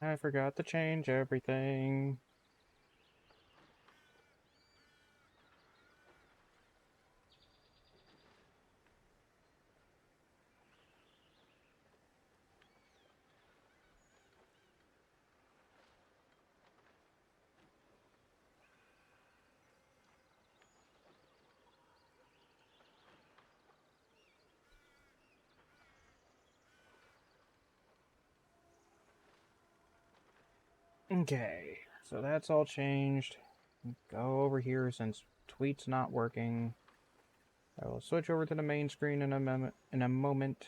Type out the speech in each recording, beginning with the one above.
I forgot to change everything. Okay, so that's all changed. Go over here since tweet's not working. I will switch over to the main screen in a moment.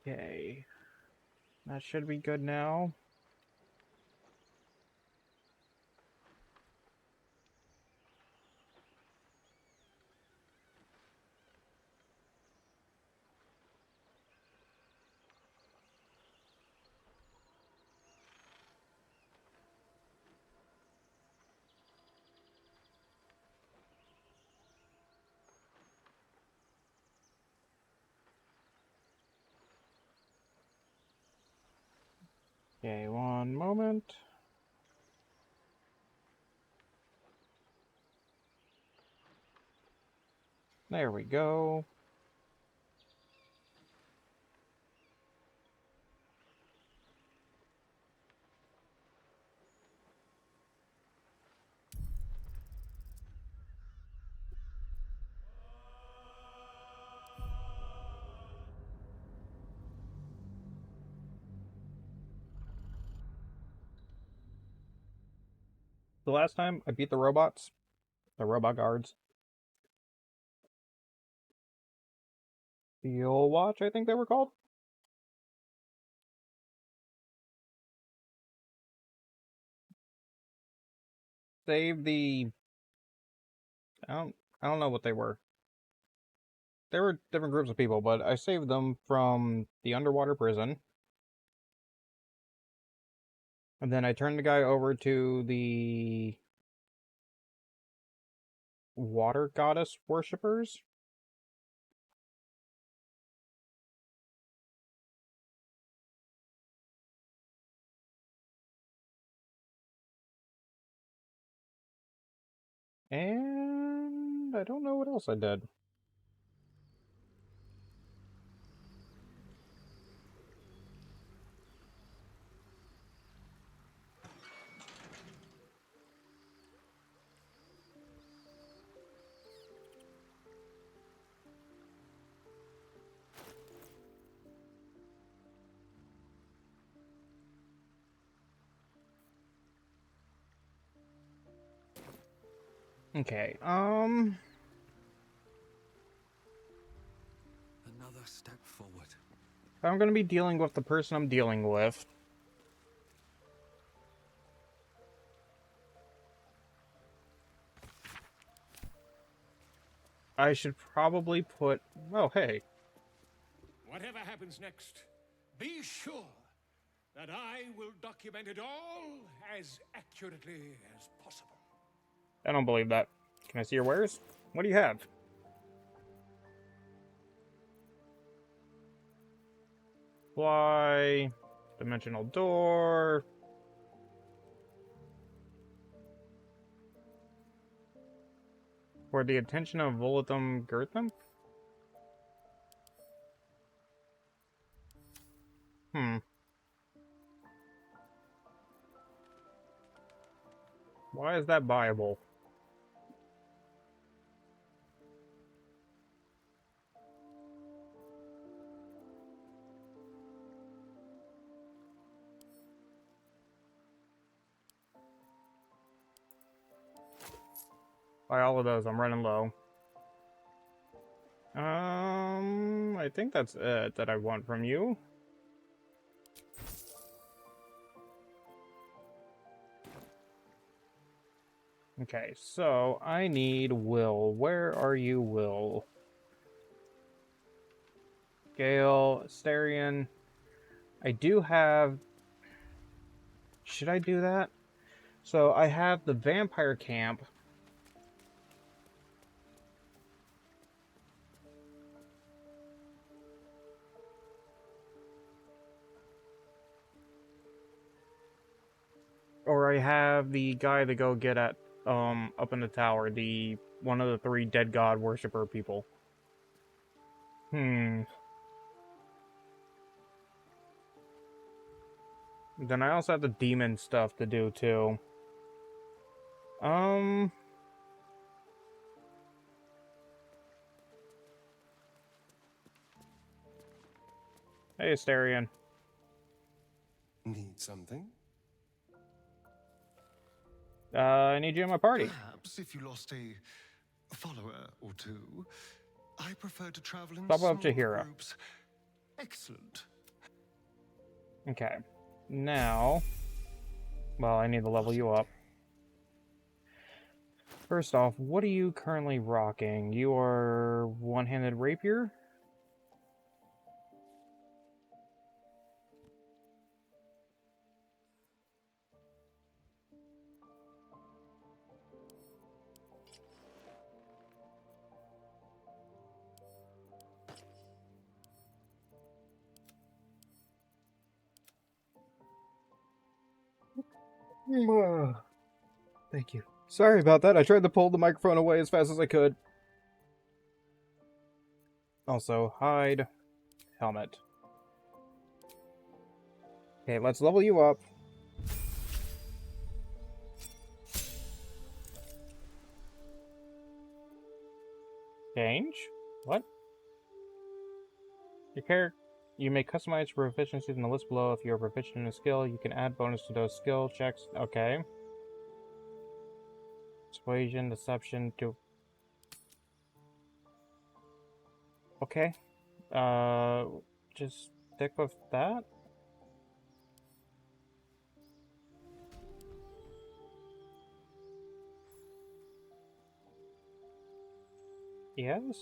Okay, that should be good now. Okay, one moment. There we go. The last time I beat the robots, the robot guards, Steel Watch, I think they were called. Save the I don't I don't know what they were. They were different groups of people, but I saved them from the underwater prison. And then I turned the guy over to the water goddess worshippers. And I don't know what else I did. Okay, Another step forward. if I'm gonna be dealing with the person I'm dealing with, I should probably put... Oh, hey. Whatever happens next, be sure that I will document it all as accurately as possible. I don't believe that. Can I see your wares? What do you have? Fly, dimensional door. For the attention of Volatham Girtham? Hmm. Why is that viable? Buy all of those. I'm running low. I think that's it that I want from you. Okay, so I need Will. Where are you, Will? Gale, Asterion. I do have... Should I do that? So I have the vampire camp. Or I have the guy to go get at, up in the tower. The one of the 3 dead god worshiper people. Then I also have the demon stuff to do, too. Hey, Asterion. Need something? I need you in my party. Perhaps if you lost a follower or two. I prefer to travel in Pop up smaller Jahira. groups. Excellent. Okay. Now... Well, I need to level you up. First off, what are you currently rocking? You are one-handed rapier? Thank you. Sorry about that. I tried to pull the microphone away as fast as I could. Also, hide. Helmet. Okay, let's level you up. Change? What? Your character... You may customize your proficiencies in the list below. If you're proficient in a skill, you can add bonus to those skill checks. Okay. Persuasion, deception, to... Okay. Just stick with that? Yes?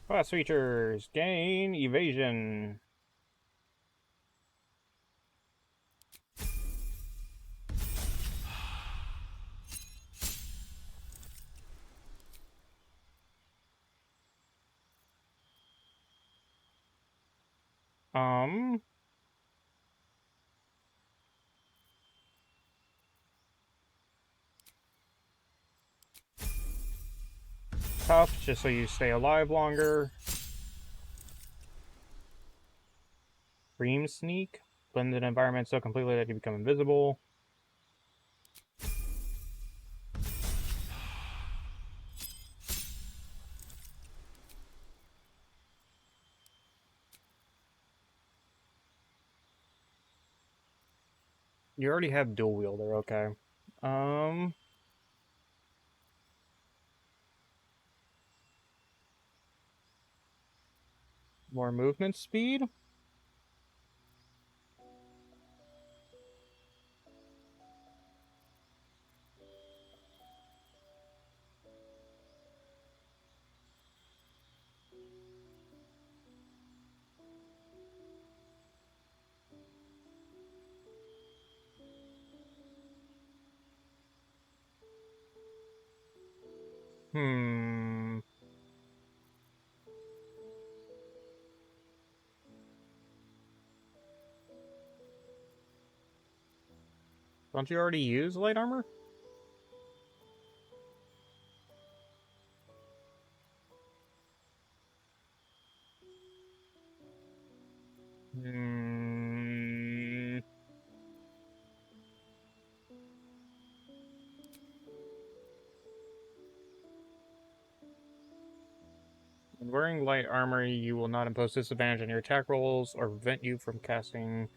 Class features. Gain evasion. Um... Tough, just so you stay alive longer. Dream Sneak. Blend an environment so completely that you become invisible. You already have dual wielder, okay. More movement speed? Hmm. Don't you already use light armor? Hmm. Wearing light armor, you will not impose disadvantage on your attack rolls or prevent you from casting.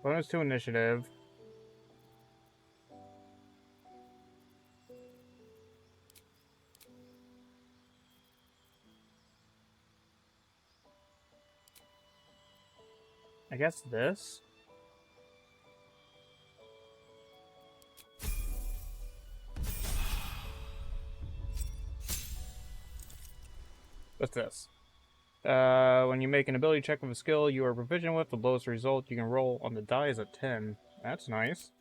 Bonus to initiative. I guess this? What's this? When you make an ability check with a skill you are proficient with, the lowest result you can roll on the die is a 10. That's nice.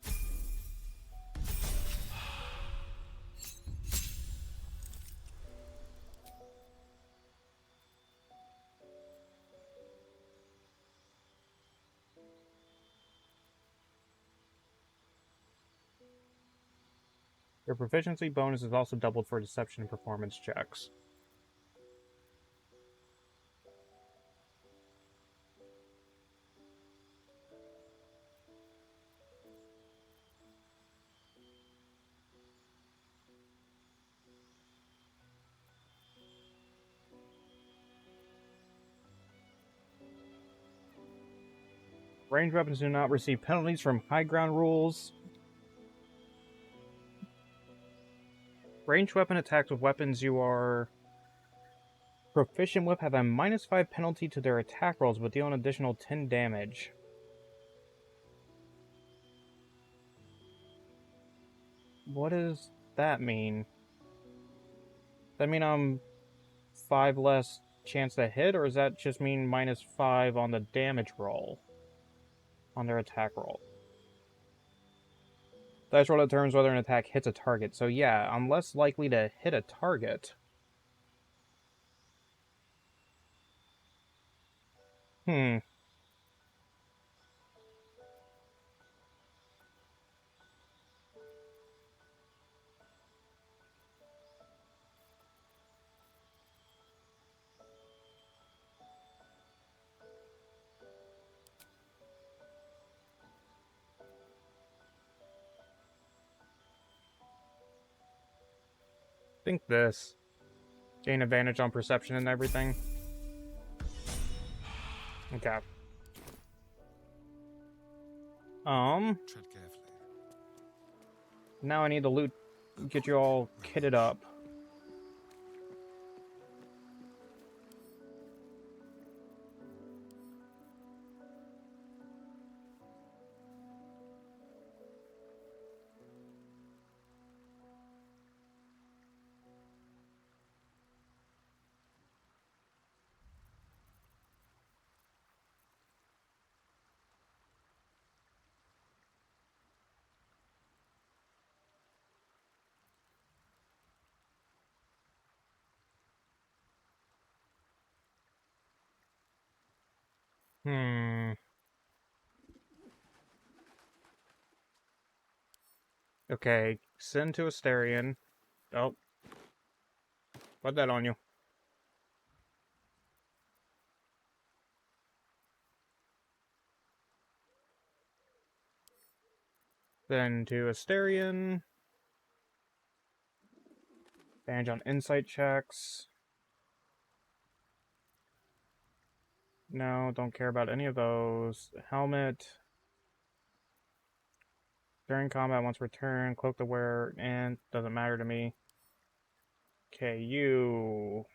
Your proficiency bonus is also doubled for deception and performance checks. Ranged weapons do not receive penalties from high ground rules. Ranged weapon attacks with weapons you are proficient with have a -5 penalty to their attack rolls, but deal an additional 10 damage. What does that mean? Does that mean I'm 5 less chance to hit, or does that just mean -5 on the damage roll? On their attack roll. Dice roll determines whether an attack hits a target. So yeah, I'm less likely to hit a target. Hmm. Think this. Gain advantage on perception and everything. Okay. Tread carefully. Now I need to loot, get you all kitted up. Hmm. Okay, send to Asterion. Oh. Put that on you. Then to Asterion. Advantage on insight checks. No, don't care about any of those. Helmet. During combat, once returned, cloak the wearer, and doesn't matter to me. Okay, you.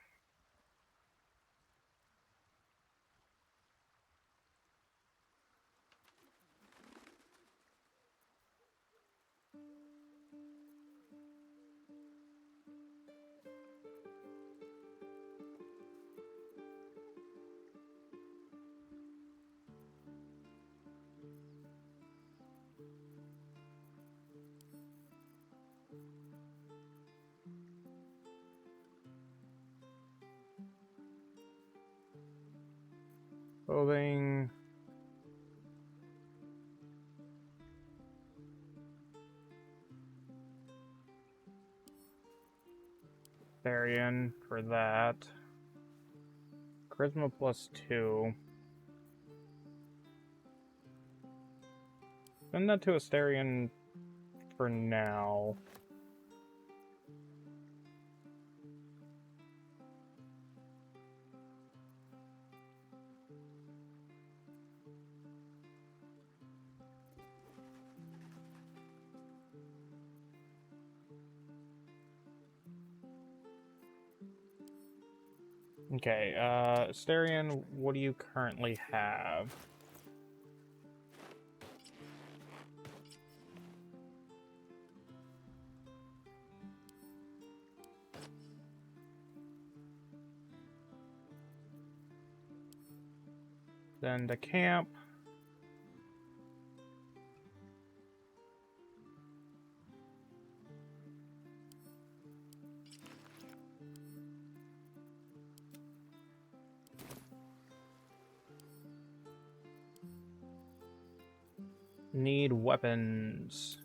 Clothing. Therian for that. Charisma +2. Send that to Asterion for now. Okay, Asterion, what do you currently have? Then to camp. Need weapons.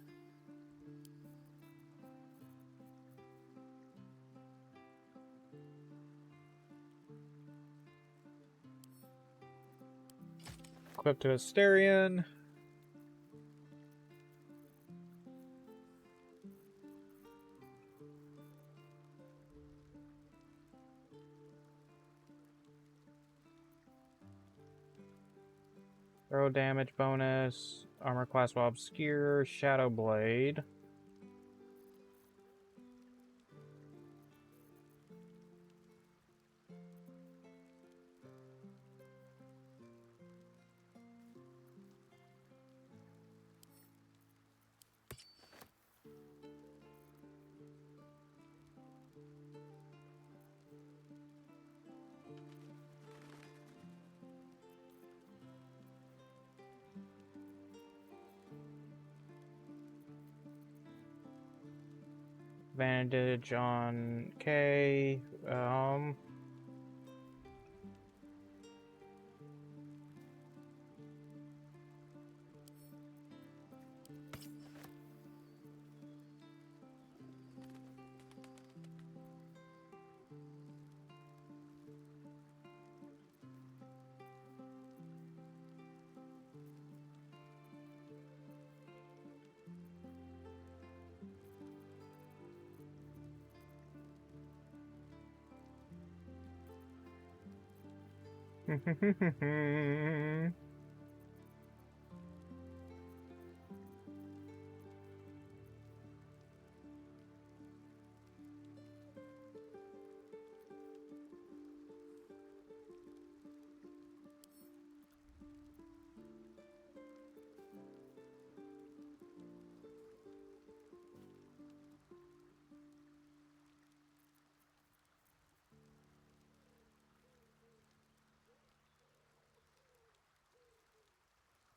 Equip to Asterion. Throw damage bonus. Armor class while obscure. Shadow Blade. Advantage on K.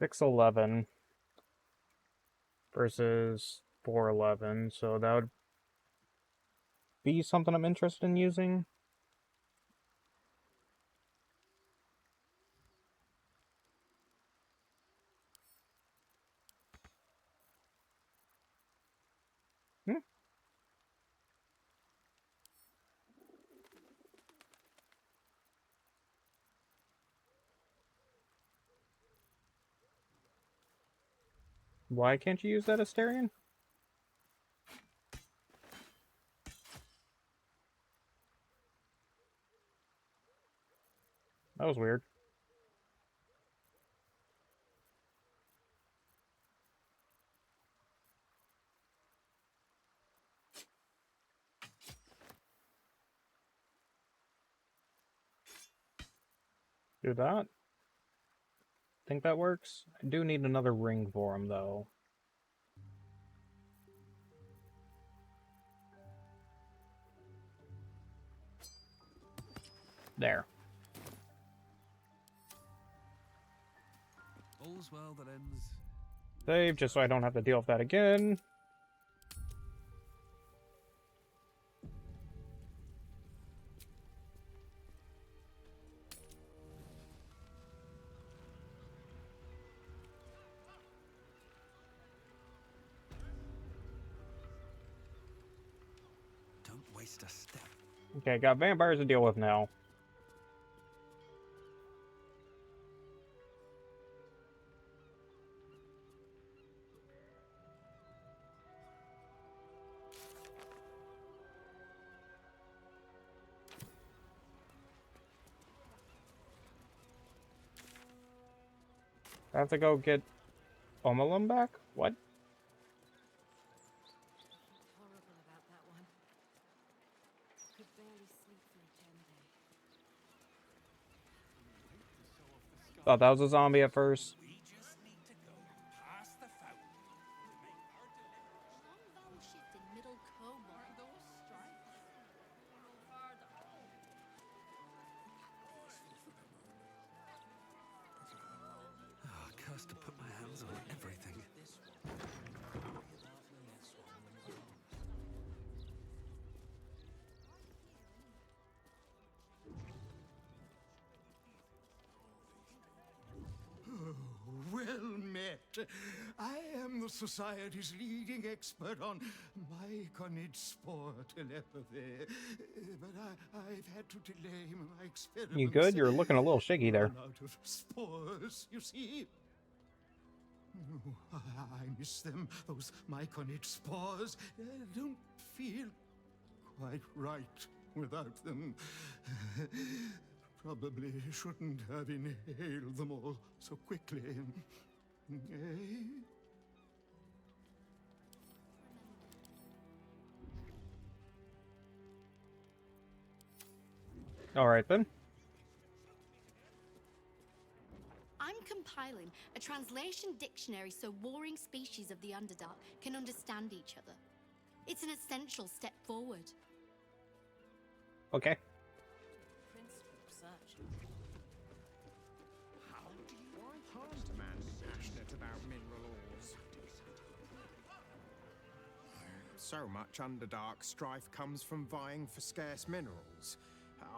$611 versus $411, so that would be something I'm interested in using. Why can't you use that Asterion? That was weird. Do that. Think that works? I do need another ring for him, though. There. All's well that ends. Save, just so I don't have to deal with that again. Don't waste a step. Okay, got vampires to deal with now. I have to go get Omelum back? What? Horrible about that one. Could barely sleep for eternity. Thought that was a zombie at first. We just need to go past the fountain to make our deliverance. Long vowel shift in middle coma. Are those stripes? No further. Ah, cursed to put my hands on everything. Well met. I am the Society's leading expert on myconid spore telepathy. But I've had to delay my experiments. You good? You're looking a little shaky there. Run out of spores, you see. Oh, I miss them, those myconid spores. Don't feel quite right without them. Probably shouldn't have inhaled them all so quickly. Eh? Alright then. I'm compiling a translation dictionary so warring species of the Underdark can understand each other. It's an essential step forward. Okay. Principal search. Why can't a man be passionate about mineral ores? So much Underdark strife comes from vying for scarce minerals.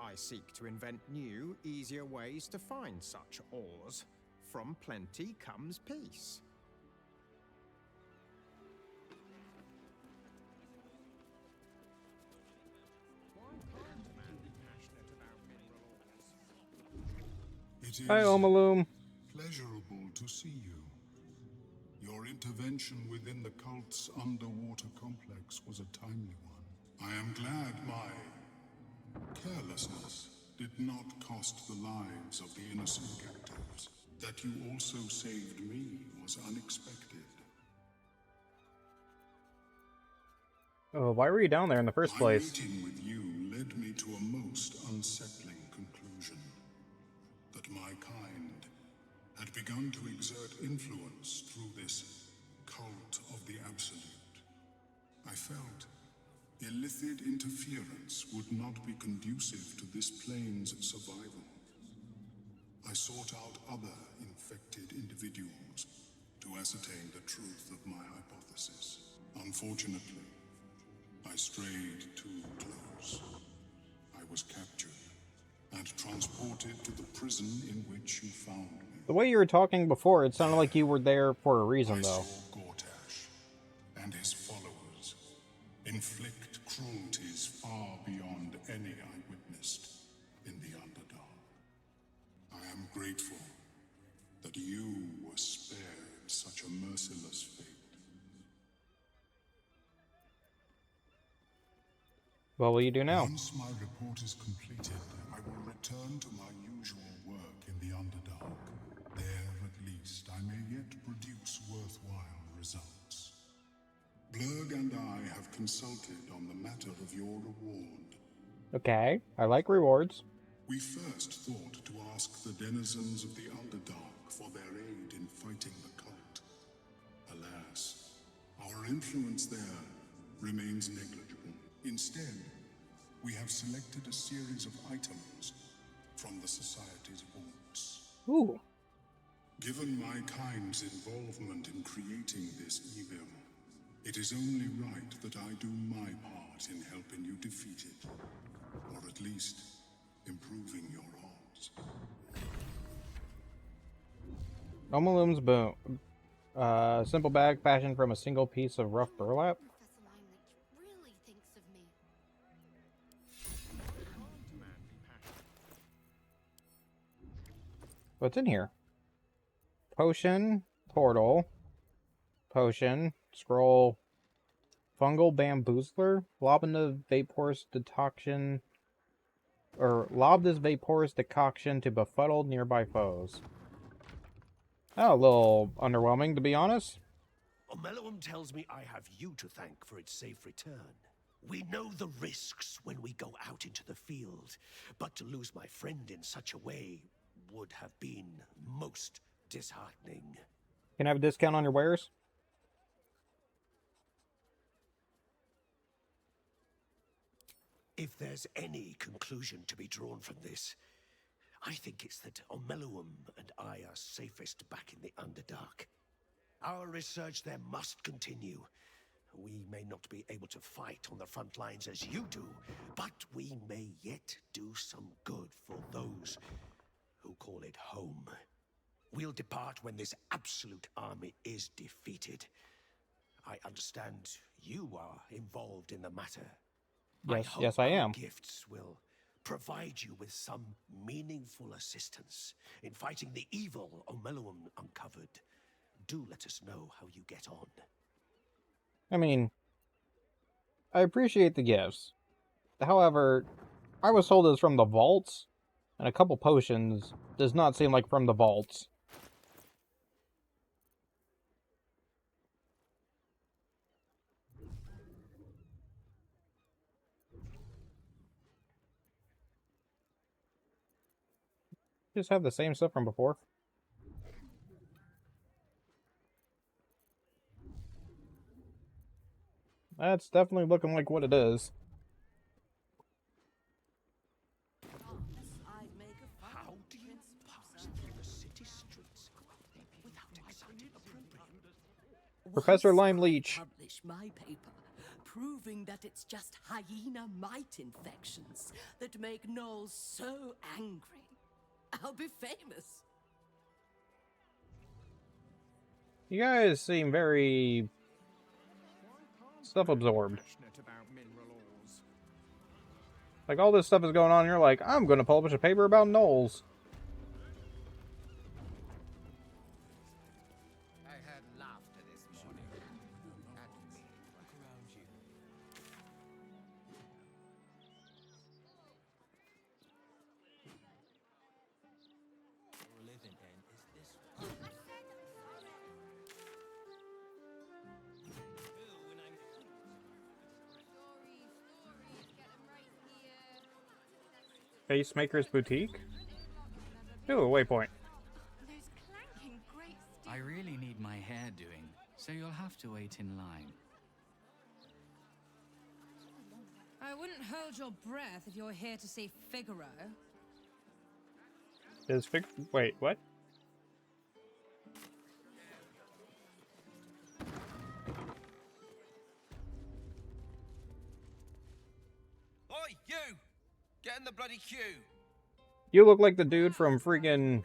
I seek to invent new, easier ways to find such ores. From plenty comes peace. Why can't a man be passionate about mineral ores? It is Hi, Omelum. pleasurable to see you. Your intervention within the cult's underwater complex was a timely one. I am glad my carelessness did not cost the lives of the innocent captives. That you also saved me was unexpected. Oh, why were you down there in the first My place? meeting with you led me to a most unsettling conclusion. That my kind had begun to exert influence through this cult of the Absolute. I felt illicit interference would not be conducive to this plane's survival. I sought out other infected individuals to ascertain the truth of my hypothesis. Unfortunately, I strayed too close. I was captured and transported to the prison in which you found me. The way you were talking before, it sounded like you were there for a reason, I though. saw Gortash and his followers inflict cruelties far beyond any I witnessed in the Underdark. I am grateful that you were spared such a merciless fate. What will you do now? Once my report is completed, I will return to my usual work in the Underdark. There, at least, I may yet produce worthwhile results. Blurg and I have consulted on the matter of your reward. Okay, I like rewards. We first thought to ask the denizens of the Underdark for their aid in fighting the cult. Alas, our influence there remains negligible. Instead, we have selected a series of items from the Society's vaults. Ooh. Given my kind's involvement in creating this evil, it is only right that I do my part in helping you defeat it, or at least improving your odds. Omelum's boom. Simple bag fashioned from a single piece of rough burlap. Professor Lineage really thinks of me. What's in here? Potion, portal, potion, scroll, fungal bamboozler, lob into vaporous decoction, or lob this vaporous decoction to befuddle nearby foes. Oh, a little underwhelming, to be honest. Omeluum tells me I have you to thank for its safe return. We know the risks when we go out into the field, but to lose my friend in such a way would have been most disheartening. Can I have a discount on your wares? If there's any conclusion to be drawn from this, I think it's that Omeluum and I are safest back in the Underdark. Our research there must continue. We may not be able to fight on the front lines as you do, but we may yet do some good for those who call it home. We'll depart when this absolute army is defeated. I understand you are involved in the matter. Yes, I am. Gifts will provide you with some meaningful assistance in fighting the evil Omeluum uncovered. Do let us know how you get on. I mean, I appreciate the gifts. However, I was told it's from the vaults, and a couple potions does not seem like from the vaults. Just have the same stuff from before. That's definitely looking like what it is. How do you pass through the city streets without exciting appropriate? Professor Lime Leech. Publish my paper, proving that it's just hyena mite infections that make gnolls so angry. I'll be famous. You guys seem very self-absorbed. Passionate about mineral ores. Like, all this stuff is going on, and you're like, I'm going to publish a paper about gnolls. I heard laughter this morning. At me. Look around you. Your living end is this one. Facemaker's Boutique? Ooh, a waypoint. Those clanking great steel. I really need my hair doing, so you'll have to wait in line. I wouldn't hold your breath if you're here to see Figaro. Wait, what? Oi, you! Get in the bloody queue! You look like the dude from freaking,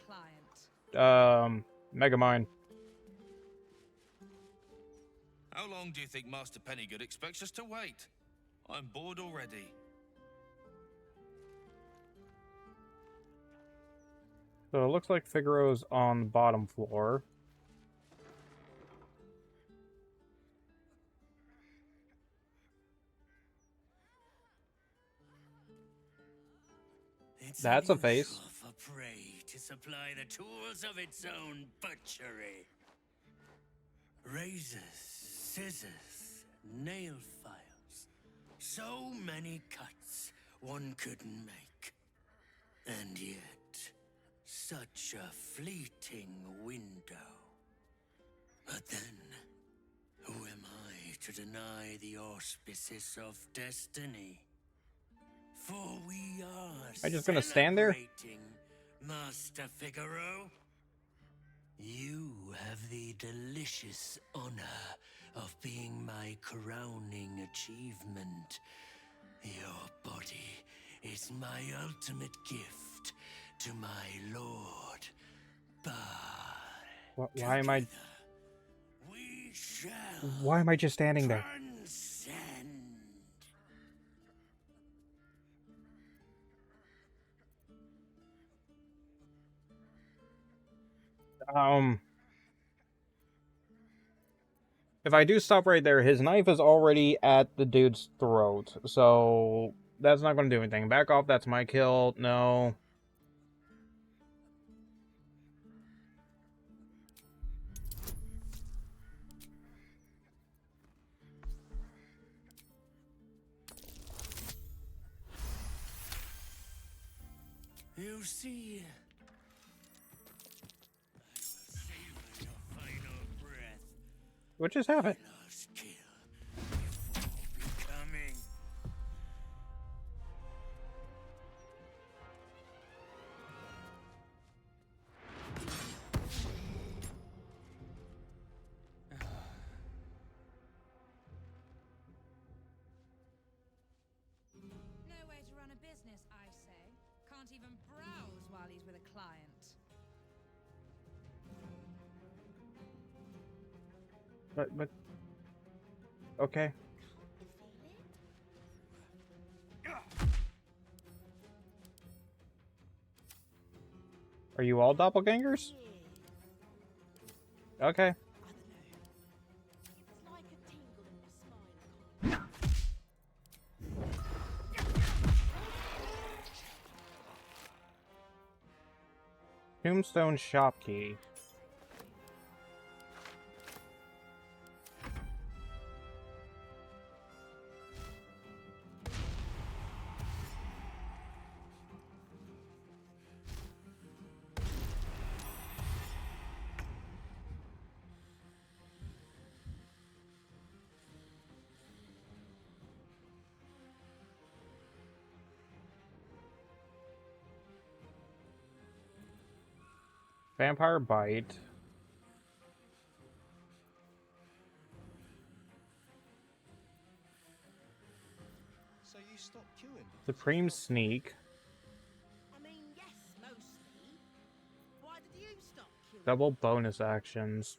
Megamind. How long do you think Master Pennygood expects us to wait? I'm bored already. So it looks like Figaro's on the bottom floor. That's a face. For prey to supply the tools of its own butchery. Razors, scissors, nail files. So many cuts one couldn't make. And yet, such a fleeting window. But then, who am I to deny the auspices of destiny? For we are Am I just gonna stand there? celebrating, Master Figaro. You have the delicious honor of being my crowning achievement. Your body is my ultimate gift to my lord, but Why am I... we shall Why am I just standing there? transcend. If I do stop right there, his knife is already at the dude's throat, so that's not going to do anything. Back off, that's my kill. No. You see, I will savor your final breath. What just happened? Last kill before becoming. No way to run a business, I say. Can't even browse while he's with a client. But... Okay. Are you all doppelgangers? Okay. Tombstone shop key. Vampire bite. So you stopped queuing? Supreme sneak. I mean, yes, mostly. Why did you stop queuing? Double bonus actions.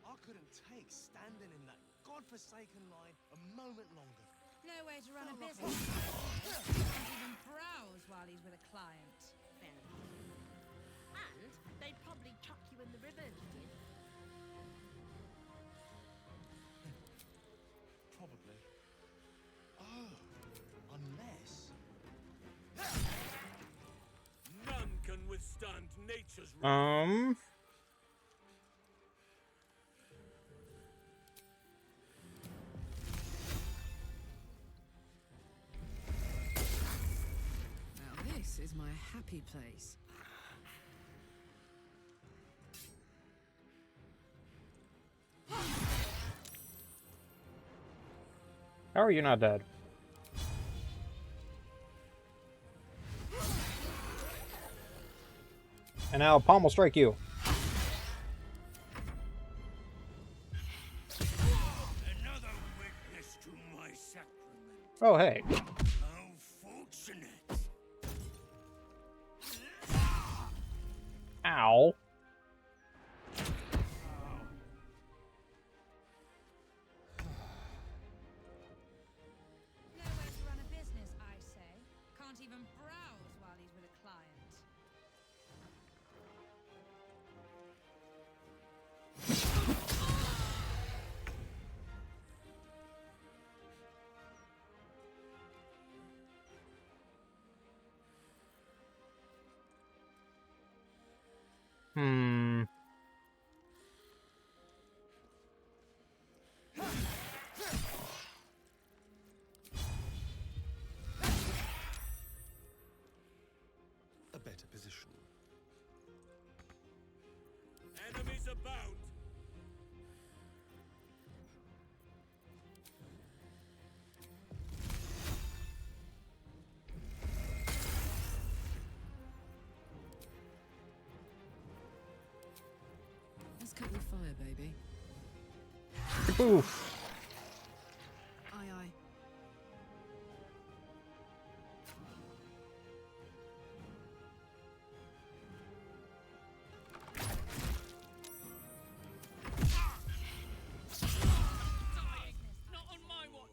I couldn't take standing in that godforsaken line a moment longer. No way to run a business. Can't even browse while he's with a client. Fair enough. And they'd probably chuck you in the river if you did. Probably. Oh, unless... None can withstand nature's Now this is my happy place. How are you not dead? And now Palm will strike you. Another witness to my sacrament. Oh, hey. How fortunate. Ow. No way to run a business, I say. Can't even browse while he's with a client. Hmm. A better position. enemies abound. Let's cut your fire, baby. Oof. Aye, aye.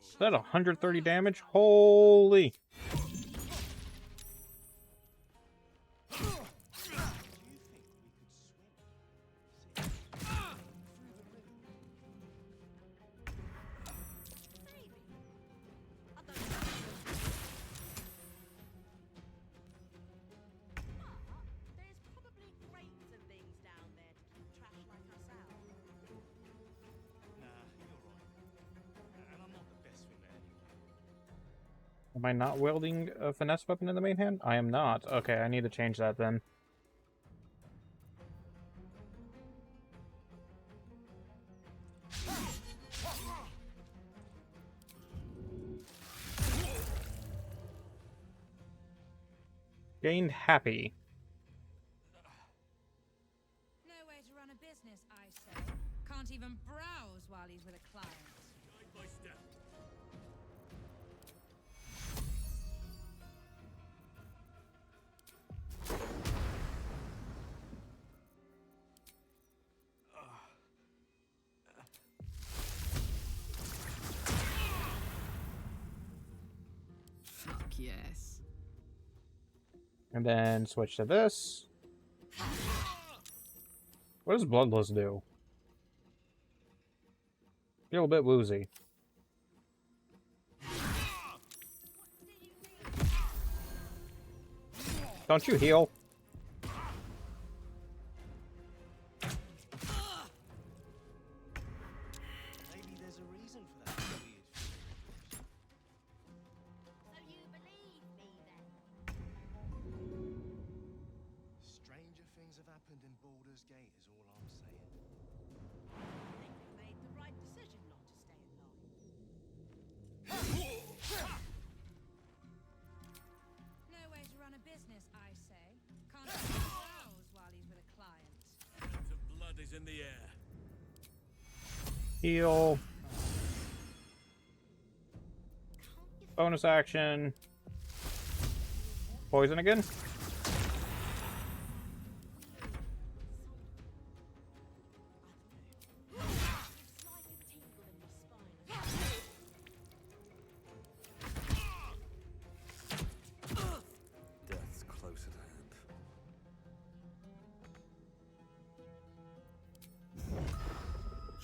Is that 130 damage? Holy. Do you think we could Am I not wielding a finesse weapon in the main hand? I am not. Okay, I need to change that then. Gained happy. No way to run a business, I say. Can't even browse while he's with a client. Fuck yes. And then switch to this. What does Bloodless do? Feel a bit woozy. Don't you heal? Maybe there's a reason for that weird feeling. So you believe me then? Stranger things have happened in Baldur's Gate is all I'm saying. I think we made the right decision not to stay in line. No way to run a business, I say. Can't even browse while he's with a client. The blood is in the air. Heal. Bonus action. Poison again. Death's close at hand.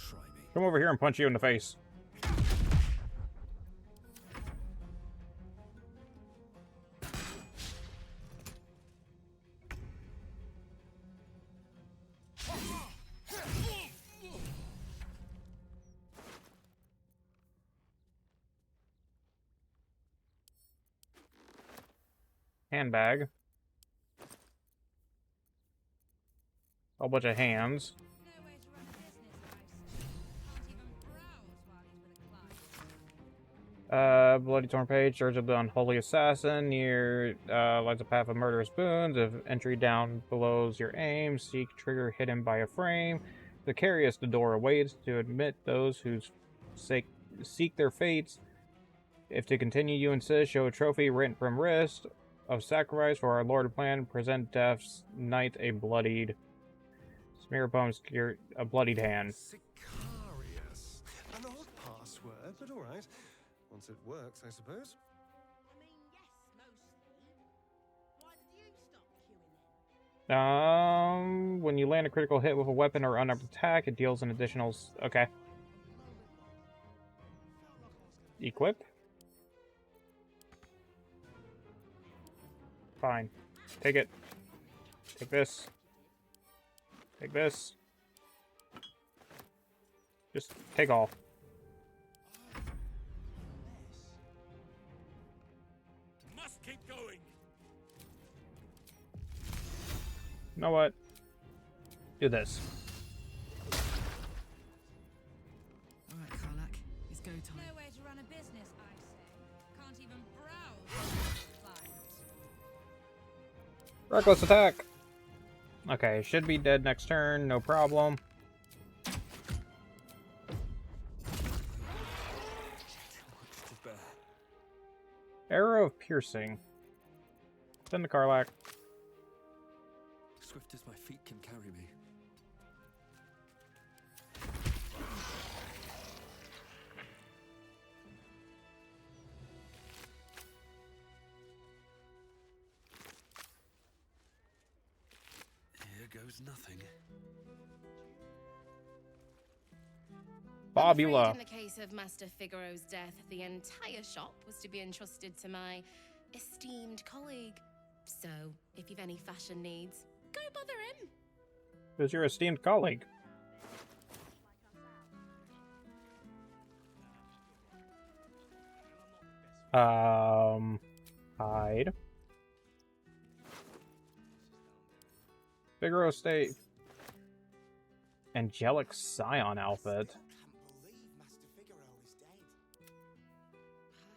Try me. Come over here and punch you in the face. Handbag. A whole bunch of hands. No way to run a business, I say. Can't even browse while he's with a client. Bloody torn page, Church of the Unholy Assassin. Near lies a path of murderous boons. If entry down belows your aim, seek trigger hidden by a frame. Precarious the door awaits to admit those who seek their fates. If to continue you insist, show a trophy written from wrist of sacrifice for our Lord of Plan. Present Death's Knight a bloodied smear bones, a bloodied hand. Sicarius. An odd password, but all right. Once it works, I suppose. I mean, yes, mostly. Why did you stop queuing then? When you land a critical hit with a weapon or unarmed attack, it deals an additional... Okay. Equip? Fine. Take it. Take this. Take this. Just take all. Must keep going. You know what? Do this. Alright, Karlak. It's go time. No way to run a business, I say. Can't even browse while he's with a client. Reckless attack. Okay, should be dead next turn, no problem. Arrow of Piercing. Send the Karlak. Swift as my feet can carry me. Here goes nothing. Bobula. In the case of Master Figaro's death, the entire shop was to be entrusted to my esteemed colleague. So, if you've any fashion needs, go bother him. Who's your esteemed colleague? Hide. Figaro State. Angelic Scion outfit.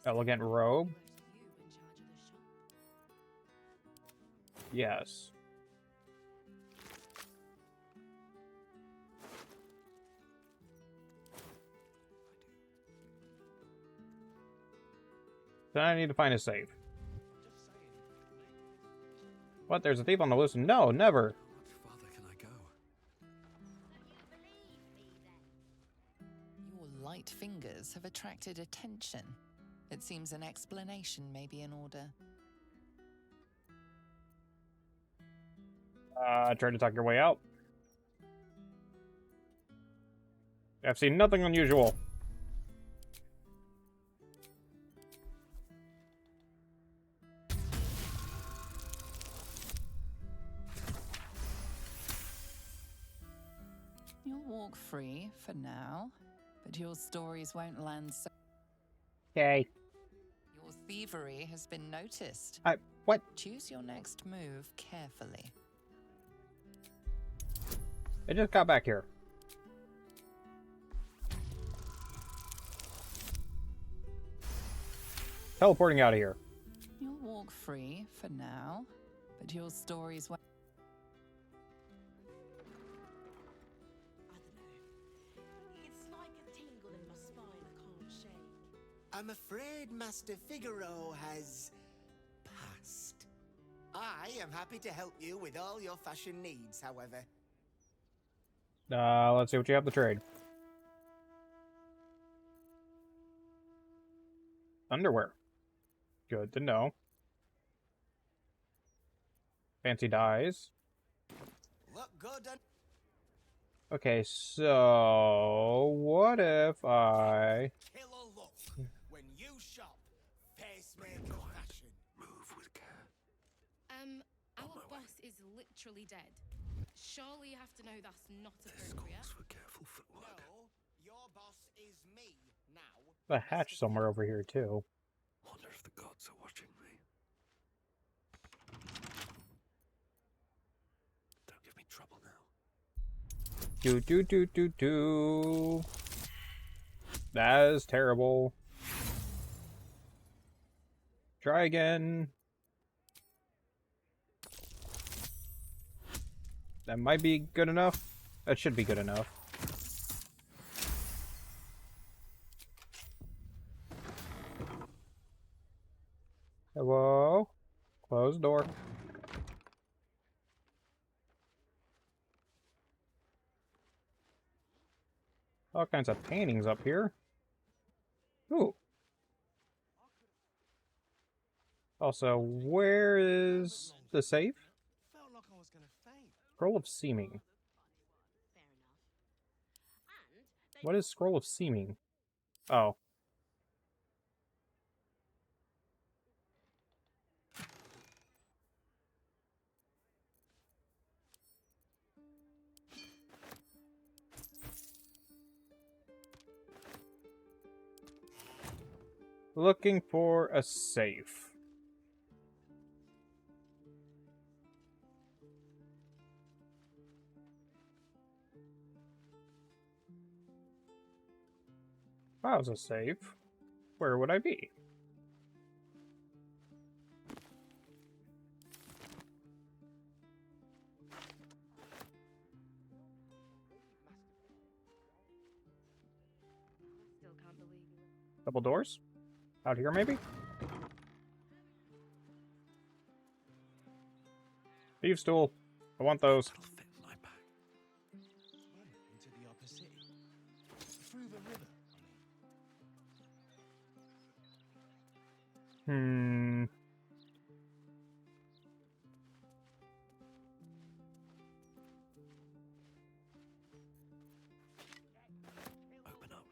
Elegant robe. Yes. Then I need to find a safe. What? There's a thief on the loose? No, never. How much farther can I go? Your light fingers have attracted attention. It seems an explanation may be in order. Try to talk your way out. I've seen nothing unusual. You'll walk free for now, but your stories won't land so... Okay. Your thievery has been noticed. What? Choose your next move carefully. I just got back here. Teleporting out of here. You'll walk free for now, but your stories won't... It's like a tingle in my spine I can't shake. I'm afraid Master Figaro has passed. I am happy to help you with all your fashion needs, however. Let's see what you have to trade. Underwear. Good to know. Fancy dyes. Look good and... Okay, so what if I... Killer look when you shop pacemaker fashion. Move with care. Our boss is literally dead. Surely you have to know that's not appropriate. This calls for careful footwork. No, your boss is me now. A hatch somewhere over here, too. Wonder if the gods are watching me. Don't give me trouble now. Do. That is terrible. Try again. That might be good enough. That should be good enough. Hello? Close door. All kinds of paintings up here. Ooh. Also, where is the safe? Felt like I was gonna faint. Scroll of Seeming. What is Scroll of Seeming? Oh. Looking for a safe. If I was a safe, where would I be? Still can't believe you. Double doors? Out here, maybe? Thieves' tool. I want those. Into the upper city. Through the river, I mean. Open up.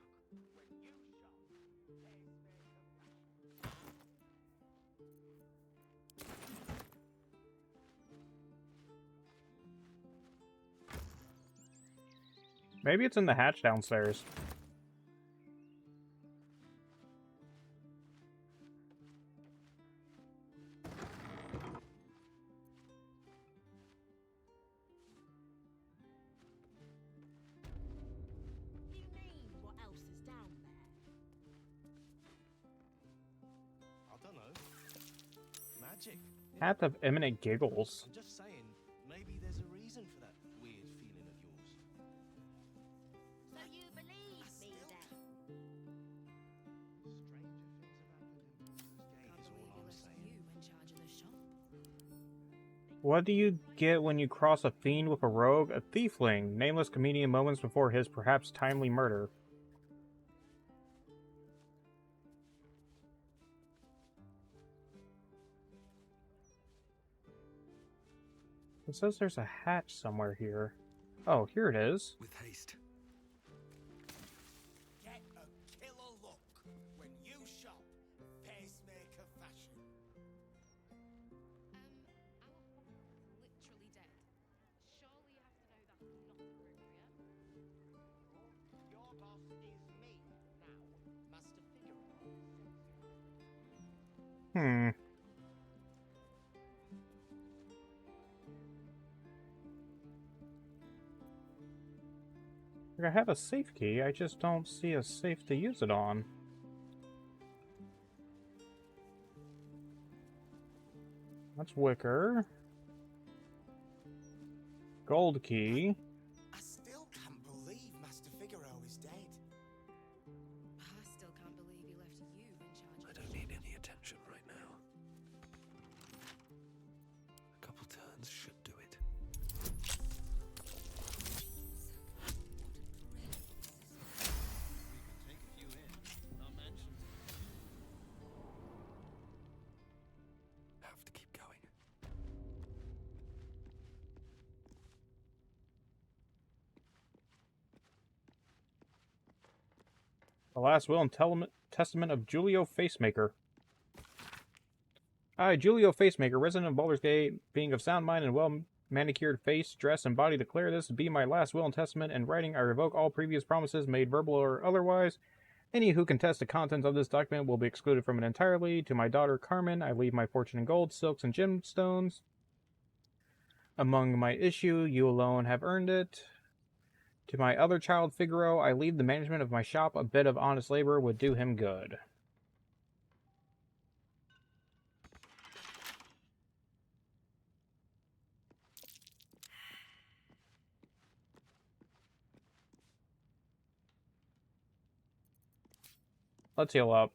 Maybe it's in the hatch downstairs. magic. Path of Imminent Giggles. I'm just saying, maybe there's a reason for that weird feeling of yours. So you believe me then? What do you get when you cross a fiend with a rogue? A tiefling. Nameless comedian moments before his perhaps timely murder. It says there's a hatch somewhere here. Oh, here it is. With haste. Get a killer look when you shop pacemaker fashion. Literally dead. Surely you have to know that's not appropriate. Your boss is me now, Master Figaro. Hmm. I have a safe key, I just don't see a safe to use it on. That's wicker. Gold key. I still can't believe Master Figaro is dead. I still can't believe he left you in charge. I don't need any attention right now. A couple turns should do it. Have to keep going. The last will and testament of Julio Facemaker. I, Julio Facemaker, resident of Baldur's Gate, being of sound mind and well-manicured face, dress, and body, declare this to be my last will and testament. In writing, I revoke all previous promises made verbal or otherwise. Any who contest the contents of this document will be excluded from it entirely. To my daughter, Carmen, I leave my fortune in gold, silks, and gemstones. Among my issue, you alone have earned it. To my other child, Figaro, I leave the management of my shop. A bit of honest labor would do him good. Let's heal up.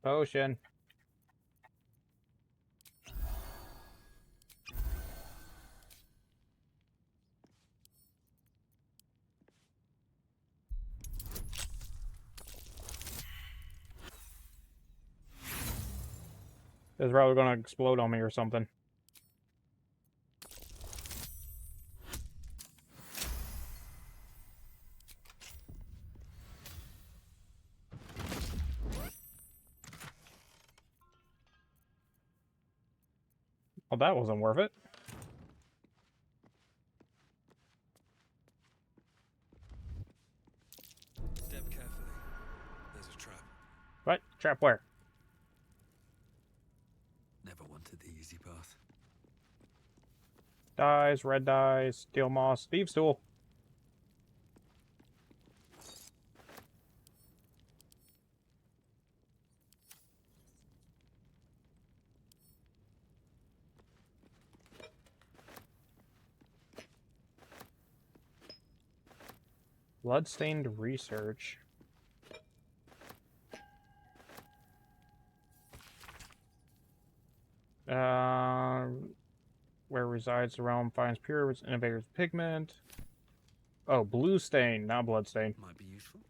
Potion. It's probably gonna explode on me or something. Well, that wasn't worth it. Step carefully. There's a trap. What? Trap where? Never wanted the easy path. Dies, red dice, steel moss, thieves tool. Bloodstained research. Where resides the realm finds pure with innovator's pigment. Oh, blue stain, not blood stain. Might be useful.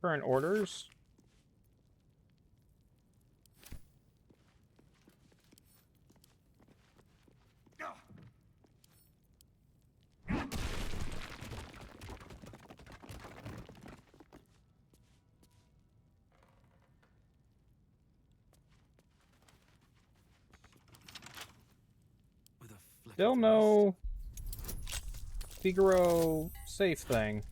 Current orders. Still no Figaro safe thing.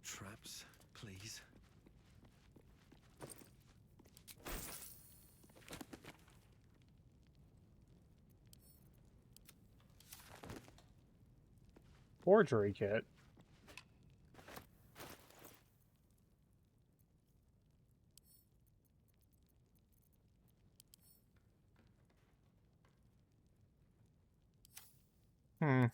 traps, please. Forgery kit. Hmm.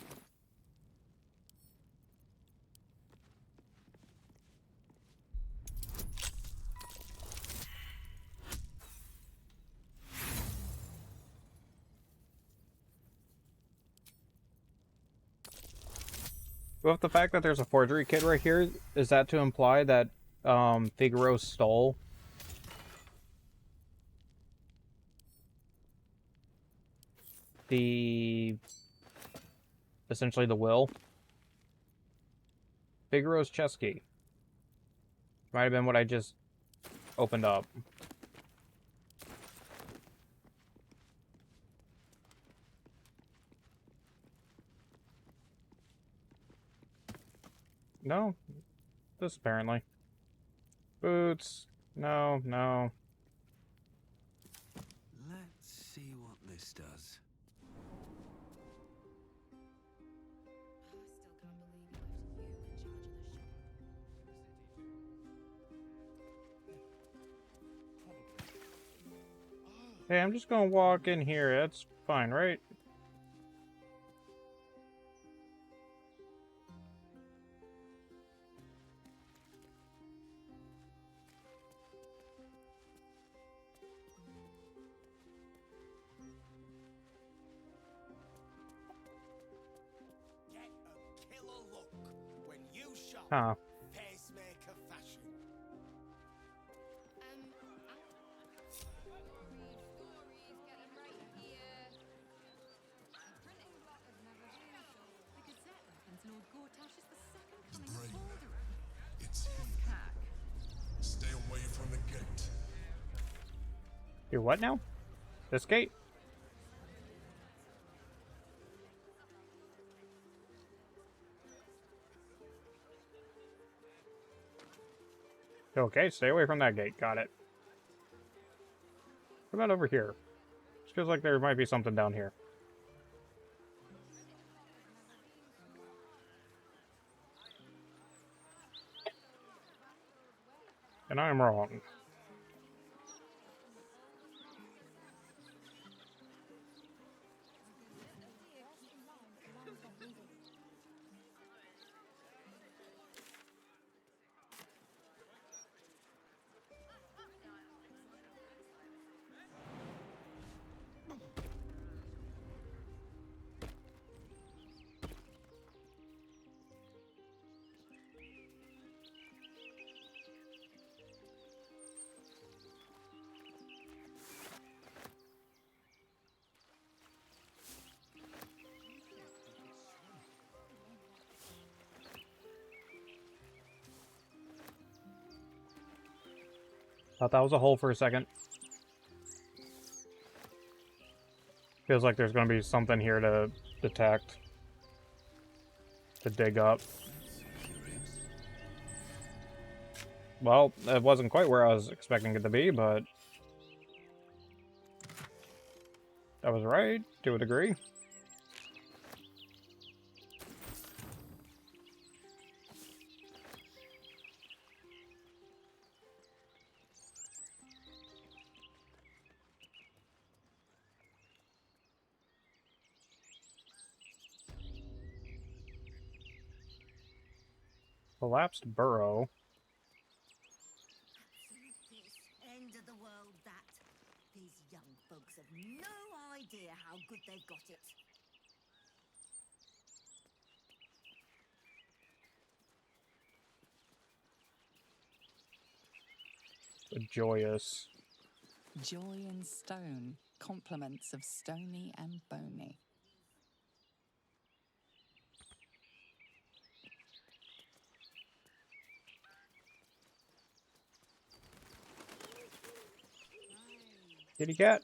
With the fact that there's a forgery kit right here, is that to imply that Figaro stole essentially the will? Figaro's chest key. Might have been what I just opened up. No. This apparently. Boots. No, no. Let's see what this does. Hey, I'm just gonna walk in here. That's fine, right? Get a killer look when you shop Huh. Pacemaker Fashion. The brain. It's here. Stay away from the gate. Do what now? This gate? Okay, stay away from that gate. Got it. What about over here? Just feels like there might be something down here. And I'm wrong. Thought that was a hole for a second. Feels like there's going to be something here to detect. To dig up. Well, it wasn't quite where I was expecting it to be, but... I was right, to a degree. Collapsed burrow. End of the world, that. These young folks have no idea how good they've got it. Joyous. Joy in stone, compliments of stony and bony. Kitty cat?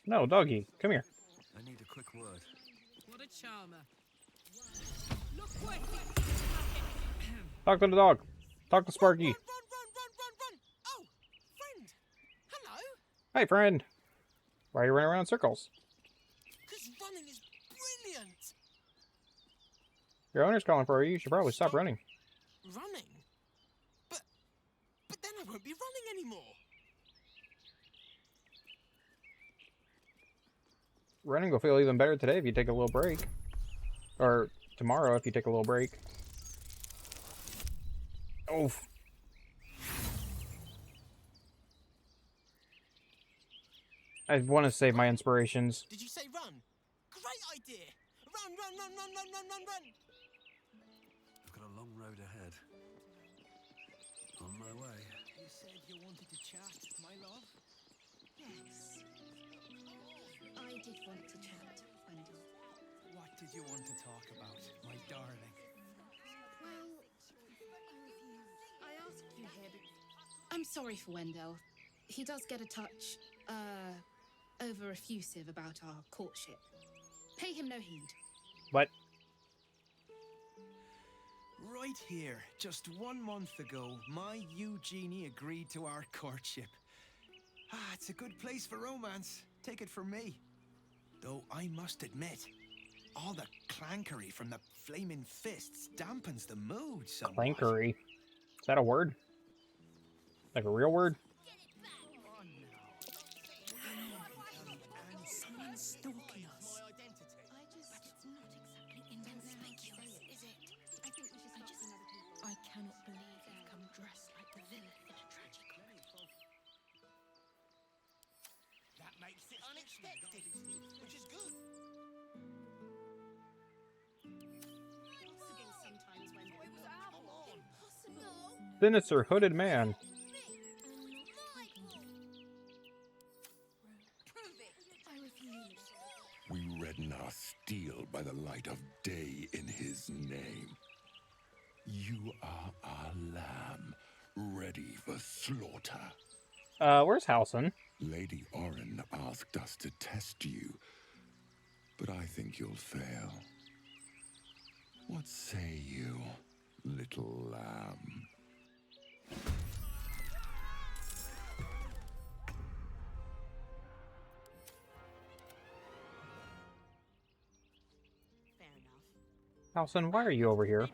No, doggy, come here. I need a quick word. What a charmer. Talk to the dog. Talk to Sparky. Oh, friend. Hello. Hey, friend. Why are you running around in circles? Because running is brilliant. Your owner's calling for you. You should probably stop running. Running? But then I won't be running anymore. Running will feel even better today if you take a little break. Or tomorrow if you take a little break. Oh. I want to save my inspirations. Did you say run? Great idea. Run. I've got a long road ahead. On my way. You said you wanted to chat, my love? Yes. I did want to chat, Wendell. What did you want to talk about, my darling? Well, I asked you here, but I'm sorry for Wendell. He does get a touch, over effusive about our courtship. Pay him no heed. What? Right here, just 1 month ago, my Eugenie agreed to our courtship. It's a good place for romance. Take it from me. Though I must admit, all the clankery from the flaming fists dampens the mood somewhat. Clankery. Is that a word? Like a real word? Someone's stalking us. But it's not exactly inconspicuous, is it? I think we should stop seeing other people. I cannot believe you've come dressed like the villain in a tragicomedy. That makes it unexpected, which is good. Possible sometimes, Wendell. It was our fault. Impossible. Sinister hooded man. We redden our steel by the light of day in his name. You are our lamb, ready for slaughter. Where's Halson? Lady Orin asked us to test you, but I think you'll fail. What say you, little lamb? Halson, why are you over here?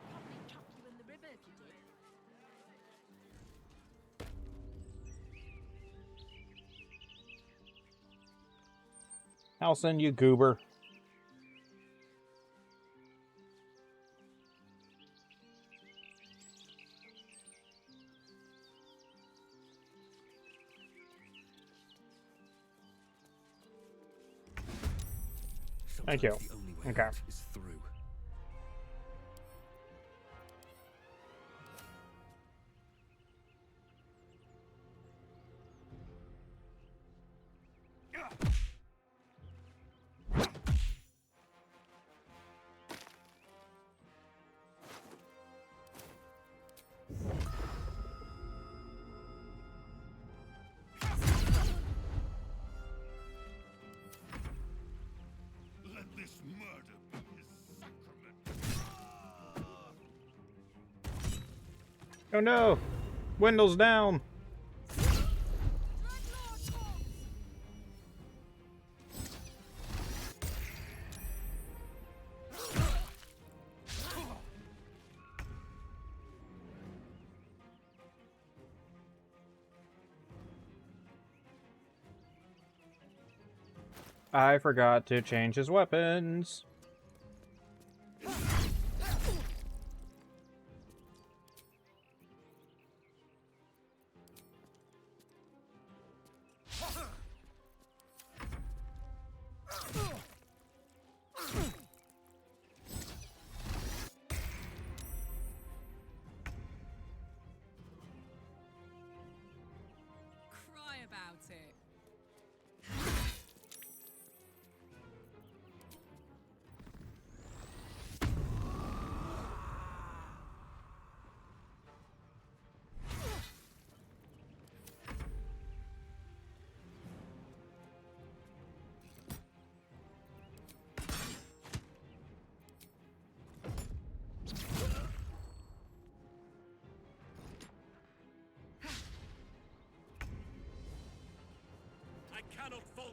Halson, you goober. Thank you. Sometimes the only way Okay. out is through. Let this murder be his sacrament. Oh no! Wendell's down! I forgot to change his weapons. Cry about it. cannot falter.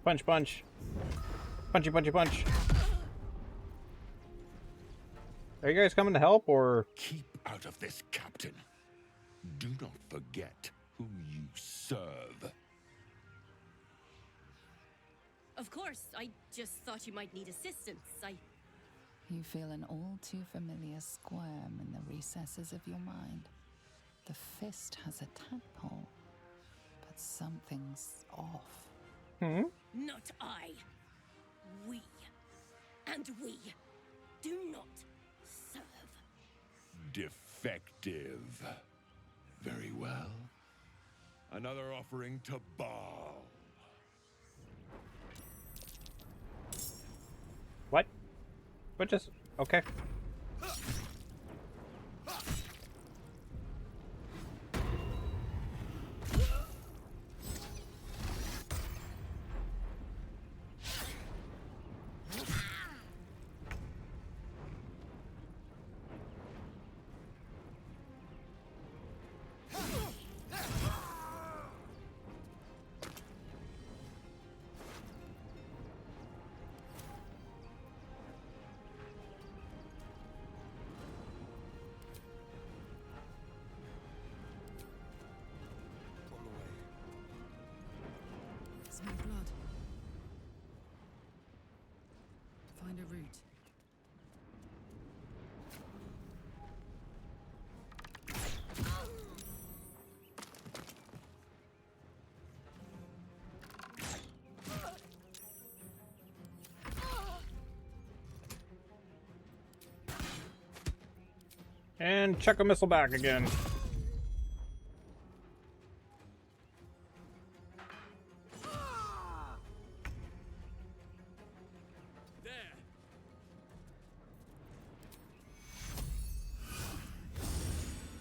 Punch, punch. Punchy, punchy, punch. Are you guys coming to help, or? Keep out of this, Captain. Do not forget who you serve. Of course, I just thought you might need assistance. You feel an all too familiar squirm in the recesses of your mind. The fist has a tadpole, but something's off. Not I. We. And we do not serve. Defective. Very well. Another offering to Baal. What? But just okay. Smell blood. Find a route. And chuck a missile back again.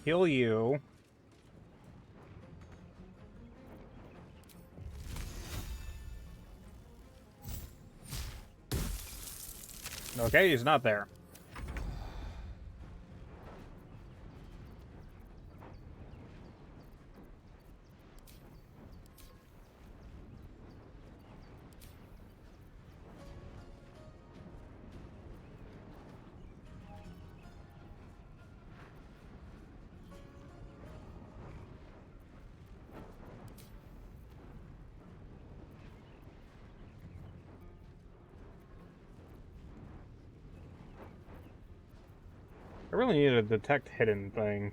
Heal you. Okay, he's not there. I really need a detect hidden thing.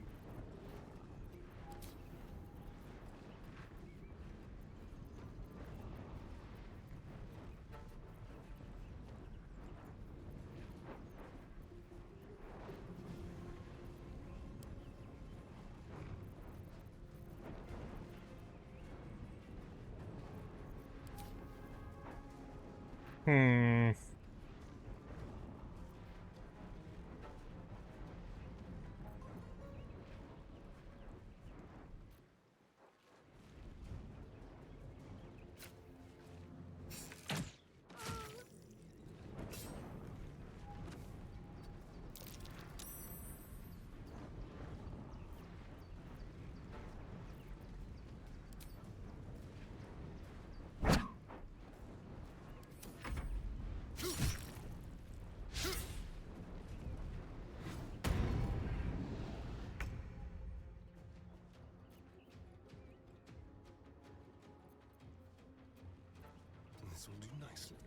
This will do nicely.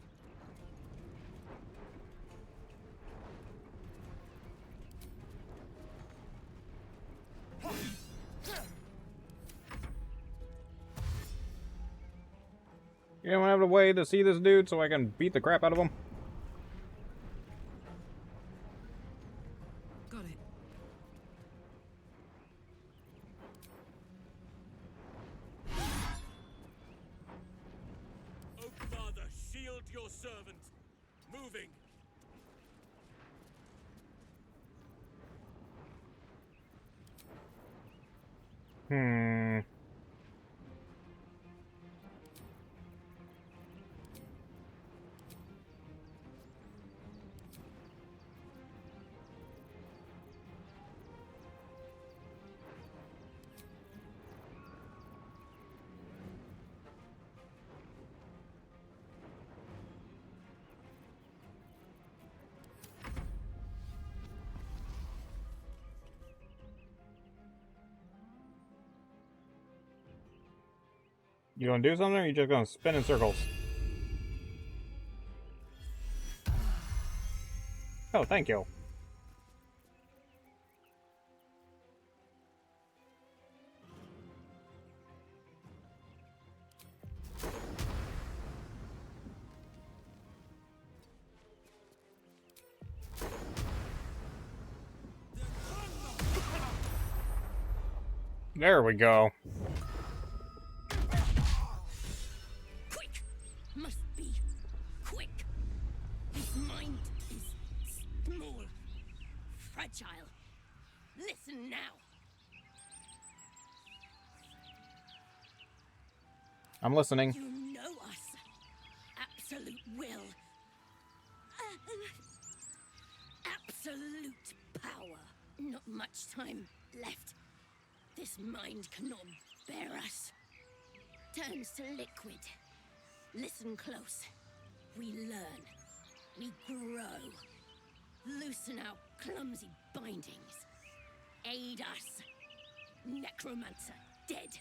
You don't have a way to see this dude so I can beat the crap out of him? Got it. Oh, Father, shield your servant. Moving. You gonna do something, or you just gonna spin in circles? Oh, thank you. There we go. Quick! Must be quick! His mind is small, fragile. Listen now. I'm listening. You know us. Absolute will. Absolute power. Not much time left. This mind cannot bear us. Turns to liquid. Listen close. We learn. We grow. Loosen our clumsy bindings. Aid us. Necromancer dead.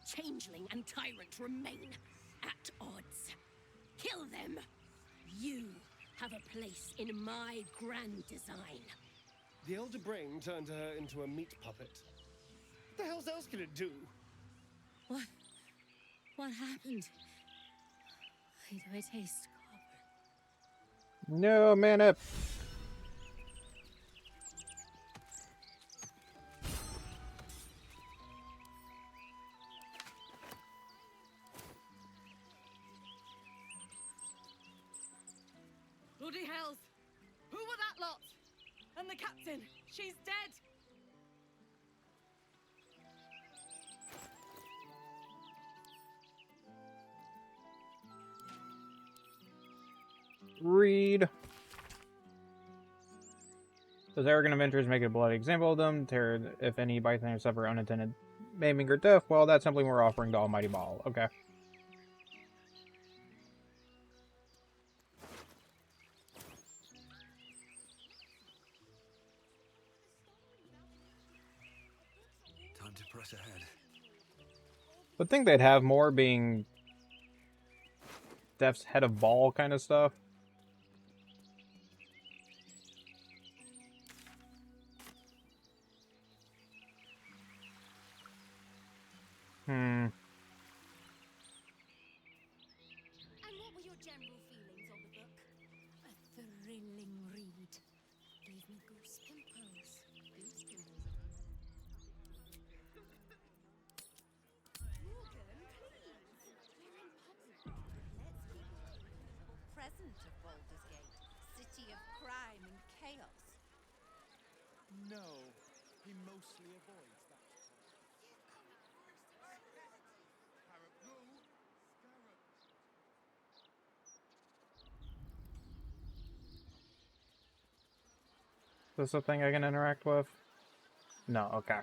Changeling and tyrant remain at odds. Kill them. You have a place in my grand design. The Elder Brain turned her into a meat puppet. What the hell else can it do? What happened? Why do I taste copper? No, man up. Bloody hells! Who were that lot? And the captain? She's dead! Read. Those arrogant adventurers make a bloody example of them. Terror, if any bystanders suffer unintended maiming or death, well, that's simply more offering to Almighty Baal. Okay. Time to press ahead. Would think they'd have more being Death's head of Baal kind of stuff. And what were your general feelings on the book? A thrilling read. Gave me goose pimples. Goose pimples, Morgan, please. We're in public. Let's keep it a beautiful present of Baldur's Gate, city of crime and chaos. No, he mostly avoids that. Is this a thing I can interact with? No, okay.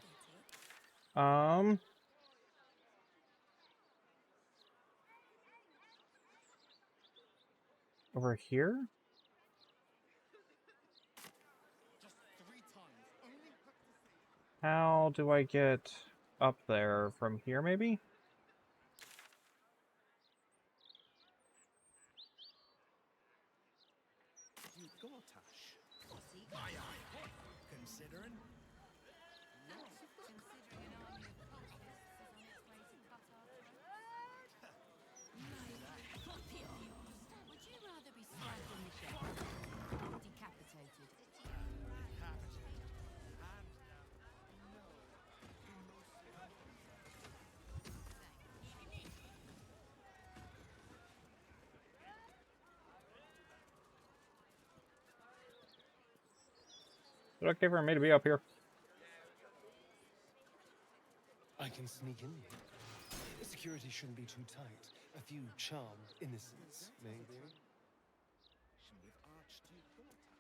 Over here? How do I get up there from here, maybe? You got Ash. Aye, aye. Considering? Considering an army of cultists is on its way to cut our Would you rather be stabbed in the back or decapitated? Is it okay for me to be up here? I can sneak in here. Security shouldn't be too tight. A few charmed innocents, maybe. With Archduke Gortash.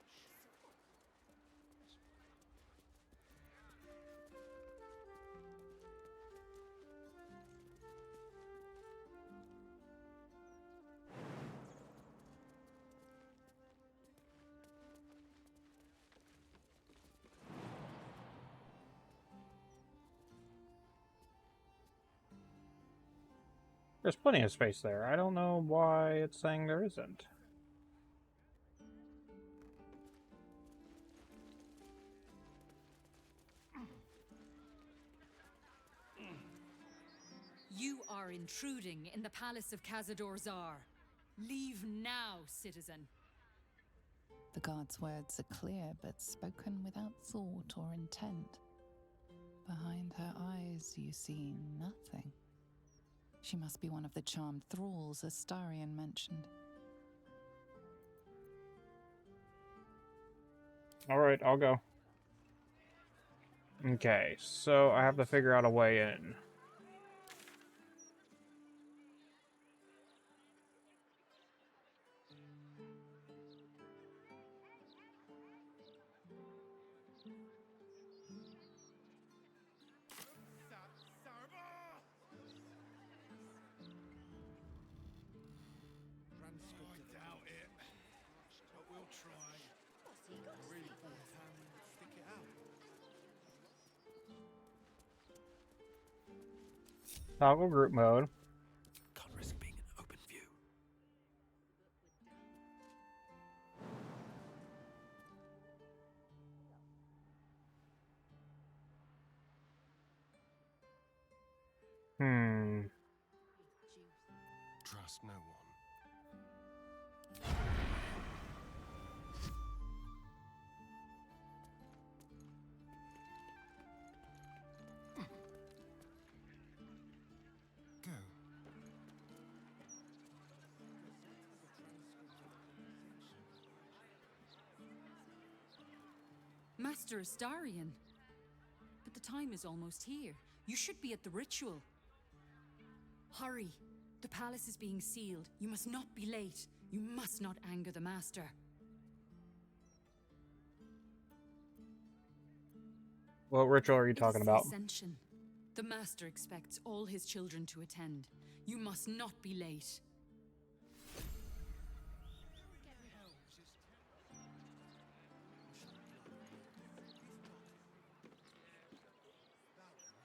There's plenty of space there. I don't know why it's saying there isn't. You are intruding in the palace of Cazador Zar. Leave now, citizen. The guard's words are clear, but spoken without thought or intent. Behind her eyes, you see nothing. She must be one of the charmed thralls Astarion mentioned. Alright, I'll go. Okay, so I have to figure out a way in. I doubt it, but we'll try. I really thought would stick it out. Toggle group mode. Can't risk being in open view. Trust no one. Go. Master Astarion. But the time is almost here. You should be at the ritual. Hurry. The palace is being sealed. You must not be late. You must not anger the master. What ritual are you It is talking the about? Ascension. The master expects all his children to attend. You must not be late.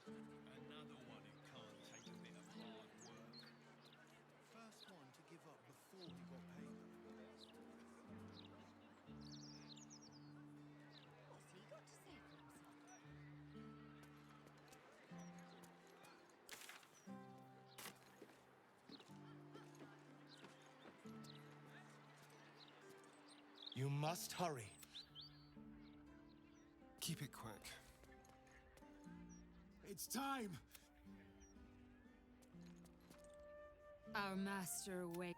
Another one who can't take a bit of hard work. First one to give up before he got paid. What's he got to say for himself? You must hurry. Keep it quick. It's time! Our master awakes.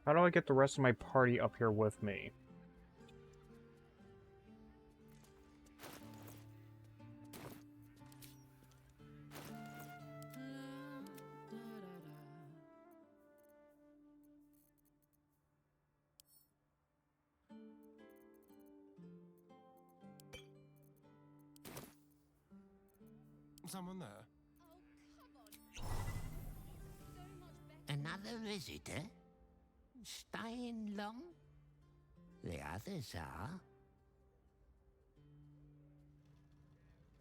How do I get the rest of my party up here with me? Someone there? Another visitor? Staying long? The others are.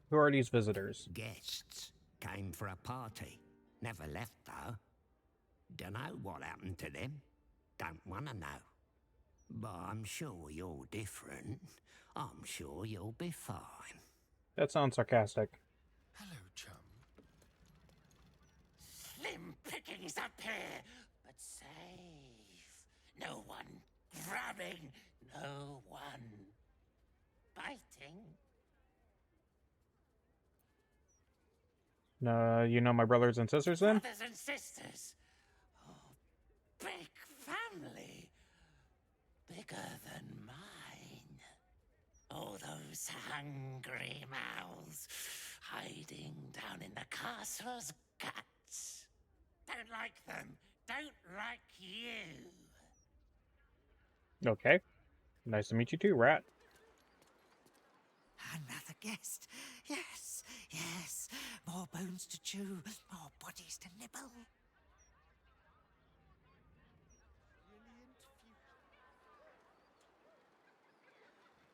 Who are these visitors? Guests. Came for a party. Never left, though. Dunno what happened to them. Don't want to know. But I'm sure you're different. I'm sure you'll be fine. That sounds sarcastic. Hello, chum. Slim pickings up here, but safe. No one grabbing, no one biting. You know my brothers and sisters then? Brothers and sisters. Oh, big family. Bigger than mine. All those hungry mouths hiding down in the castle's guts. Don't like them. Don't like you. Okay. Nice to meet you too, Rat. Another guest. Yes, yes. More bones to chew, more bodies to nibble.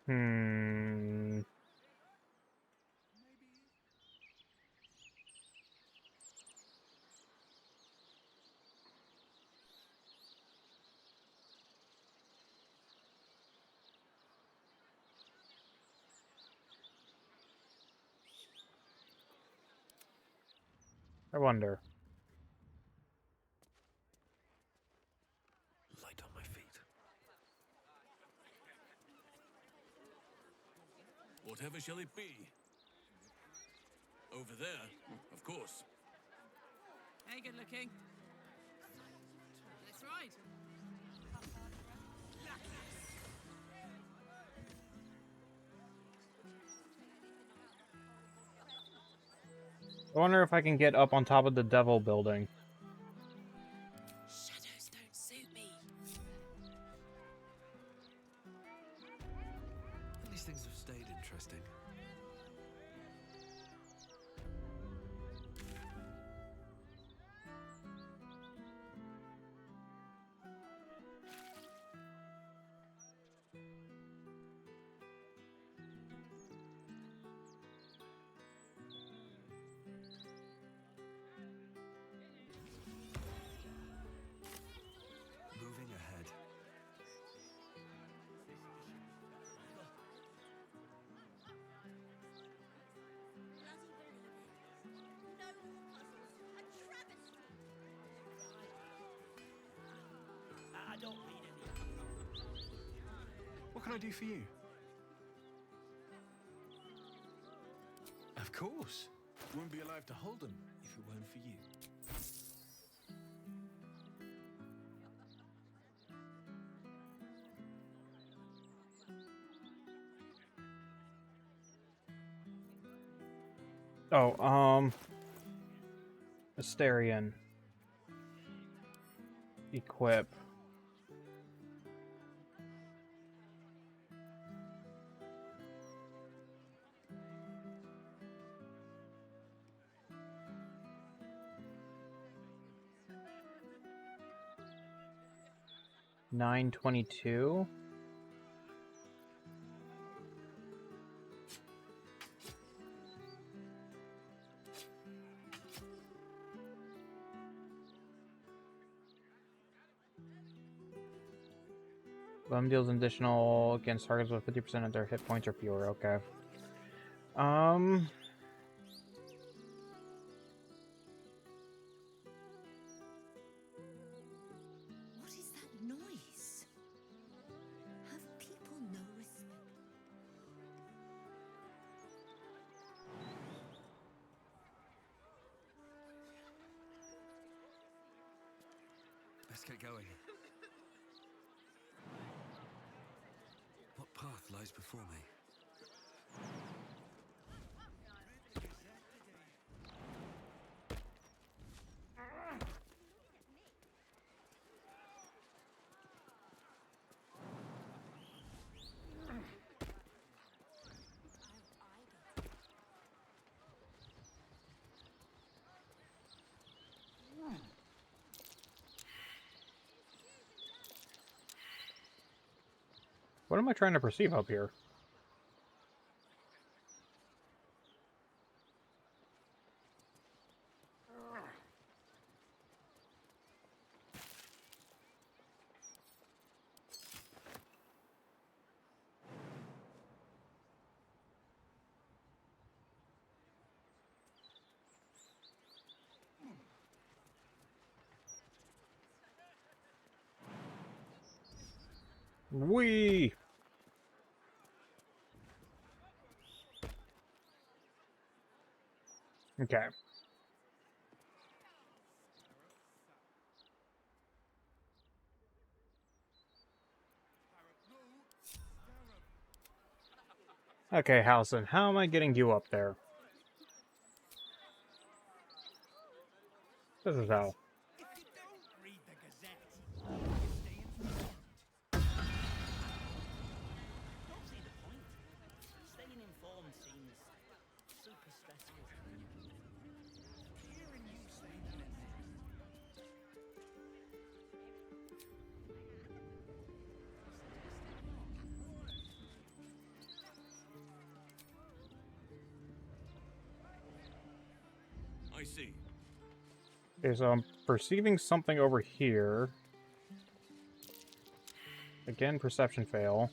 Hmm. I wonder. Light on my feet. Whatever shall it be? Over there, of course. Hey, good looking. Let's ride. I wonder if I can get up on top of the devil building. Shadows don't suit me. These things have stayed interesting. Moving ahead. I don't read any. What can I do for you? Of course. Wouldn't be alive to hold them if it weren't for you. Oh, Asterion. Equip. $9.22. Deals additional against targets with 50% of their hit points or fewer. Okay. What is that noise? Have people no respect? Let's get going. What path lies before me? What am I trying to perceive up here? Wee. Okay. Okay, Halson, how am I getting you up there? This is how. Read the Gazette. You stay informed. Don't see the point. Staying informed seems super stressful. Hearing you say that. see? Okay, so I'm perceiving something over here. Again, perception fail.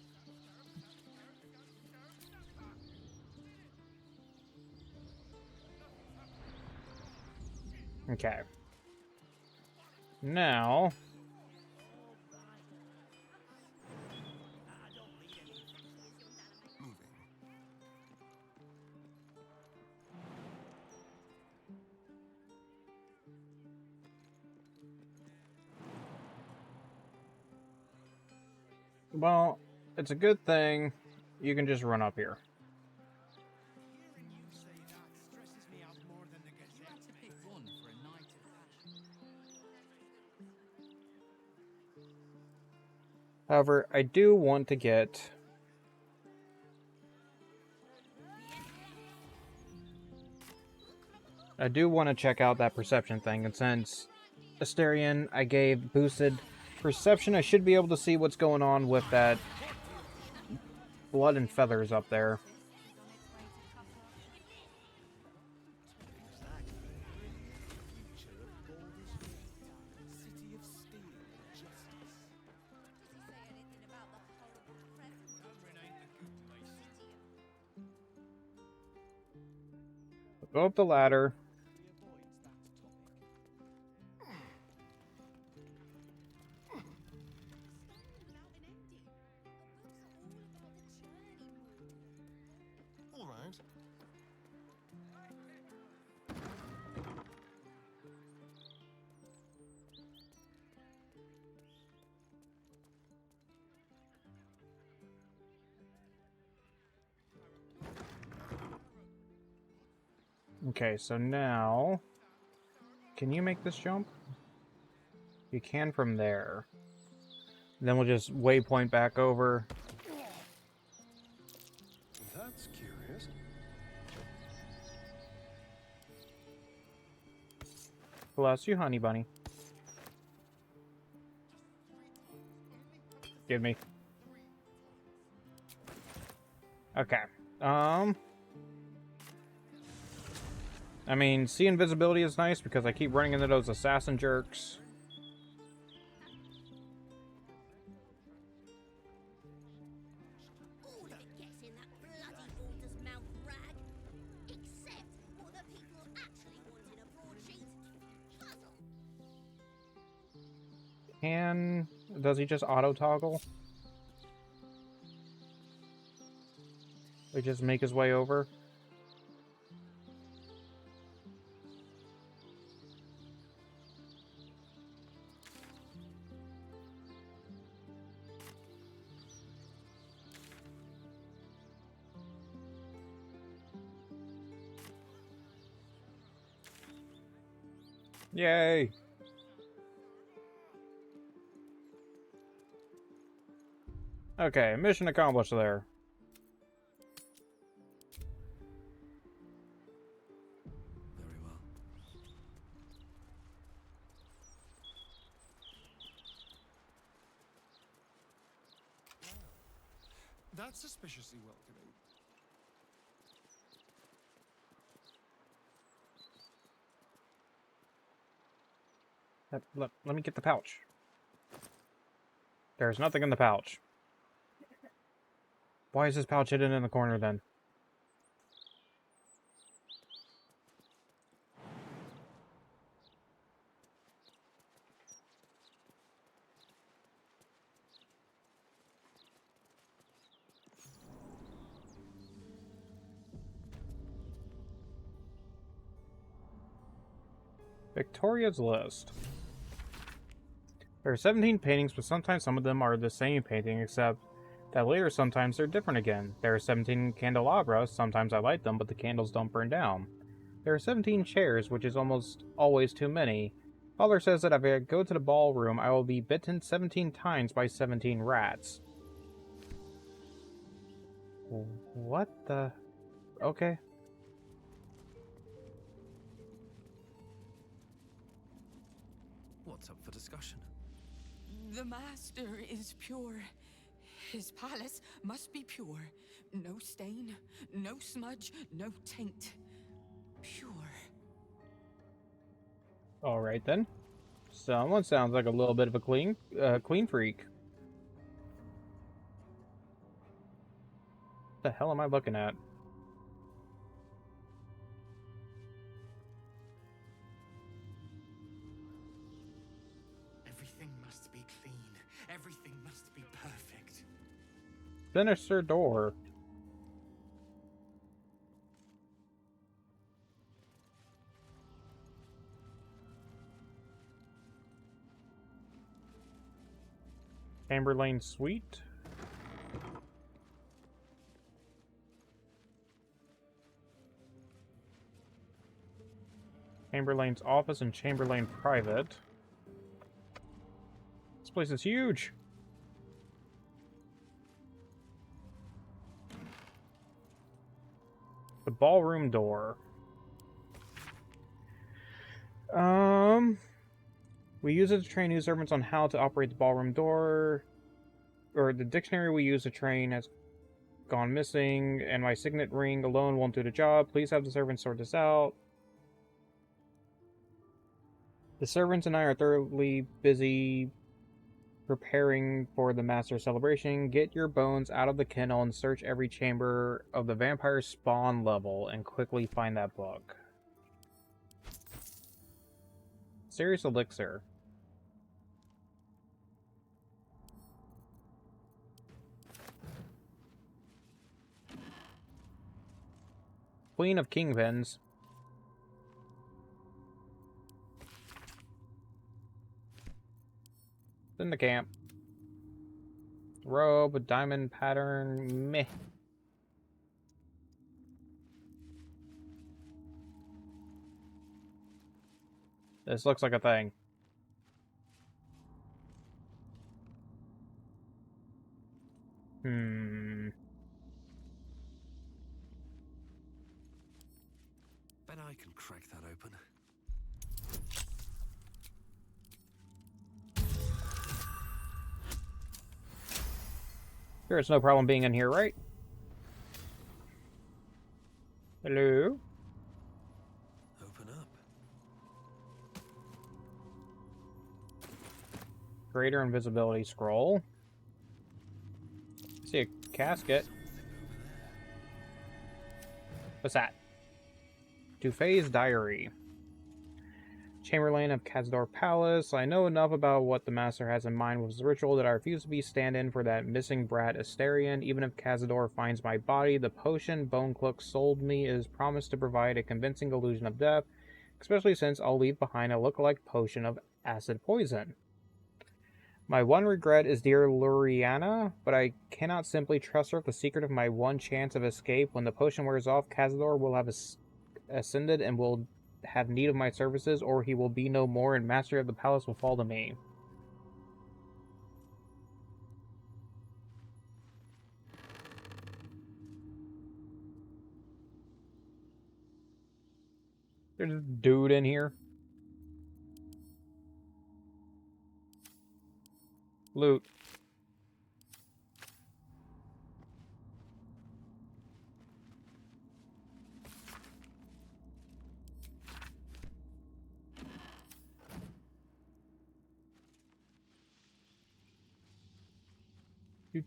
Okay. Now... Well, it's a good thing you can just run up here. However, I do want to get... I do want to check out that perception thing, and since Asterion I gave boosted perception, I should be able to see what's going on with that blood and feathers up there. Go up the ladder. All right. Okay, so now... Can you make this jump? You can from there. Then we'll just waypoint back over. That's curious. Bless you, honey bunny. Give me. Okay. I mean, see invisibility is nice because I keep running into those assassin jerks. All that gets in that bloody Balder's mouth rag. Except what the people actually want in a broadsheet. Puzzle. Does he just auto toggle? He just make his way over? Yay! Okay, mission accomplished there. Very well. That's suspiciously welcoming. Let me get the pouch. There's nothing in the pouch. Why is this pouch hidden in the corner then? Victoria's list. There are 17 paintings, but sometimes some of them are the same painting, except that later sometimes they're different again. There are 17 candelabras, sometimes I light them, but the candles don't burn down. There are 17 chairs, which is almost always too many. Father says that if I go to the ballroom, I will be bitten 17 times by 17 rats. What the... Okay. What's up for discussion? The master is pure. His palace must be pure. No stain, no smudge, no taint. Pure. All right then. Someone sounds like a little bit of a clean freak. What the hell am I looking at? Everything must be clean. Everything must be perfect. Sinister door. Chamberlain Suite. Chamberlain's office and Chamberlain private. This place is huge. The ballroom door. We use it to train new servants on how to operate the ballroom door. Or the dictionary we use to train has gone missing, and my signet ring alone won't do the job. Please have the servants sort this out. The servants and I are thoroughly busy preparing for the master celebration. Get your bones out of the kennel and search every chamber of the vampire spawn level and quickly find that book. Serious elixir. Queen of Kingpins. In the camp. Robe, diamond pattern, meh. This looks like a thing. Bet I can crack that open. Sure, it's no problem being in here, right? Hello? Open up. Greater invisibility scroll. See a casket. What's that? Dufay's diary. Chamberlain of Kazdor Palace. I know enough about what the master has in mind with his ritual that I refuse to be stand-in for that missing brat Asterion. Even if Kazdor finds my body, the potion Bonecloak sold me is promised to provide a convincing illusion of death, especially since I'll leave behind a look-alike potion of acid poison. My one regret is dear Luriana, but I cannot simply trust her with the secret of my one chance of escape. When the potion wears off, Kazdor will have ascended and will have need of my services, or he will be no more, and mastery of the palace will fall to me. There's a dude in here. Loot. So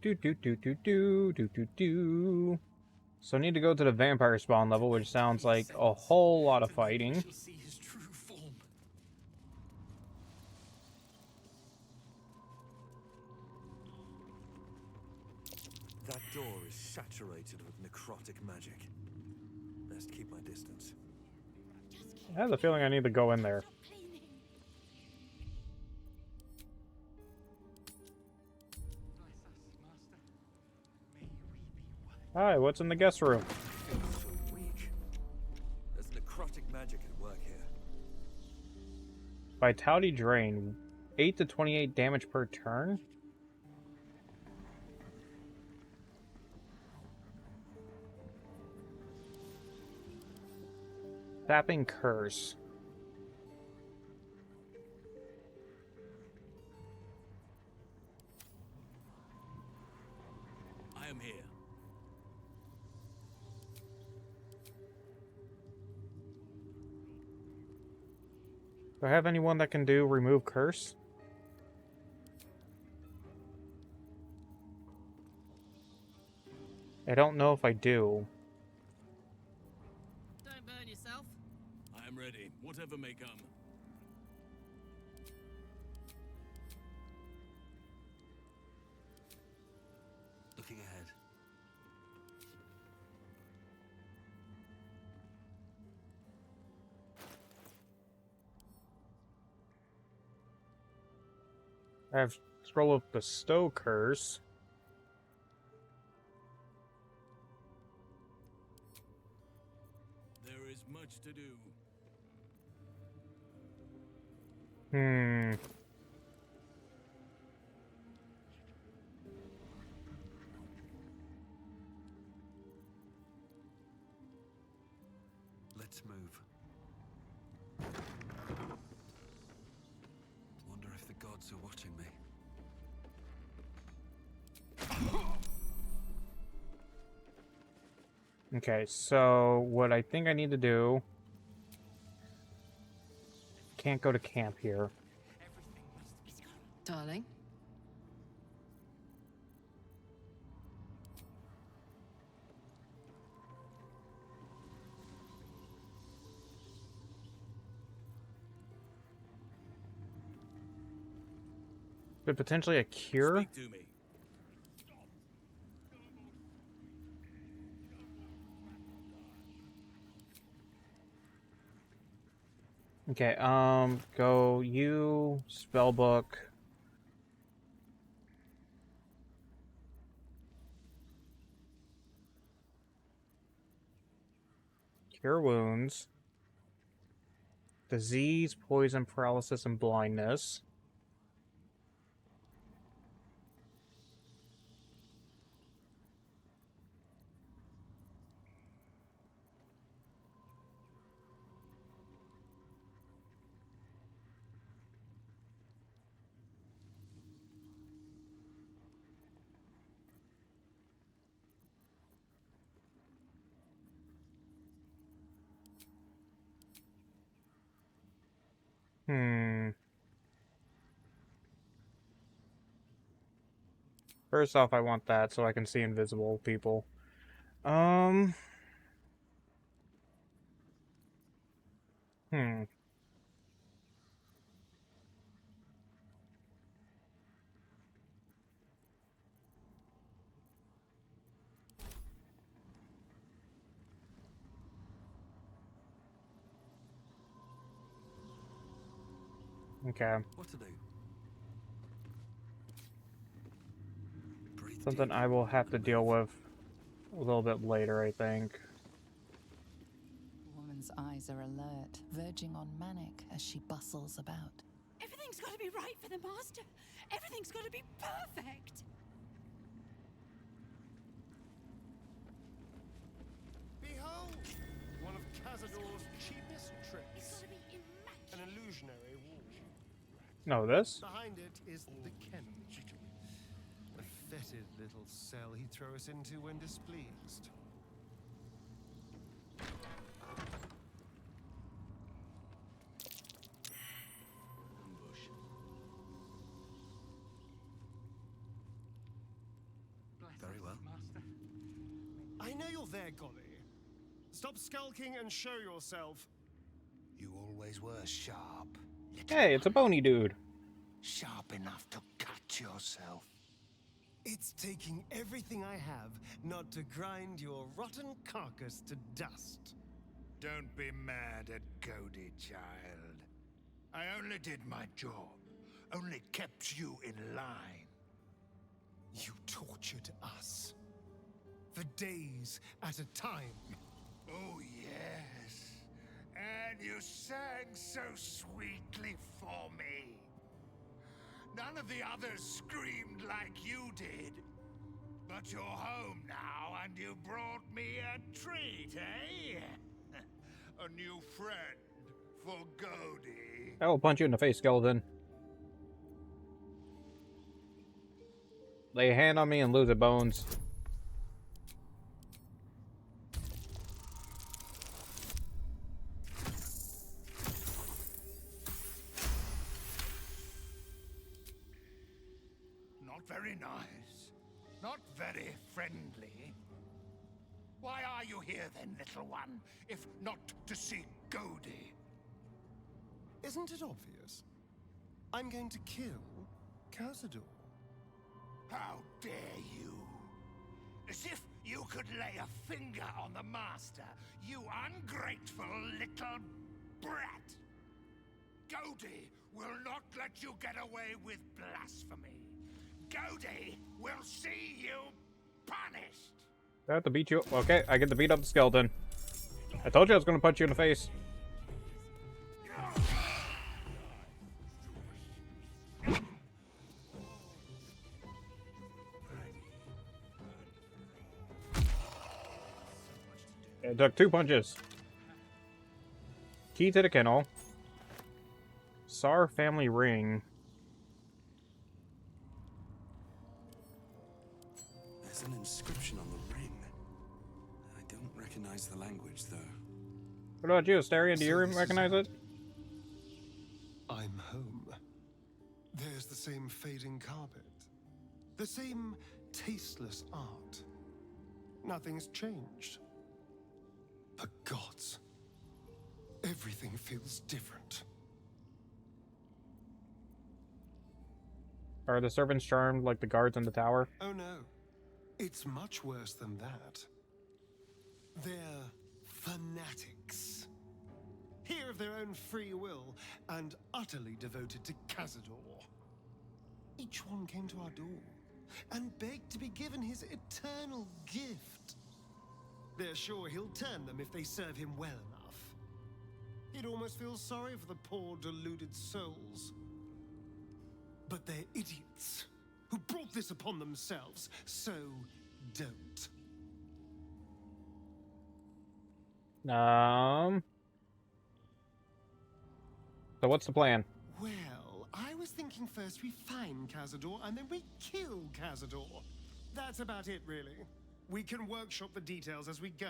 I need to go to the vampire spawn level, which sounds like a whole lot of fighting. That door is saturated with necrotic magic. Best keep my distance. I have the feeling I need to go in there. Hi, what's in the guest room? Feels so weak. There's necrotic magic at work here. Vitality drain. 8 to 28 damage per turn? Tapping curse. I am here. Do I have anyone that can do remove curse? I don't know if I do. Don't burn yourself. I am ready, whatever may come. Looking ahead. I have scroll of bestow curse. There is much to do. Let's move. Wonder if the gods are watching me. Okay, so what I think I need to do... Can't go to camp here. Darling? But potentially a cure? Speak to me. Okay, go you, spellbook. Cure wounds. Disease, poison, paralysis, and blindness. First off, I want that so I can see invisible people. Okay. What to do? Something I will have to deal with a little bit later, I think. The woman's eyes are alert, verging on manic as she bustles about. Everything's got to be right for the master. Everything's got to be perfect. Behold! One of Cazador's cheapest tricks. It's got to be immaculate. An illusionary wall. No, this? Behind it is the Kennel. A fetid little cell he'd throw us into when displeased. Ambush. Very well. I know you're there, Golly. Stop skulking and show yourself. You always were sharp. Hey, it's a bony dude. Sharp enough to cut yourself. It's taking everything I have not to grind your rotten carcass to dust. Don't be mad at Cody, child. I only did my job. Only kept you in line. You tortured us. For days at a time. Oh, yes. And you sang so sweetly for me. None of the others screamed like you did. But you're home now, and you brought me a treat, eh? A new friend for Cody. I will punch you in the face, skeleton. Lay a hand on me and lose a bones. Not very nice. Not very friendly. Why are you here then, little one, if not to see Goldie? Isn't it obvious? I'm going to kill Cazador. How dare you? As if you could lay a finger on the master, you ungrateful little brat! Goldie will not let you get away with blasphemy. Goldie will see you punished! I have to beat you. Okay, I get to beat up the skeleton. I told you I was going to punch you in the face. It took 2 punches. Key to the kennel. Sar family ring. There's an inscription on the ring. I don't recognize the language, though. What about you, Astarion? Do you recognize it? I'm home. There's the same fading carpet. The same tasteless art. Nothing's changed. The gods. Everything feels different. Are the servants charmed like the guards in the tower? Oh no. It's much worse than that. They're fanatics. Here of their own free will and utterly devoted to Cazador. Each one came to our door and begged to be given his eternal gift. They're sure he'll turn them if they serve him well enough. He'd almost feel sorry for the poor deluded souls. But they're idiots who brought this upon themselves, so don't. So what's the plan? Well, I was thinking first we find Cazador and then we kill Cazador. That's about it, really. We can workshop the details as we go.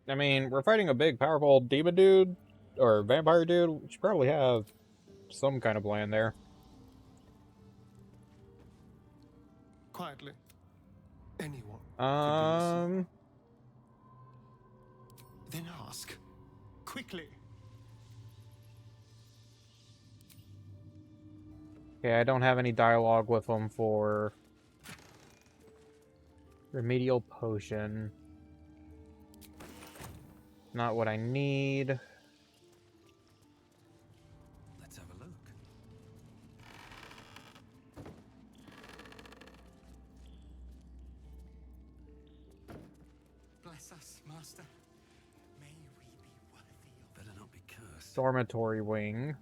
I mean, we're fighting a big, powerful demon dude, or vampire dude. We should probably have some kind of plan there. Quietly. Anyone. Then ask. Quickly. Okay, I don't have any dialogue with him for remedial potion. Not what I need. Let's have a look. Bless us, Master. May we be worthy of... Better not be cursed. Dormitory wing.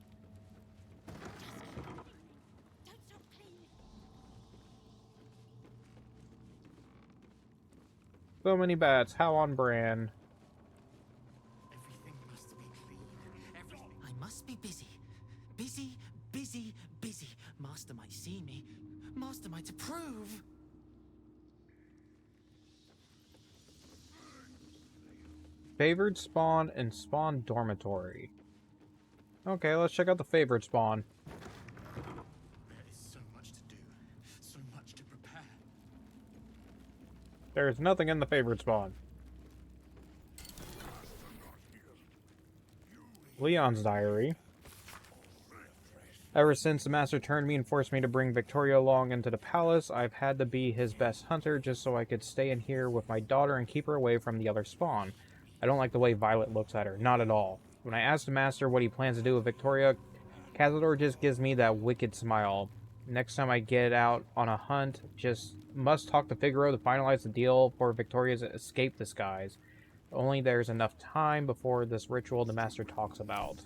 So many bats, how on brand. Everything must be clean. Everything... I must be busy. Busy, busy, busy. Master might see me. Master might approve. Favored spawn and spawn dormitory. Okay, let's check out the favored spawn. There is so much to do. So much to prepare. There's nothing in the favored spawn. Leon's diary. Ever since the master turned me and forced me to bring Victoria along into the palace, I've had to be his best hunter just so I could stay in here with my daughter and keep her away from the other spawn. I don't like the way Violet looks at her, not at all. When I asked the master what he plans to do with Victoria, Cazador just gives me that wicked smile. Next time I get out on a hunt, just must talk to Figaro to finalize the deal for Victoria's escape disguise. Only there's enough time before this ritual the master talks about.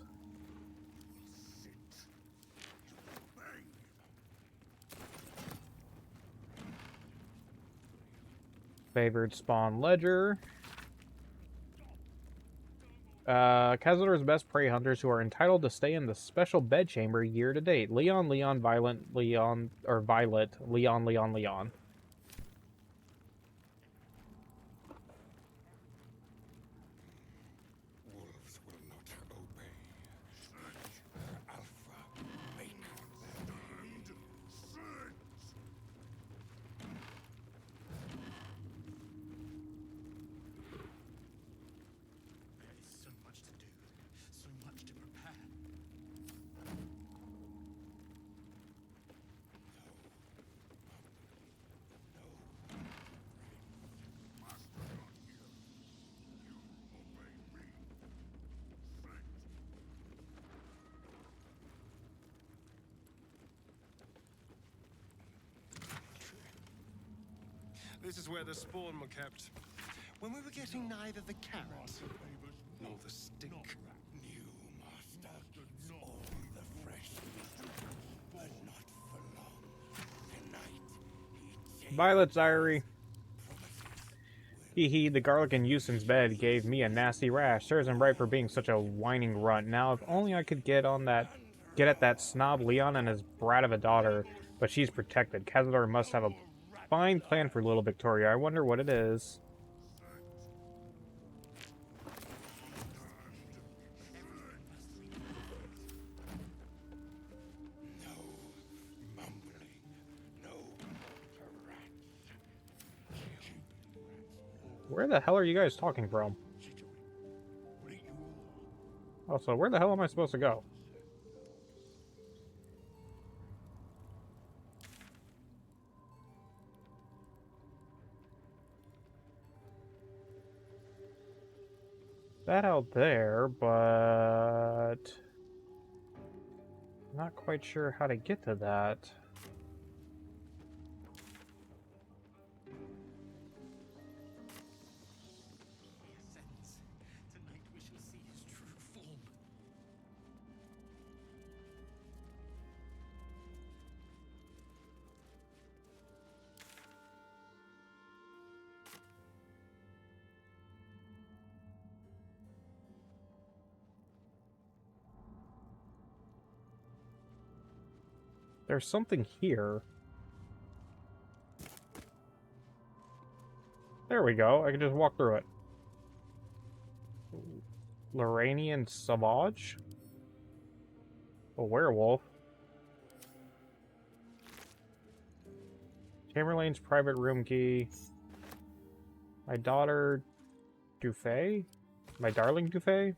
Favored spawn ledger. Cazador's best prey hunters who are entitled to stay in the special bedchamber year to date. Leon, Violet, Leon. Wolves will not obey. Alpha, make them end. This is where the spawn were kept. When we were getting neither the carrot nor the stick. New master, all the fresh meat, but not for long. Tonight, Violet's diary. Hee, the garlic in Houston's bed gave me a nasty rash. Serves him right for being such a whining runt. Now, if only I could get at that snob Leon and his brat of a daughter. But she's protected. Cazador must have a fine plan for little Victoria. I wonder what it is. Where the hell are you guys talking from? Also, where the hell am I supposed to go? That out there, but I'm not quite sure how to get to that. Tonight we shall see his true form. There's something here. There we go. I can just walk through it. Loranian Savage? A werewolf. Tamerlane's private room key. My daughter, Dufay? My darling Dufay?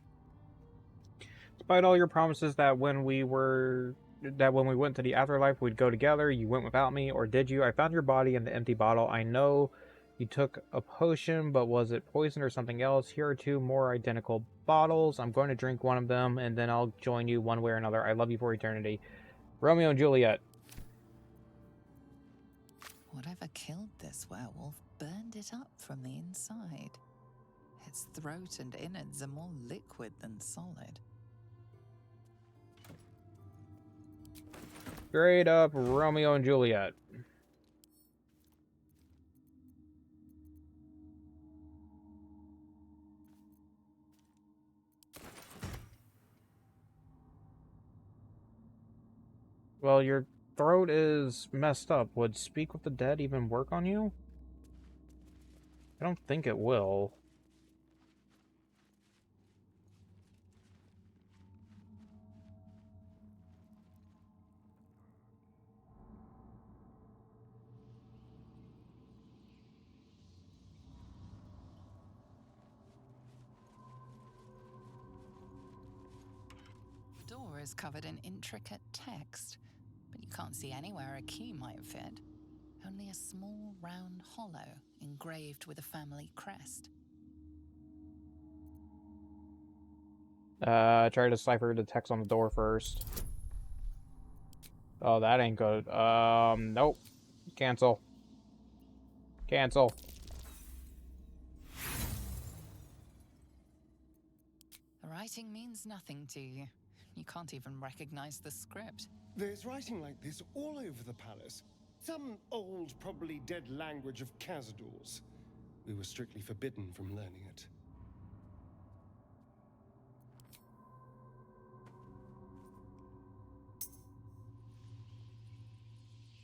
Despite all your promises that when we went to the afterlife we'd go together, you went without me, or did you? I found your body in the empty bottle. I know you took a potion, but was it poison or something else? Here are two more identical bottles. I'm going to drink one of them, and then I'll join you one way or another. I love you for eternity. Romeo and Juliet. Whatever killed this werewolf burned it up from the inside. Its throat and innards are more liquid than solid. Straight up Romeo and Juliet. Well, your throat is messed up. Would Speak with the Dead even work on you? I don't think it will. The door is covered in intricate text, but you can't see anywhere a key might fit. Only a small round hollow engraved with a family crest. Try to decipher the text on the door first. Oh, that ain't good. Nope. Cancel. Cancel. The writing means nothing to you. You can't even recognize the script. There's writing like this all over the palace. Some old, probably dead language of Cazador's. We were strictly forbidden from learning it.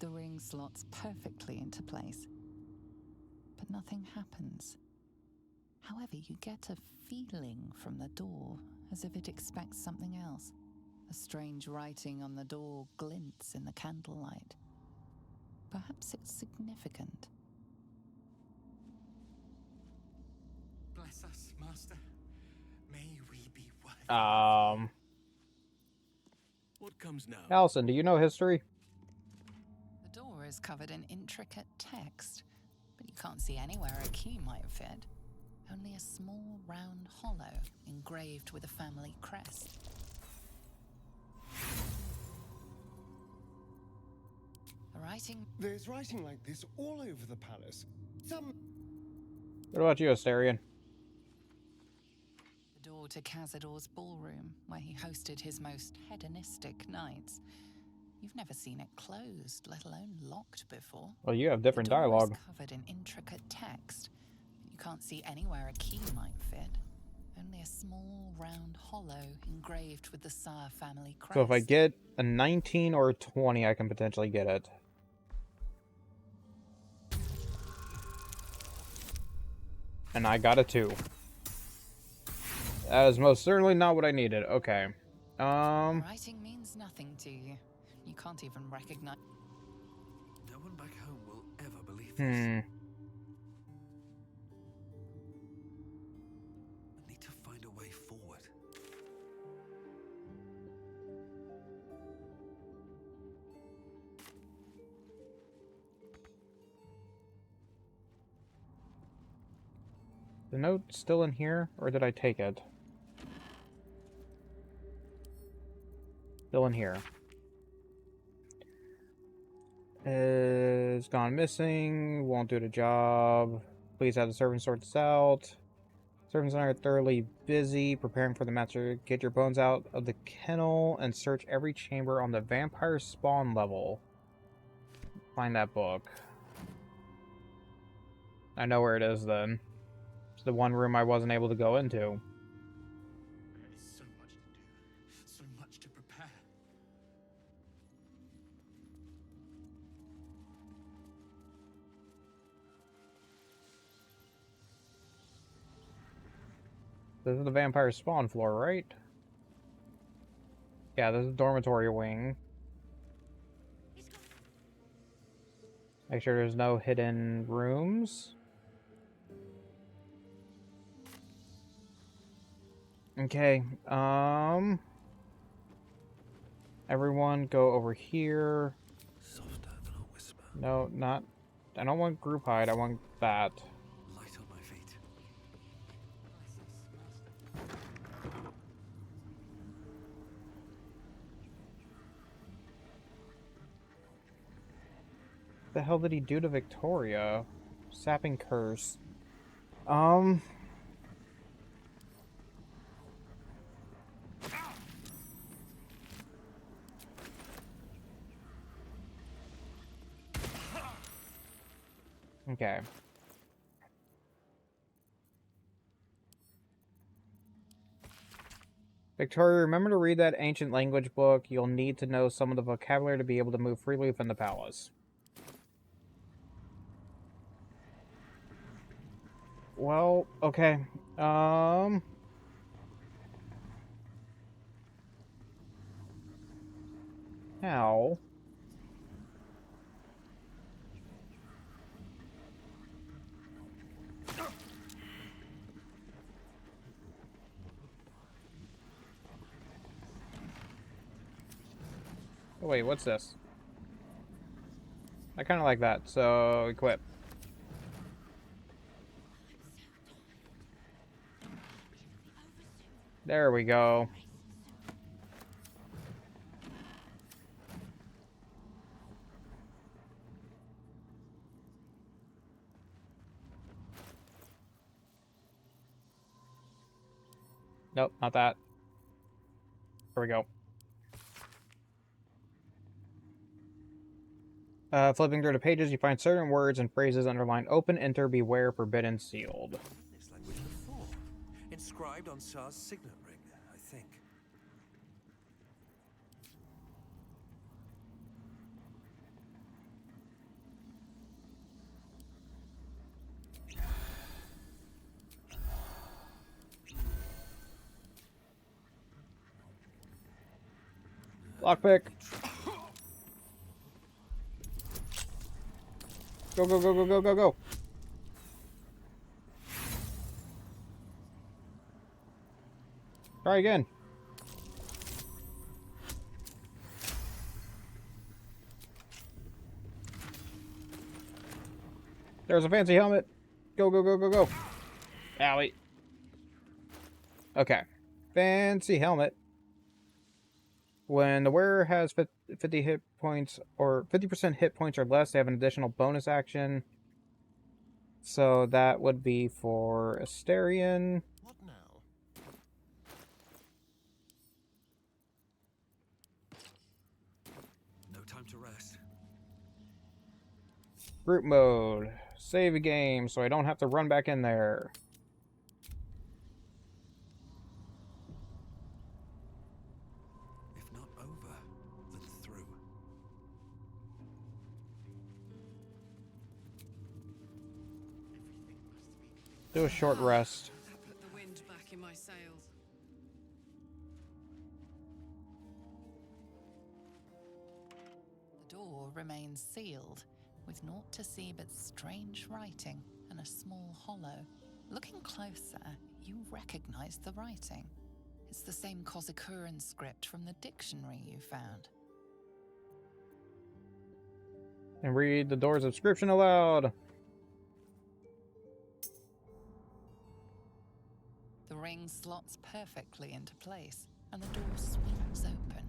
The ring slots perfectly into place. But nothing happens. However, you get a feeling from the door, as if it expects something else. A strange writing on the door glints in the candlelight. Perhaps it's significant. Bless us, Master. May we be worthy. What comes now? Allison, do you know history? The door is covered in intricate text, but you can't see anywhere a key might fit. Only a small round hollow engraved with a family crest. The writing... There's writing like this all over the palace. What about you, Astarion? The door to Cazador's ballroom, where he hosted his most hedonistic nights. You've never seen it closed, let alone locked before. Well, you have different The door dialogue. is covered in intricate text. You can't see anywhere a key might fit. Only a small, round hollow engraved with the Saar family crest. So if I get a 19 or a 20, I can potentially get it. And I got a 2. That is most certainly not what I needed. Okay. Writing means nothing to you. You can't even recognize. No one back home will ever believe this. I need to find a way forward. The note still in here, or did I take it? Still in here. Is gone missing. Won't do the job. Please have the servants sort this out. Servants are thoroughly busy preparing for the master. Get your bones out of the kennel and search every chamber on the vampire spawn level. Find that book. I know where it is then. It's the one room I wasn't able to go into. There is so much to do, so much to prepare. This is the vampire spawn floor, right? Yeah, this is the dormitory wing. Make sure there's no hidden rooms. Okay, everyone go over here. Softer than a whisper. No, not... I don't want group hide, I want that. Light on my feet. The hell did he do to Victoria? Sapping curse. Okay. Victoria, remember to read that ancient language book. You'll need to know some of the vocabulary to be able to move freely within the palace. Well, okay. How? Oh, wait, what's this? I kind of like that, so equip. There we go. Nope, not that. There we go. Flipping through the pages, you find certain words and phrases underlined: open, enter, beware, forbidden, sealed. This language before. Inscribed on Saar's signet ring, I think. Lockpick. Go, go, go, go, go, go, go. Try again. There's a fancy helmet. Go, go, go, go, go. Owie. Okay. Fancy helmet. When the wearer has 50 hit points or 50% hit points or less, they have an additional bonus action. So that would be for Asterion. What now? No time to rest. Group mode. Save a game so I don't have to run back in there. If not over, then through. Do a short rest. Put the wind back in my sails. The door remains sealed, with naught to see but strange writing and a small hollow. Looking closer, you recognize the writing. It's the same Kozakuran script from the dictionary you found. And read the door's inscription aloud. The ring slots perfectly into place, and the door swings open.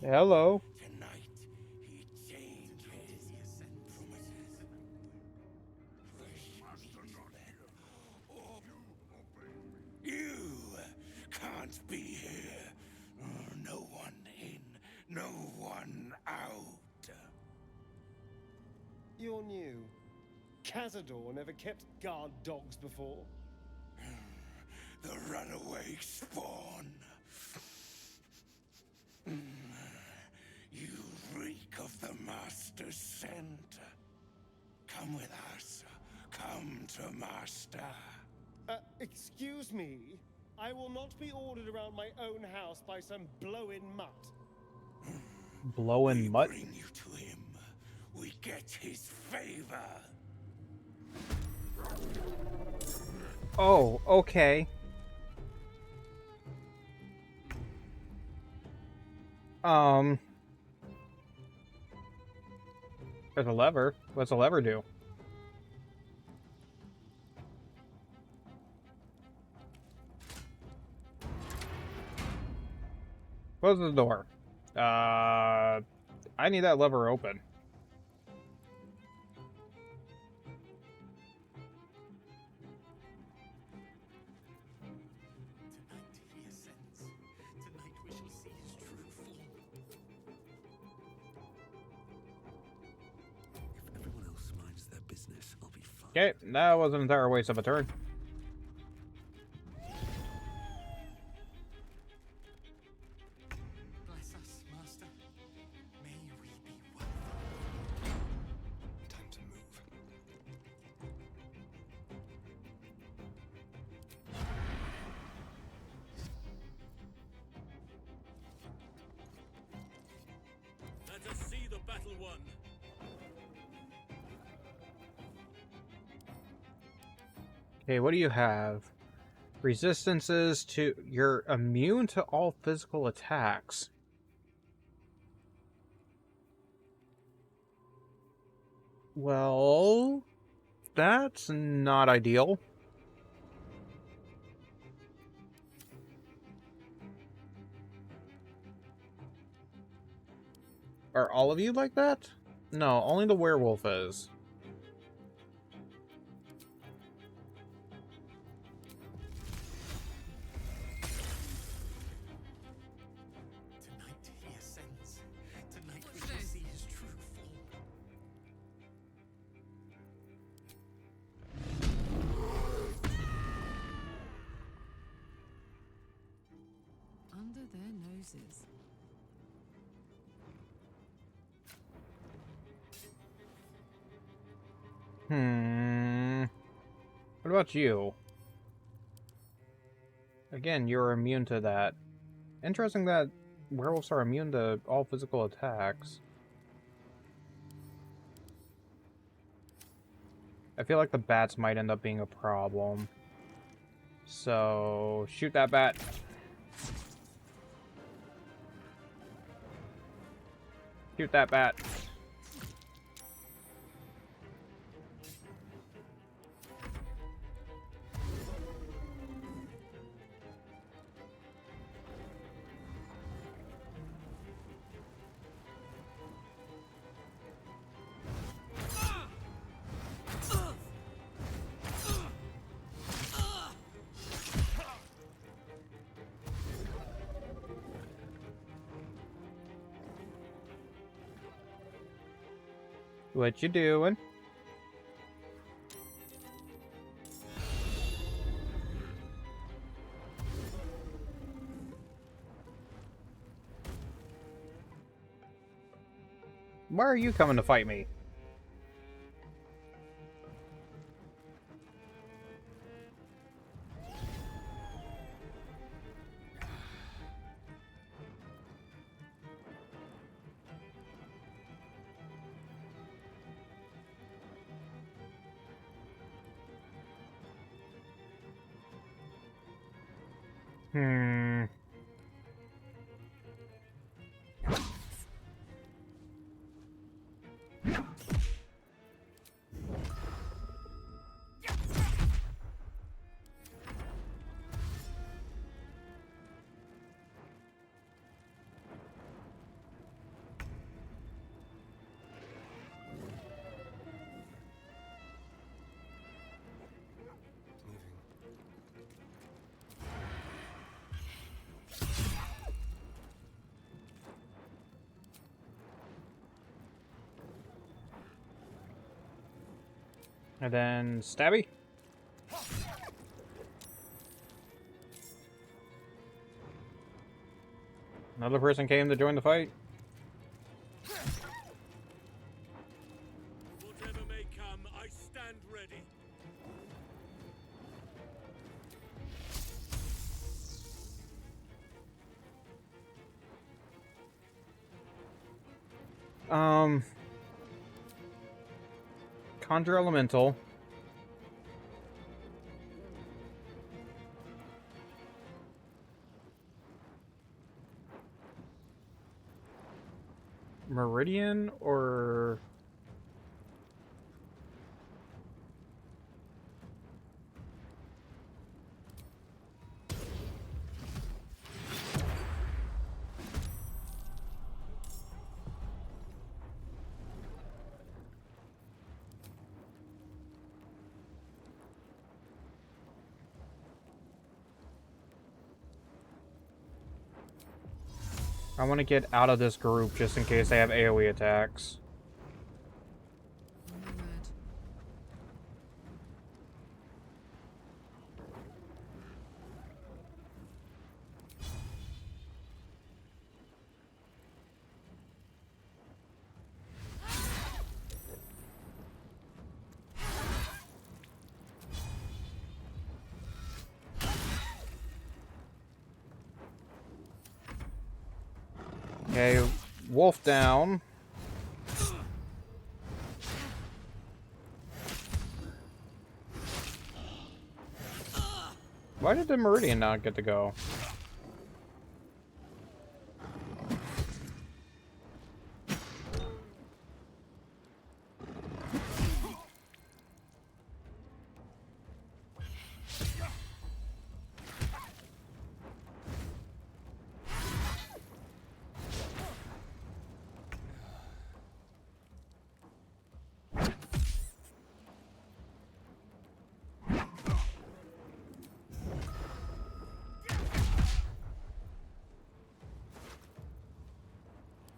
Hello. Tonight, he changes promises. You can't be here. No one in, no one out. You're new. Cazador never kept guard dogs before. The runaway spawn. You reek of the Master's scent. Come with us. Come to Master. Excuse me? I will not be ordered around my own house by some blow-in mutt. Blowing mutt? Bring you to him. We get his favor. Oh, okay. There's a lever. What's a lever do? Close the door. I need that lever open. If everyone else minds their business, I'll be fine. Okay, that was an entire waste of a turn. Bless us, Master. May we be well. Time to move. Let us see the battle won. Okay, what do you have? Resistances to... You're immune to all physical attacks. Well... That's not ideal. Are all of you like that? No, only the werewolf is. Tonight he ascends. Tonight we shall see his true form. Under their noses. What about you? Again, you're immune to that. Interesting that werewolves are immune to all physical attacks. I feel like the bats might end up being a problem. So, shoot that bat. Shoot that bat. What you doing? Why are you coming to fight me? Hmm. And then stabby. Another person came to join the fight. Whatever may come, I stand ready. Conjure Elemental. Meridian or... I want to get out of this group just in case they have AoE attacks. Okay, wolf down. Why did the Meridian not get to go?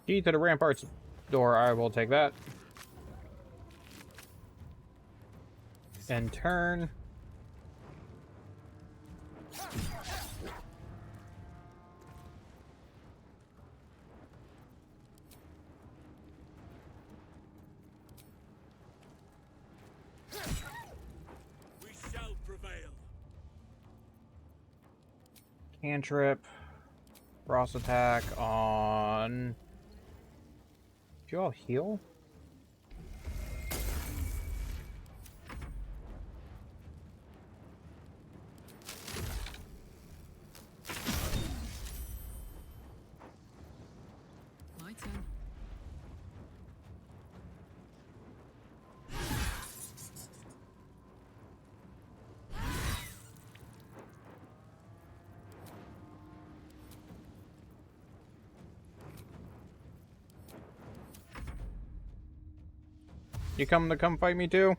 Key to the ramparts door, I will take that. And turn. We shall prevail. Cantrip. Frost attack on... Did you all heal? My turn. You come fight me too?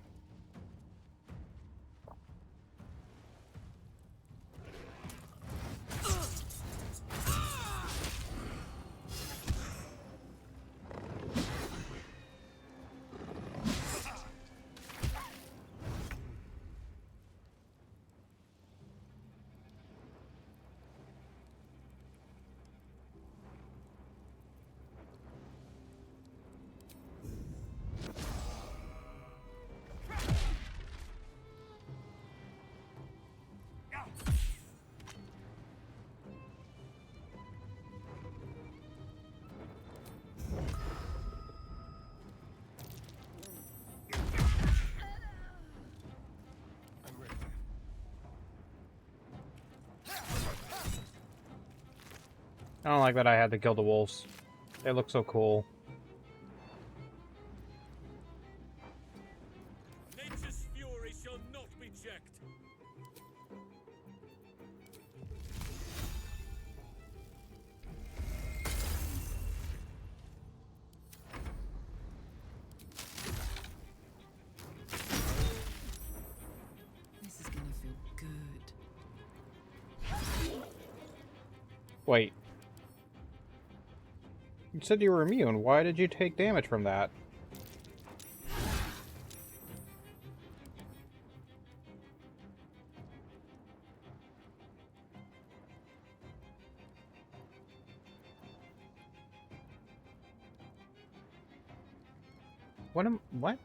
I don't like that I had to kill the wolves. They look so cool. Nature's fury shall not be checked. This is gonna feel good. Wait. You said you were immune. Why did you take damage from that? What?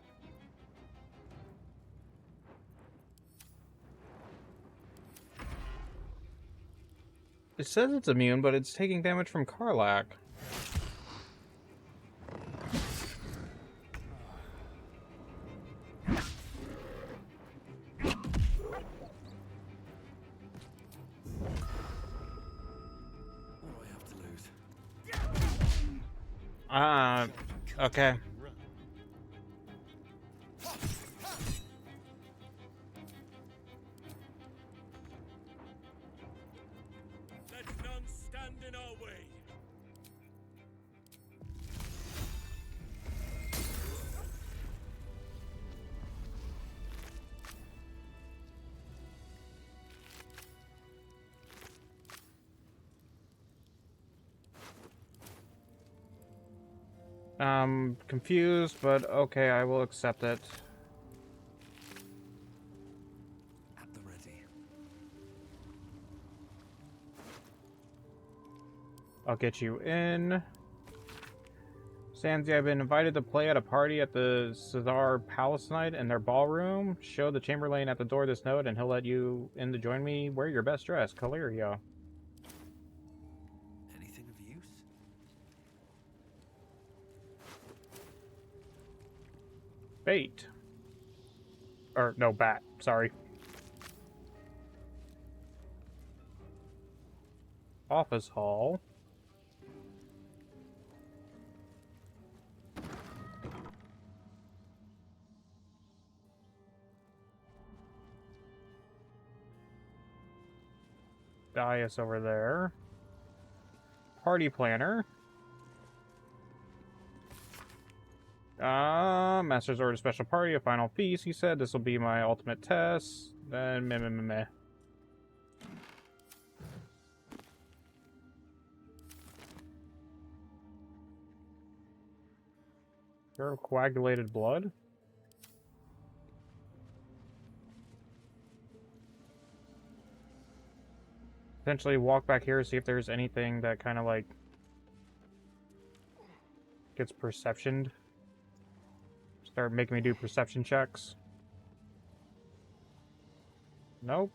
It says it's immune, but it's taking damage from Karlach. Okay. Let none stand in our way. Confused, but okay, I will accept it. At the ready. I'll get you in. Sansi, I've been invited to play at a party at the Cesar Palace tonight in their ballroom. Show the Chamberlain at the door this note and he'll let you in to join me. Wear your best dress, Calerio. Anything of use? Bait. Or, no, bat. Sorry. Office hall. Dais over there. Party planner. Master's ordered a special party, a final feast. He said this will be my ultimate test. Then meh meh meh meh. Pure coagulated blood. Potentially walk back here, see if there's anything that kind of like gets perceptioned. Start making me do perception checks. Nope.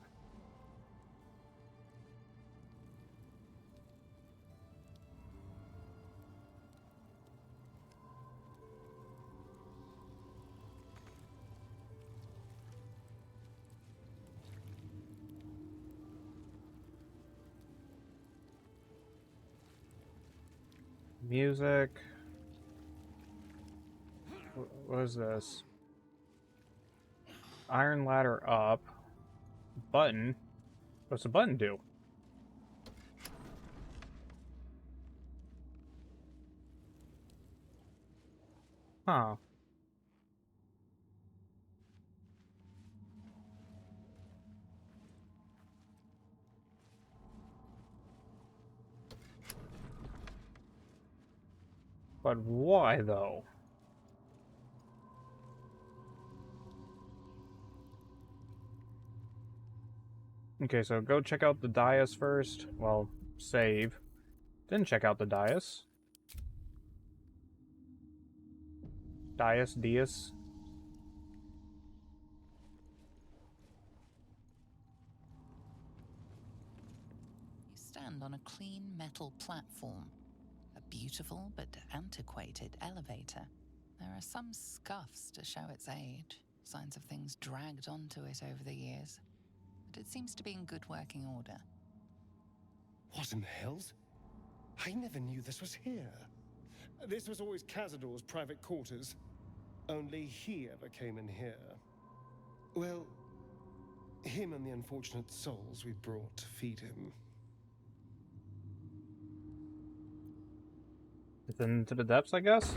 Music. What is this? Iron ladder up. Button. What's the button do? Huh. But why, though? Okay, so go check out the dais first. Well, save. Then check out the dais. Dais. You stand on a clean metal platform. A beautiful but antiquated elevator. There are some scuffs to show its age, signs of things dragged onto it over the years. But it seems to be in good working order. What in the hells? I never knew this was here. This was always Cazador's private quarters. Only he ever came in here. Well, him and the unfortunate souls we brought to feed him. It's into the depths, I guess?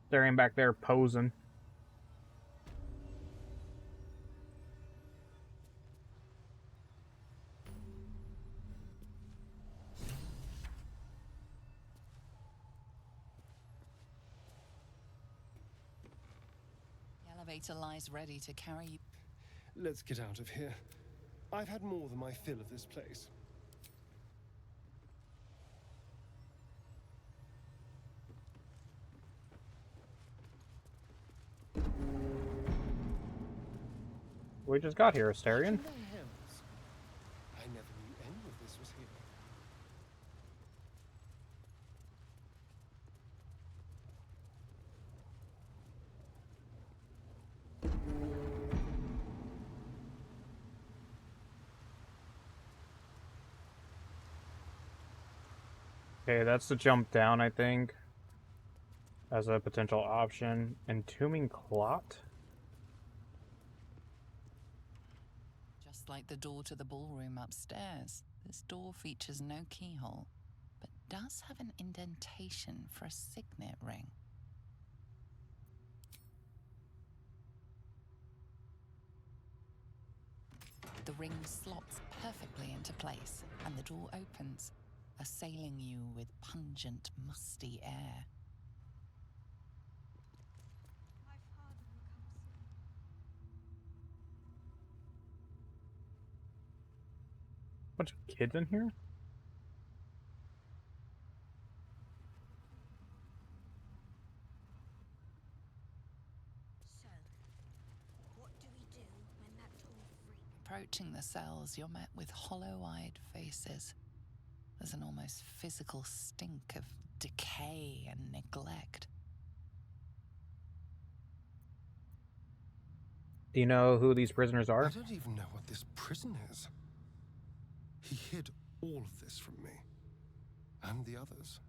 Staring back there, posing. The elevator lies ready to carry you. Let's get out of here. I've had more than my fill of this place. We just got here, Astarion. What in the hells? I never knew any of this was here. Okay, that's the jump down, I think, as a potential option. Entombing Clot? Just like the door to the ballroom upstairs, this door features no keyhole, but does have an indentation for a signet ring. The ring slots perfectly into place, and the door opens, assailing you with pungent, musty air. Bunch of kids in here? So, what do we do when that tall freak... Approaching the cells, you're met with hollow-eyed faces. There's an almost physical stink of decay and neglect. Do you know who these prisoners are? I don't even know what this prison is. He hid all of this from me. And the others.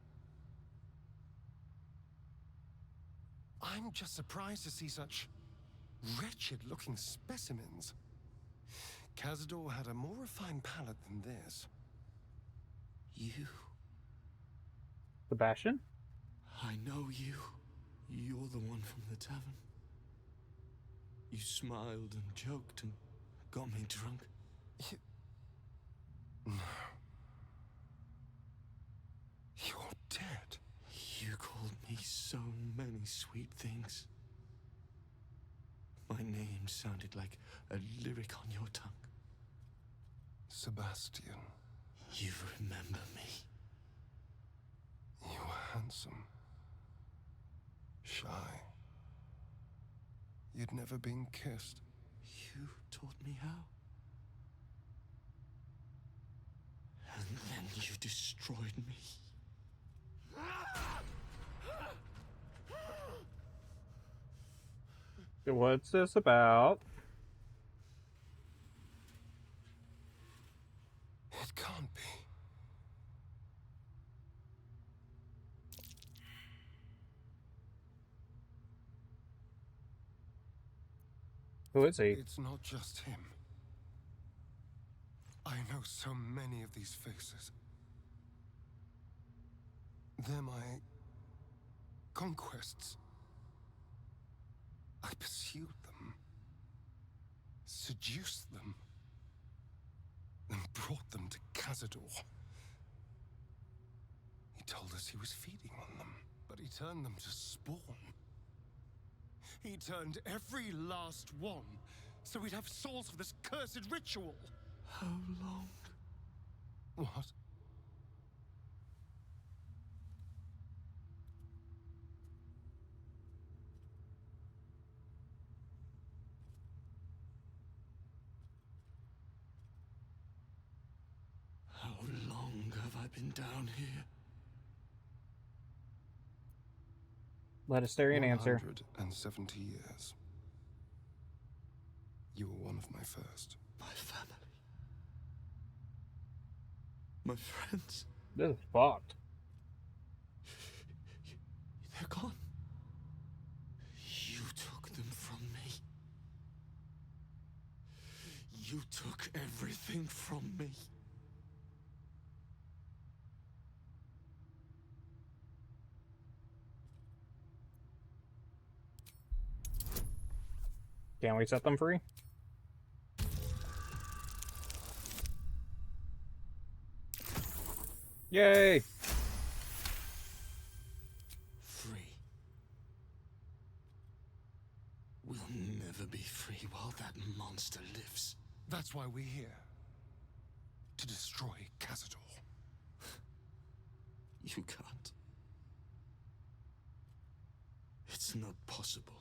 I'm just surprised to see such wretched-looking specimens. Cazador had a more refined palate than this. You. Sebastian? I know you. You're the one from the tavern. You smiled and joked and got me drunk. No. You're dead. You called me so many sweet things. My name sounded like a lyric on your tongue. Sebastian. You remember me. You were handsome. Shy. You'd never been kissed. You taught me how. And then you destroyed me. What's this about? It can't be. Who is he? It's not just him. I know so many of these faces. They're my conquests. I pursued them, seduced them, and brought them to Cazador. He told us he was feeding on them, but he turned them to spawn. He turned every last one, so we'd have souls for this cursed ritual. How long? What? How long have I been down here? Let Asterion answer. 170 years. You were one of my first. My family. My friends. This is fucked. They're gone. You took them from me. You took everything from me. Can we set them free? Yay! Free. We'll never be free while that monster lives. That's why we're here. To destroy Cazador. You can't. It's not possible.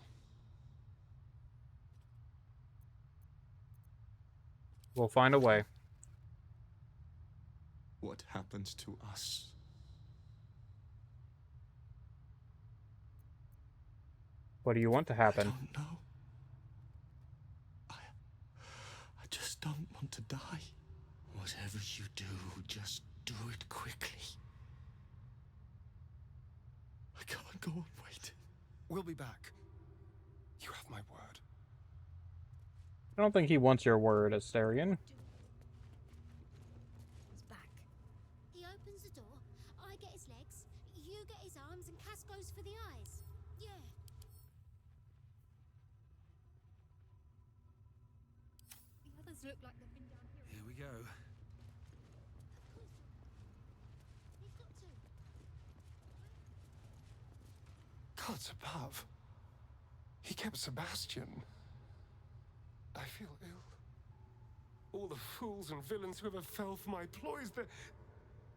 We'll find a way. What happens to us? What do you want to happen? I don't know. I just don't want to die. Whatever you do, just do it quickly. I can't go on waiting. We'll be back. You have my word. I don't think he wants your word, Asterion. He's back. He opens the door, I get his legs, you get his arms, and Cass goes for the eyes. Yeah. The others look like they've been down here. Here we go. He's got to. Gods above. He kept Sebastian. I feel ill. All the fools and villains who ever fell for my ploys,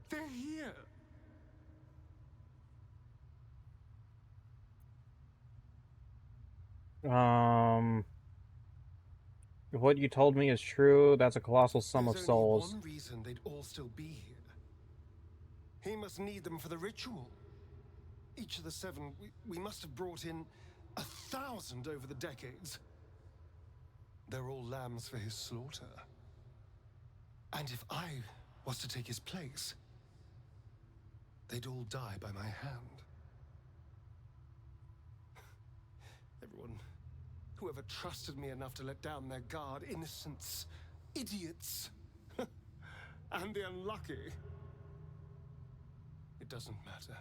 they're here. What you told me is true. That's a colossal sum of There's souls. only one reason they'd all still be here. He must need them for the ritual. Each of the seven, we must have brought in 1,000 over the decades. They're all lambs for his slaughter. And if I was to take his place, they'd all die by my hand. Everyone, whoever trusted me enough to let down their guard, innocents, idiots, and the unlucky. It doesn't matter.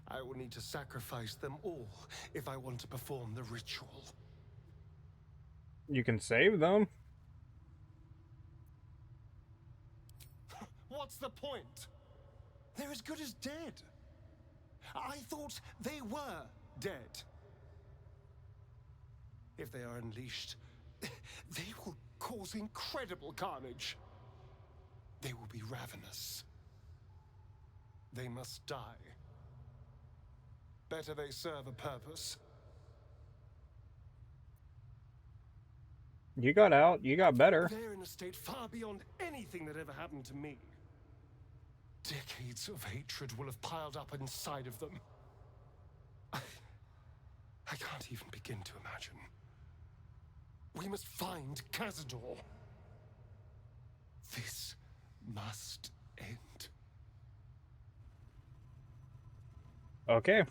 I will need to sacrifice them all if I want to perform the ritual. You can save them. What's the point? They're as good as dead. I thought they were dead. If they are unleashed, they will cause incredible carnage. They will be ravenous. They must die. Better they serve a purpose. You got out. You got better. They're in a state far beyond anything that ever happened to me. Decades of hatred will have piled up inside of them. I can't even begin to imagine. We must find Cazador. This must end. Okay.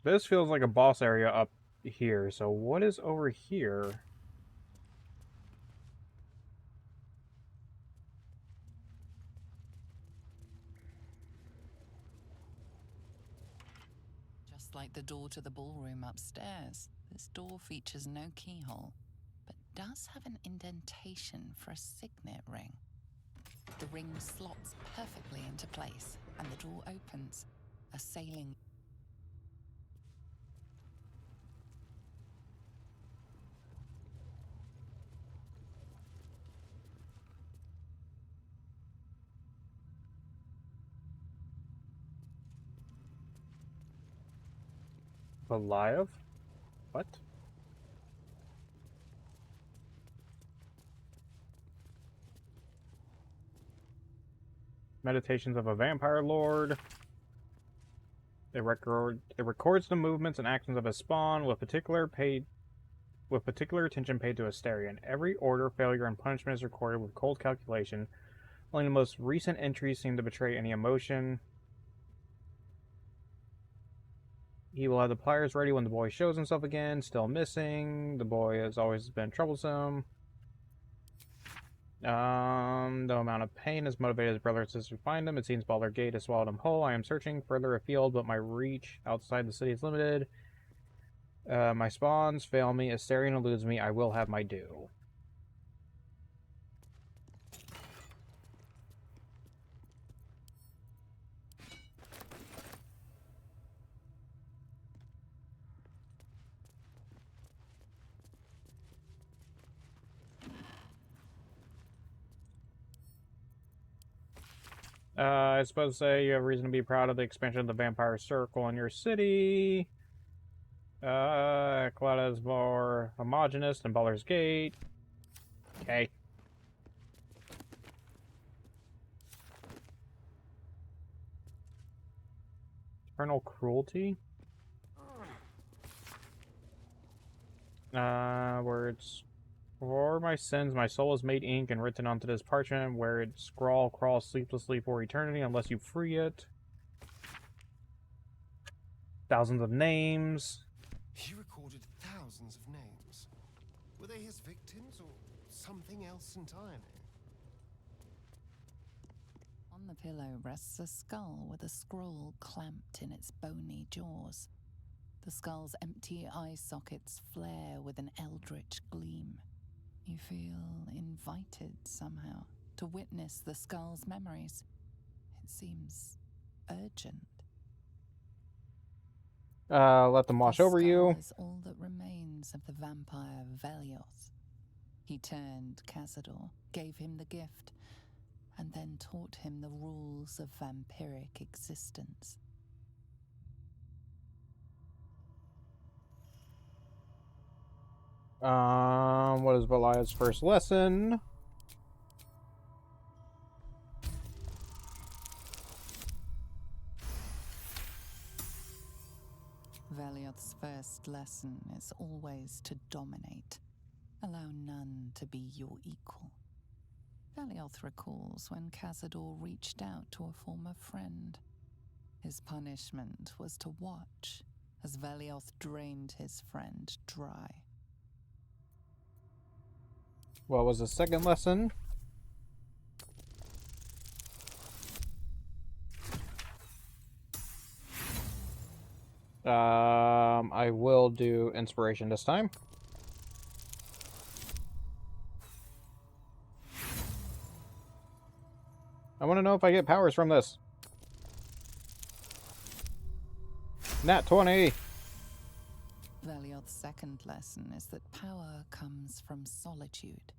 This feels like a boss area up here, so what is over here? Just like the door to the ballroom upstairs, this door features no keyhole, but does have an indentation for a signet ring. The ring slots perfectly into place, and the door opens, a sailing. Alive? What? Meditations of a Vampire Lord. It records the movements and actions of his spawn with particular attention paid to Asterion. Every order, failure, and punishment is recorded with cold calculation. Only the most recent entries seem to betray any emotion. He will have the pliers ready when the boy shows himself again. Still missing. The boy has always been troublesome. The amount of pain has motivated his brother and sister to find him. It seems Baldur Gate has swallowed him whole. I am searching further afield, but my reach outside the city is limited. My spawns fail me. Asterion eludes me. I will have my due. I suppose to say you have reason to be proud of the expansion of the Vampire Circle in your city. Claudia is more homogenous than Baldur's Gate. Okay. Eternal cruelty? Words. For my sins, my soul is made ink and written onto this parchment, where it scrawl crawls sleeplessly for eternity unless you free it. Thousands of names. He recorded thousands of names. Were they his victims or something else entirely? On the pillow rests a skull with a scroll clamped in its bony jaws. The skull's empty eye sockets flare with an eldritch gleam. You feel invited somehow to witness the skull's memories. It seems urgent. Let them wash over you. The skull is all that remains of the vampire Velioth. He turned Cazador, gave him the gift, and then taught him the rules of vampiric existence. What is Belial's first lesson? Velioth's first lesson is always to dominate. Allow none to be your equal. Velioth recalls when Cazador reached out to a former friend. His punishment was to watch as Velioth drained his friend dry. What was the second lesson? I will do inspiration this time. I want to know if I get powers from this. Nat 20! Velioth's second lesson is that power comes from solitude.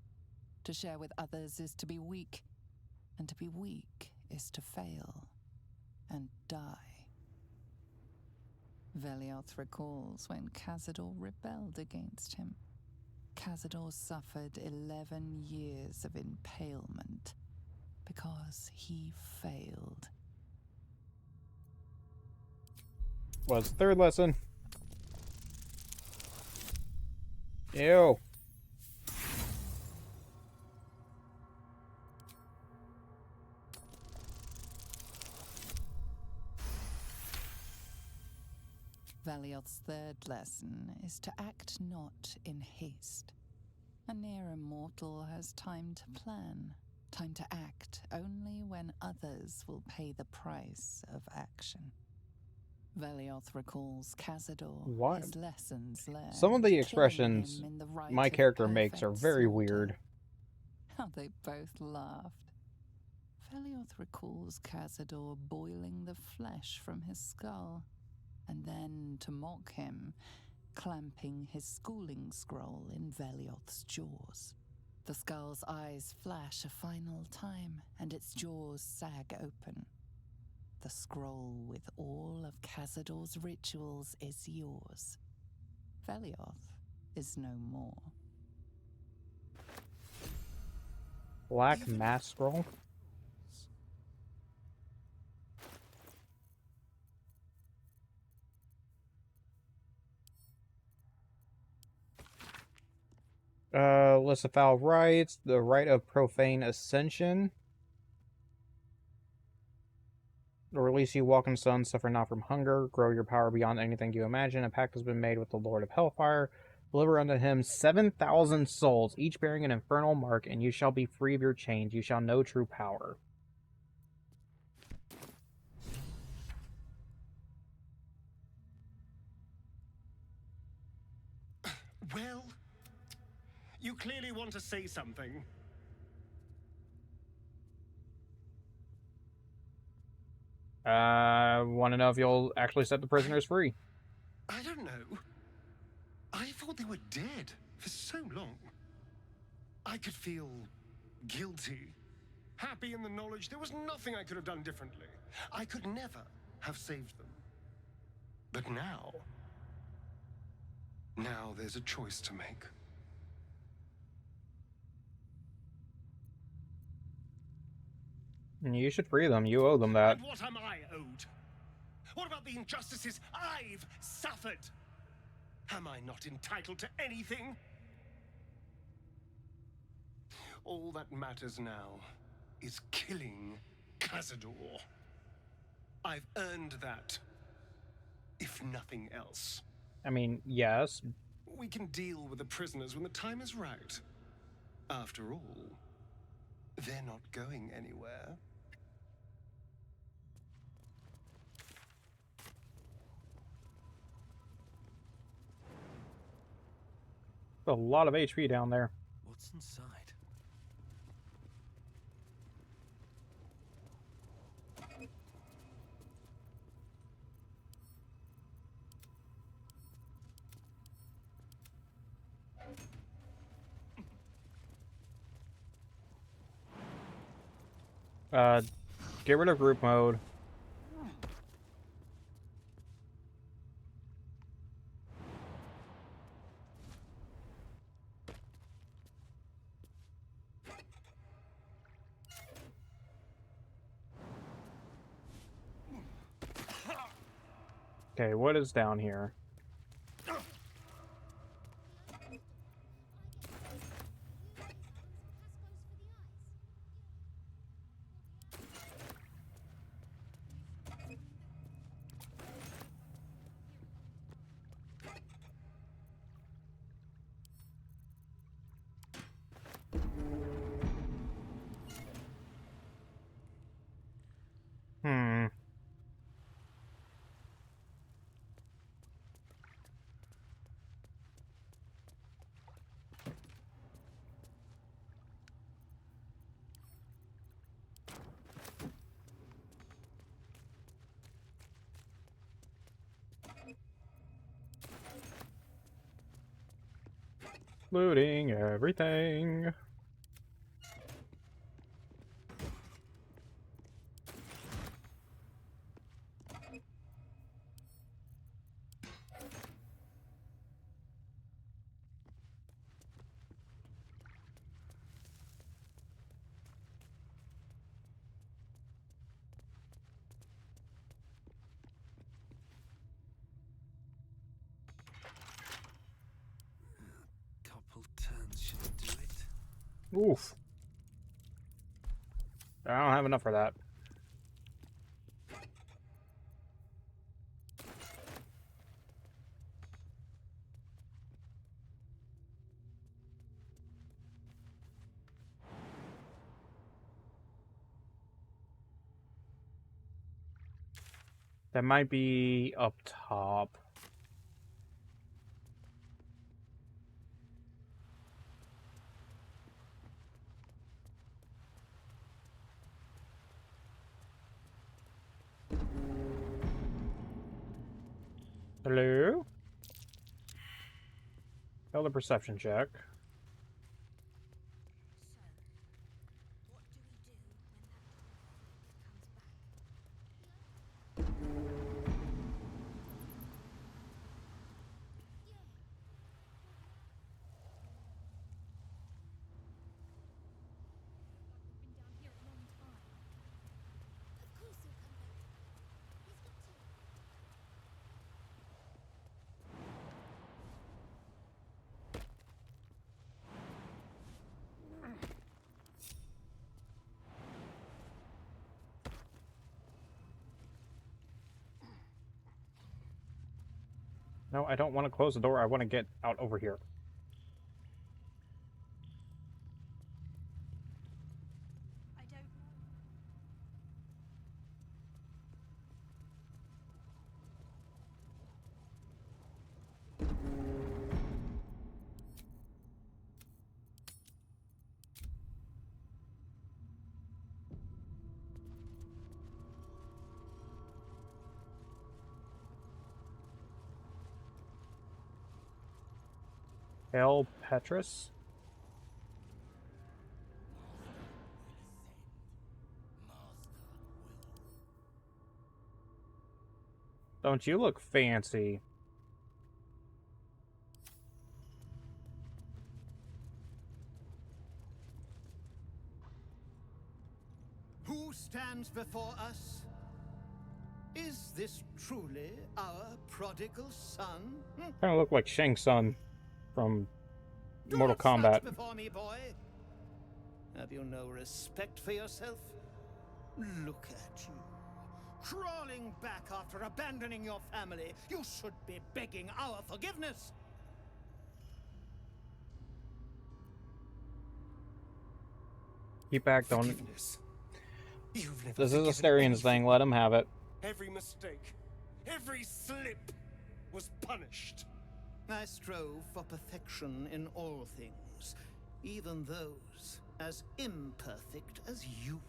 To share with others is to be weak, and to be weak is to fail and die. Velioth recalls when Cazador rebelled against him. Cazador suffered 11 years of impalement because he failed. What's the third lesson? Ew. Velioth's third lesson is to act not in haste. A near immortal has time to plan, time to act only when others will pay the price of action. Velioth recalls Cazador, his lessons learned. Some of the expressions my character makes are very weird. How they both laughed. Velioth recalls Cazador boiling the flesh from his skull, and then, to mock him, clamping his schooling scroll in Velioth's jaws. The skull's eyes flash a final time, and its jaws sag open. The scroll with all of Cazador's rituals is yours. Velioth is no more. Black Mass Scroll? List of foul rites, the rite of profane ascension. The release you walk in the sun, suffer not from hunger, grow your power beyond anything you imagine. A pact has been made with the Lord of Hellfire. Deliver unto him 7,000 souls, each bearing an infernal mark, and you shall be free of your chains. You shall know true power. Well, you clearly want to say something. Want to know if you'll actually set the prisoners free. I don't know. I thought they were dead for so long. I could feel guilty, happy in the knowledge there was nothing I could have done differently. I could never have saved them. But now there's a choice to make. You should free them. You owe them that. And what am I owed? What about the injustices I've suffered? Am I not entitled to anything? All that matters now is killing Cazador. I've earned that, if nothing else. I mean, yes. We can deal with the prisoners when the time is right. After all, they're not going anywhere. A lot of HP down there. What's inside? Get rid of group mode. Okay, what is down here? Looting everything. Couple turns should do it. Oof. I don't have enough for that. That might be up top. Hello? Failed a perception check. No, I don't want to close the door. I want to get out over here. I don't know. Hail, Petrus? Don't you look fancy? Who stands before us? Is this truly our prodigal son? Kind of look like Shang Tsung from Mortal Do not Kombat. slouch before me, boy. Have you no respect for yourself? Look at you, crawling back after abandoning your family. You should be begging our forgiveness. Keep back, don't. Forgiveness. You've never This is a forgiven Starians anything. thing, let him have it. Every mistake, every slip was punished. I strove for perfection in all things, even those as imperfect as you.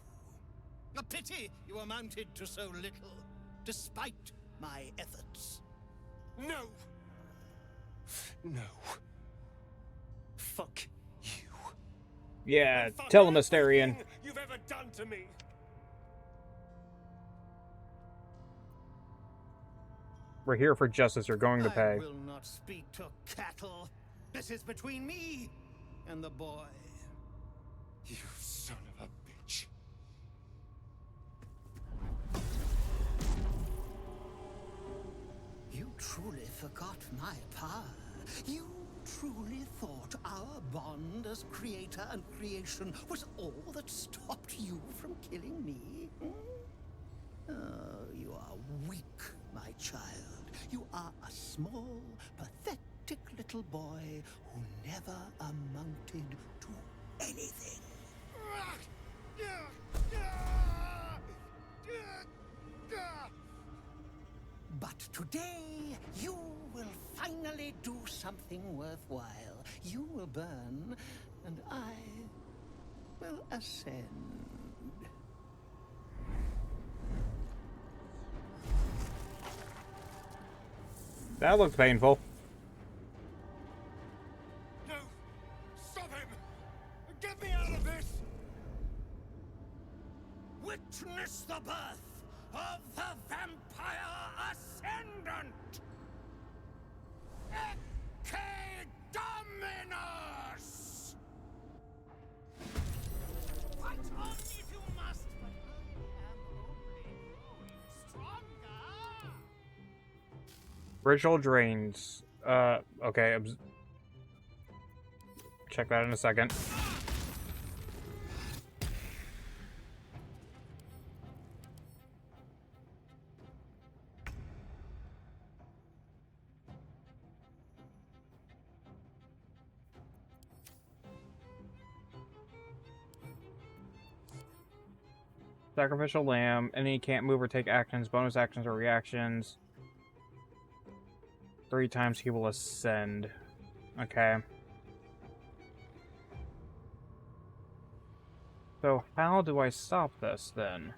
A pity you amounted to so little, despite my efforts. No! No. Fuck you. Yeah, And fuck tell him, Astarion. everything you've ever done to me. We're here for justice, you're going to I pay. will not speak to cattle. This is between me and the boy. You son of a bitch. You truly forgot my power. You truly thought our bond as creator and creation was all that stopped you from killing me? Hmm? Oh, you are weak, my child. You are a small, pathetic little boy who never amounted to anything. But today, you will finally do something worthwhile. You will burn, and I will ascend. That looks painful. No! Stop him! Get me out of this! Witness the birth of the Vampire Ascendant! Ecce Dominus! Fight on if you must, but I am only growing stronger! Ritual drains. Okay. Check that in a second. Sacrificial lamb. Enemy can't move or take actions, bonus actions, or reactions. 3 times he will ascend. Okay. So how do I stop this then?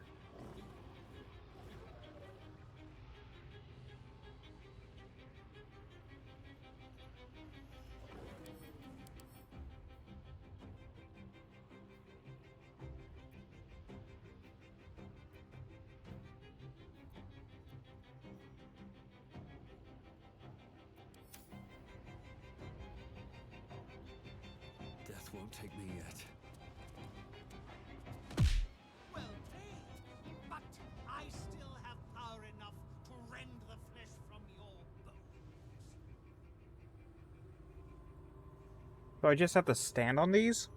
Death won't take me yet. Well played, but I still have power enough to rend the flesh from your bones. So I just have to stand on these?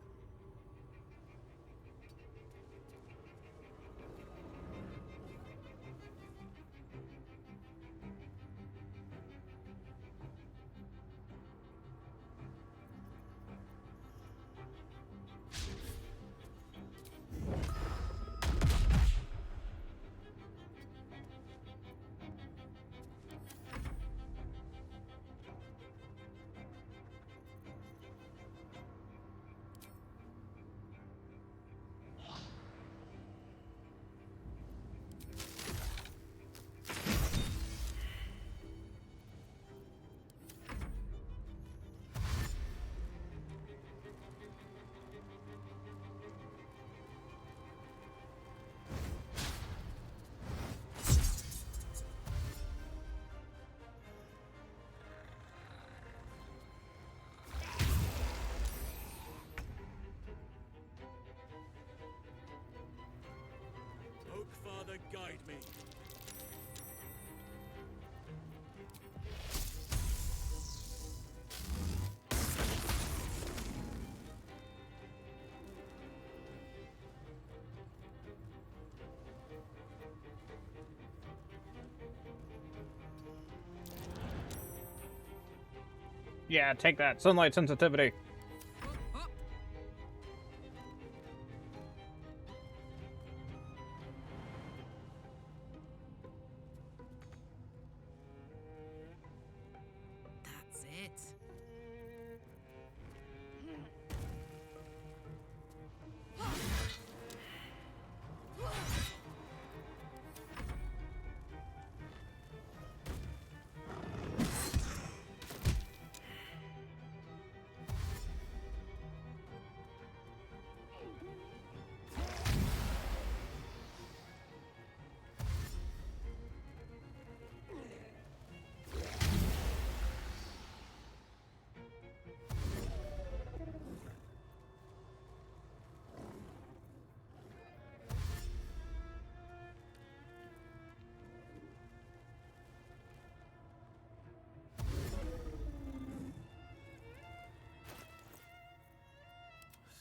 Guide me. Yeah, take that. Sunlight sensitivity. That's it.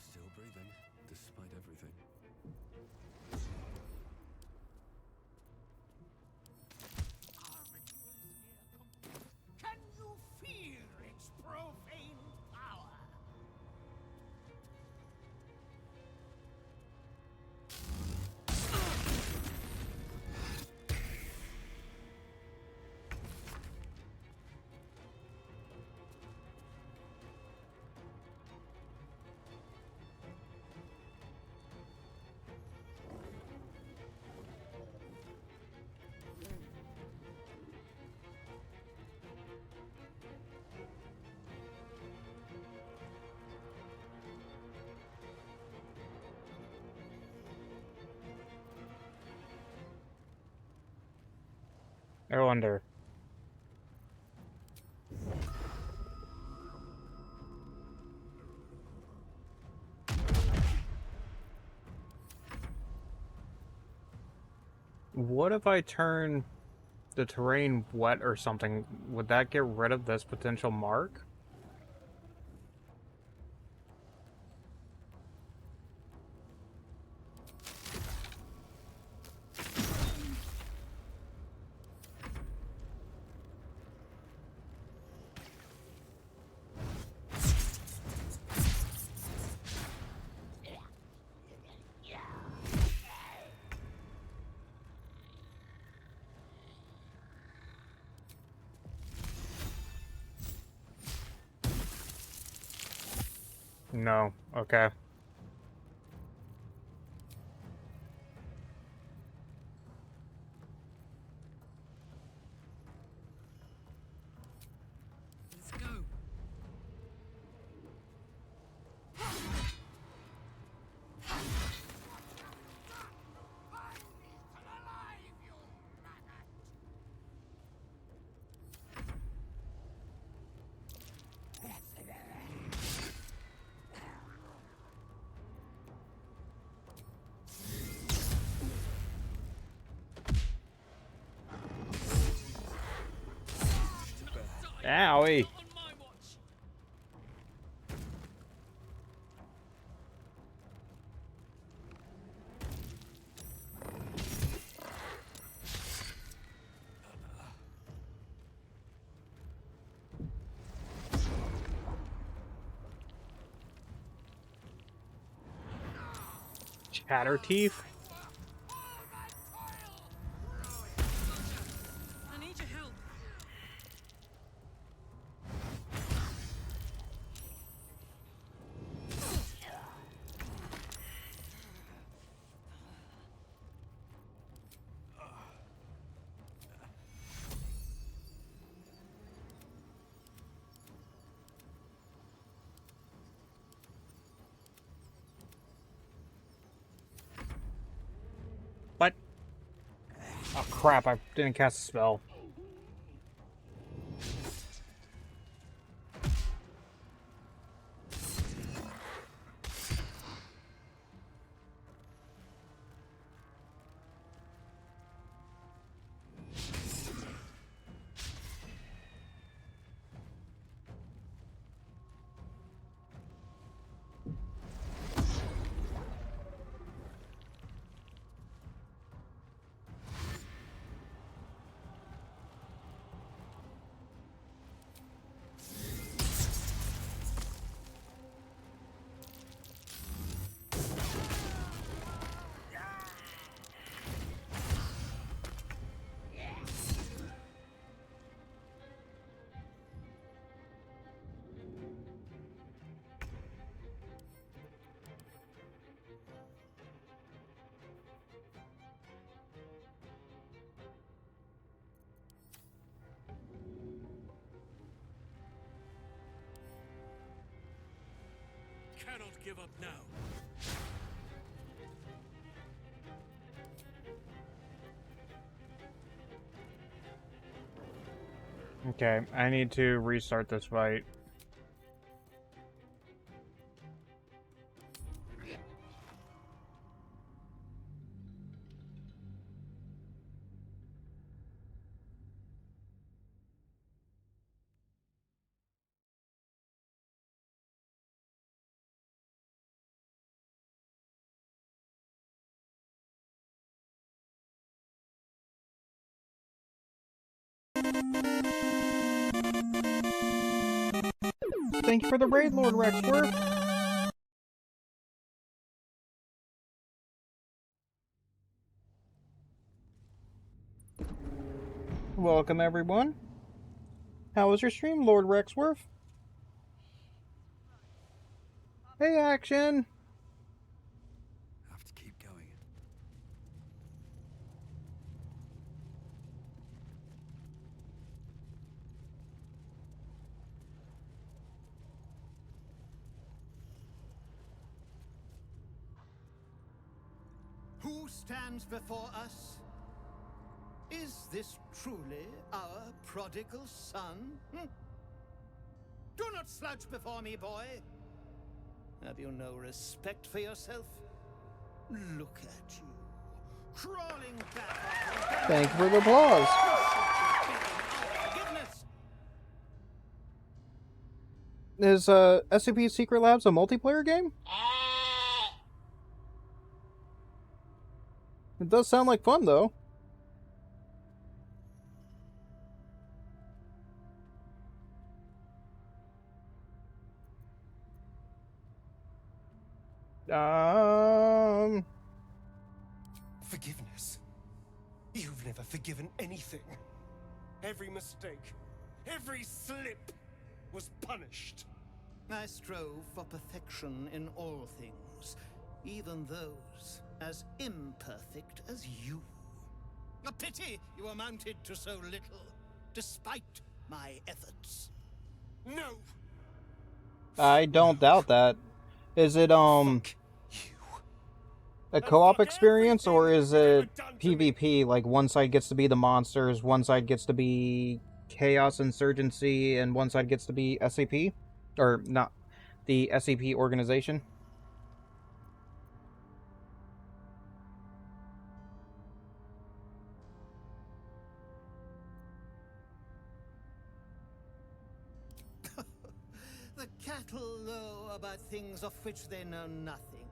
Still breathing, despite everything. Can you feel its profane power? I wonder. What if I turn the terrain wet or something? Would that get rid of this potential mark? No. Okay. Let's go. Owie. Chatter teeth? I need your help. What? Oh crap, I didn't cast a spell. give up now. Okay, I need to restart this fight. Thank you for the raid, Lord Rexworth. Welcome, everyone. How was your stream, Lord Rexworth? Hey, Action! Have to keep going. Who stands before us? Is this truly our prodigal son? Do not slouch before me, boy. Have you no respect for yourself? Look at you, crawling back. Thank you for the applause. Is SCP Secret Labs a multiplayer game? It does sound like fun, though. Forgiveness? You've never forgiven anything. Every mistake, every slip was punished. I strove for perfection in all things, even those as imperfect as you. A pity you amounted to so little, despite my efforts. No! I don't doubt that. Is it, a co-op experience, or is it PvP? Like, one side gets to be the monsters, one side gets to be Chaos Insurgency, and one side gets to be SCP? Or, not, the SCP organization? The cattle know about things of which they know nothing.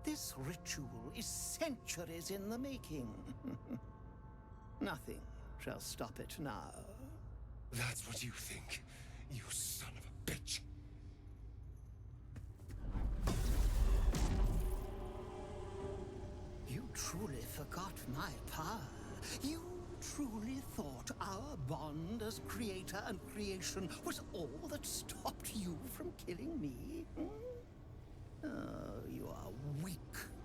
This ritual is centuries in the making. Nothing shall stop it now. That's what you think, you son of a bitch. You truly forgot my power. You truly thought our bond as creator and creation was all that stopped you from killing me? Oh, you are weak,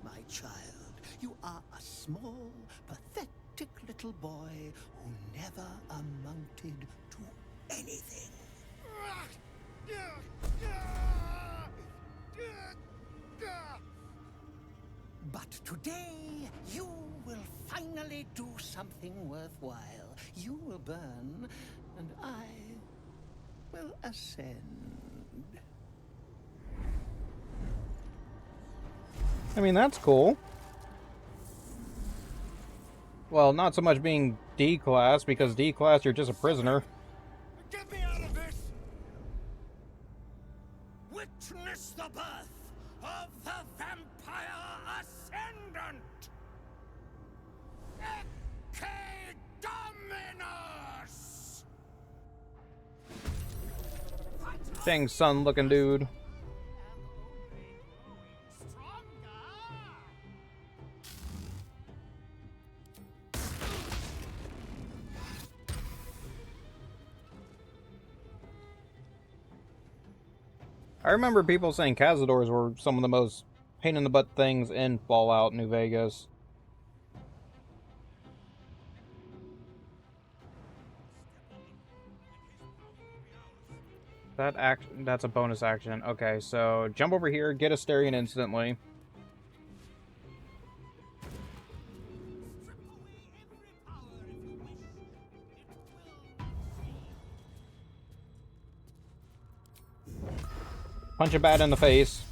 my child. You are a small, pathetic little boy who never amounted to anything. But today, you will finally do something worthwhile. You will burn, and I will ascend. I mean, that's cool. Well, not so much being D-class, because D-class, you're just a prisoner. Get me out of this! Witness the birth of the Vampire Ascendant! Ecce Dominus! Dang son-looking dude. I remember people saying Cazadors were some of the most pain-in-the-butt things in Fallout New Vegas. That's a bonus action. Okay, so jump over here, get Asterion instantly. Punch a bat in the face.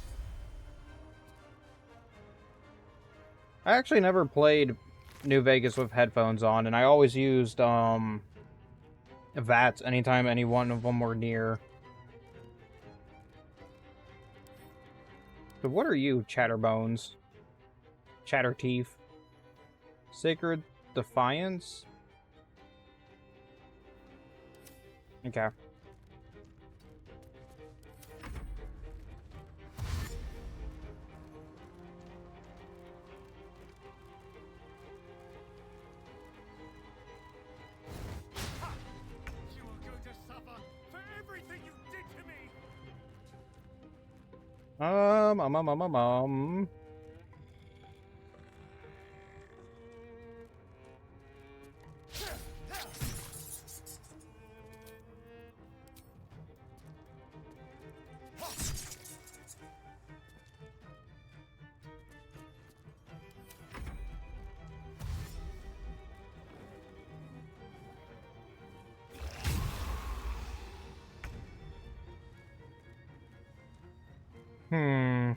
I actually never played New Vegas with headphones on, and I always used VATs anytime any one of them were near. So what are you, Chatterbones? Chatterteeth? Sacred Defiance? Okay. You are going to suffer for everything you did to me! Hmm.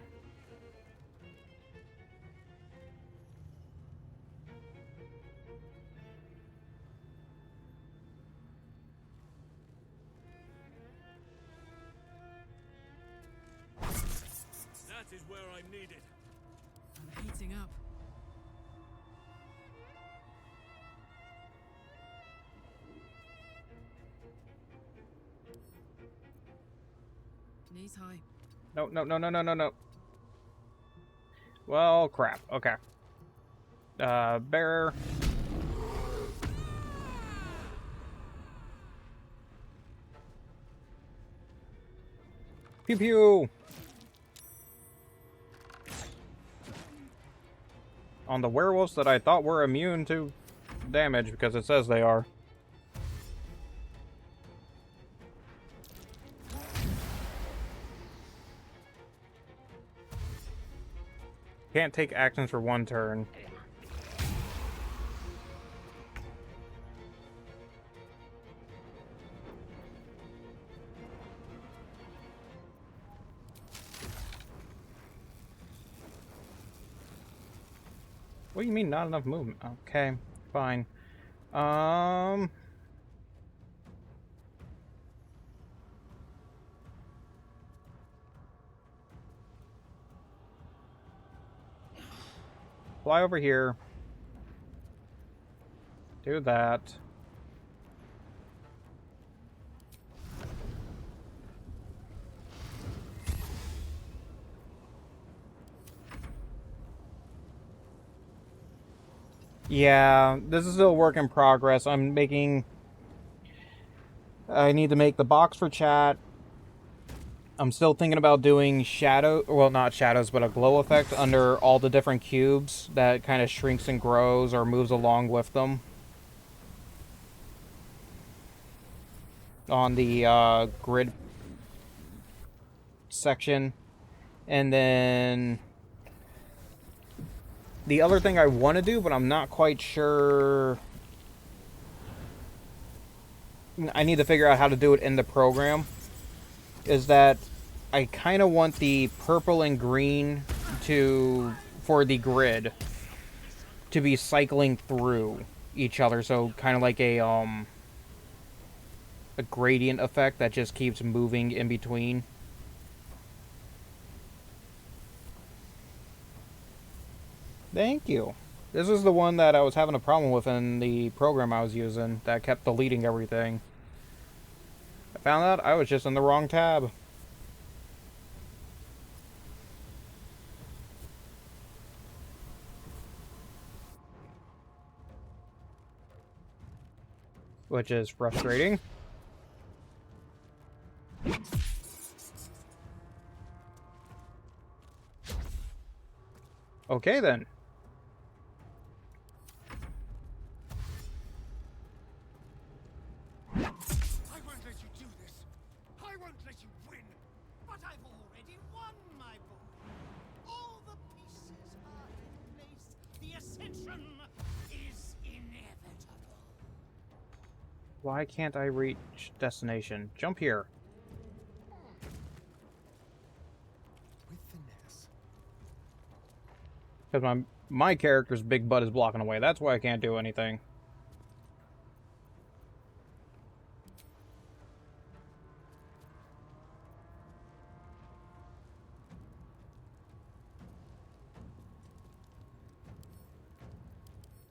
That is where I'm needed. I'm heating up. Knees high. No, no, no, no, no, no, no. Well, crap. Okay. Bearer. Pew pew! On the werewolves that I thought were immune to damage, because it says they are. Can't take actions for one turn. What do you mean, not enough movement? Okay, fine. Fly over here. Do that. Yeah, this is still a work in progress. I need to make the box for chat. I'm still thinking about doing shadow, well, not shadows, but a glow effect under all the different cubes that kind of shrinks and grows or moves along with them. On the grid section. And then the other thing I want to do, but I'm not quite sure. I need to figure out how to do it in the program. Is that I kind of want the purple and green for the grid to be cycling through each other, so kind of like a gradient effect that just keeps moving in between. Thank you. This is the one that I was having a problem with in the program I was using that kept deleting everything. I found out I was just in the wrong tab. Which is frustrating. Okay then. I won't let you do this. I won't let you win. But I've already won, my boy. All the pieces are in place. The ascension is inevitable. Why can't I reach destination? Jump here. With finesse. Because my character's big butt is blocking away. That's why I can't do anything.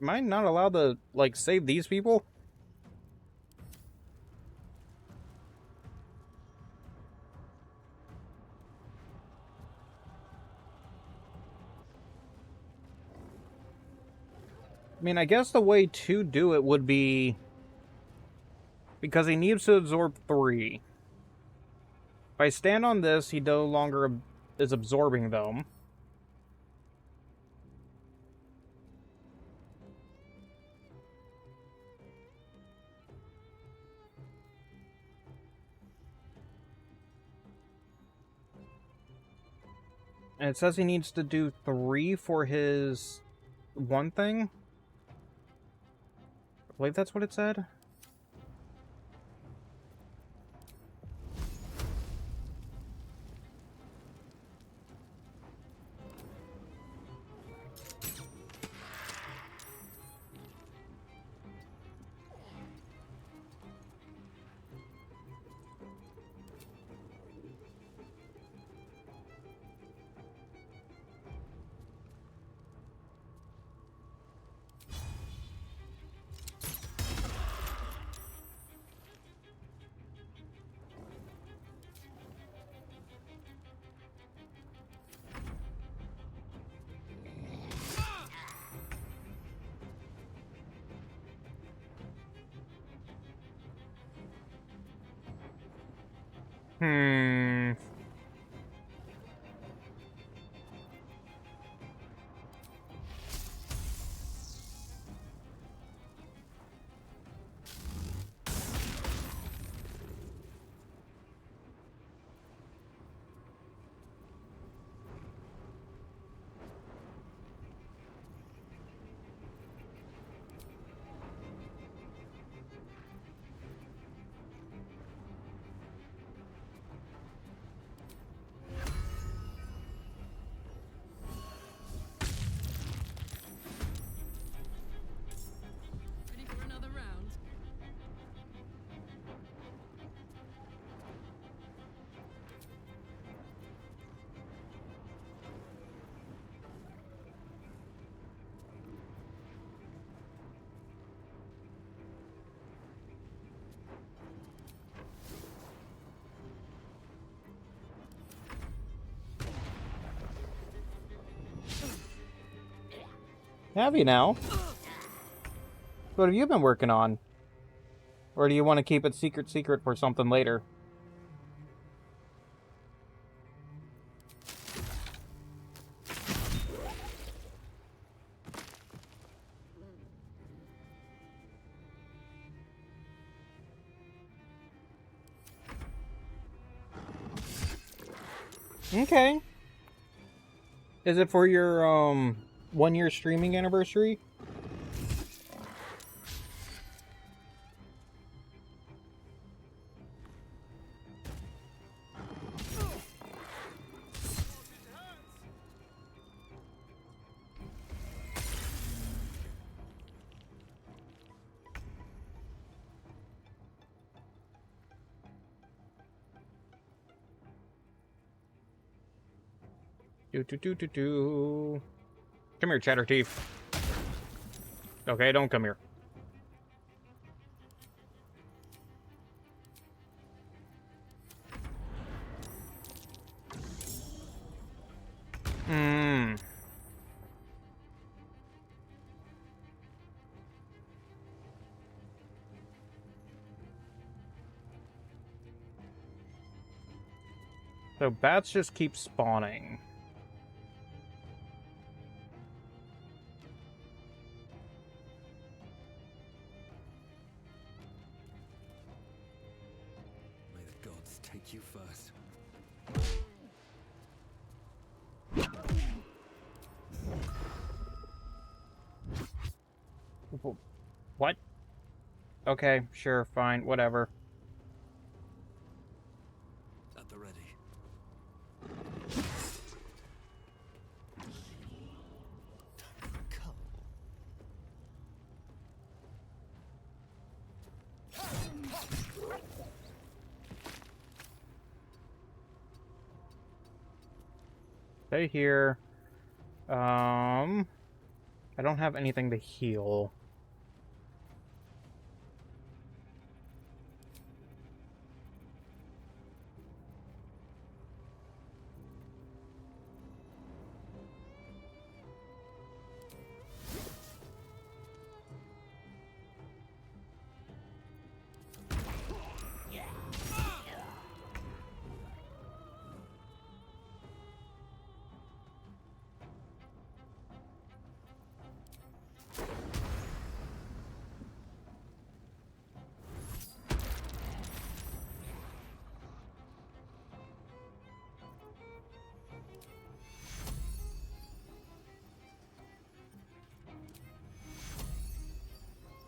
Am I not allowed to, like, save these people? I mean, I guess the way to do it would be... because he needs to absorb 3. If I stand on this, he no longer is absorbing them. And it says he needs to do 3 for his one thing. I believe that's what it said. Hmm. Ready for another round? Have you now? What have you been working on? Or do you want to keep it secret for something later? Okay. Is it for your 1-year streaming anniversary? Do. Come here, Chatter Teeth. Okay, don't come here. Hmm. So bats just keep spawning. May the gods take you first. What? Okay, sure, fine, whatever. At the ready. Stay here. I don't have anything to heal.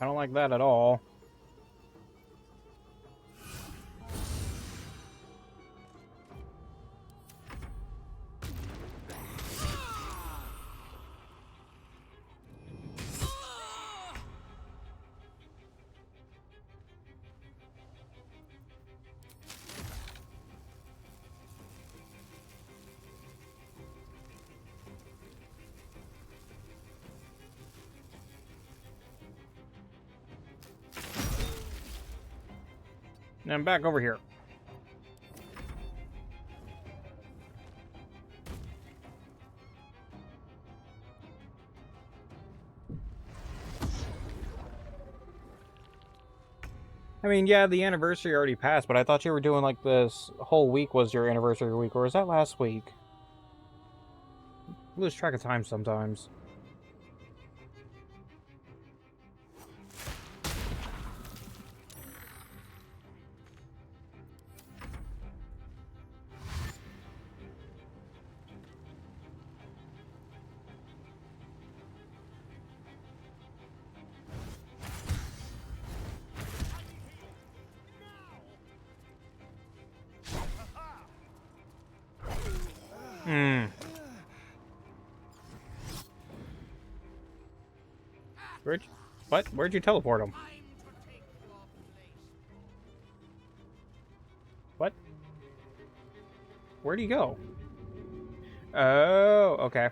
I don't like that at all. And I'm back over here. I mean, yeah, the anniversary already passed, but I thought you were doing like this whole week was your anniversary week, or was that last week? I lose track of time sometimes. Hmm. Where'd you teleport him? What? Where'd he go? Oh, okay.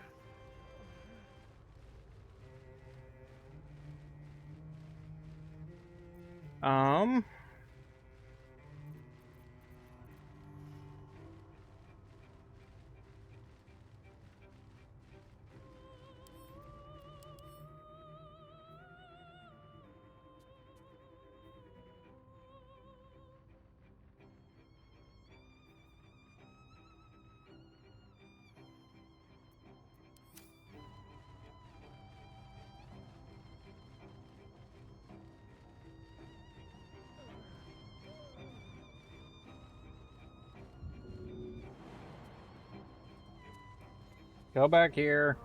Go back here.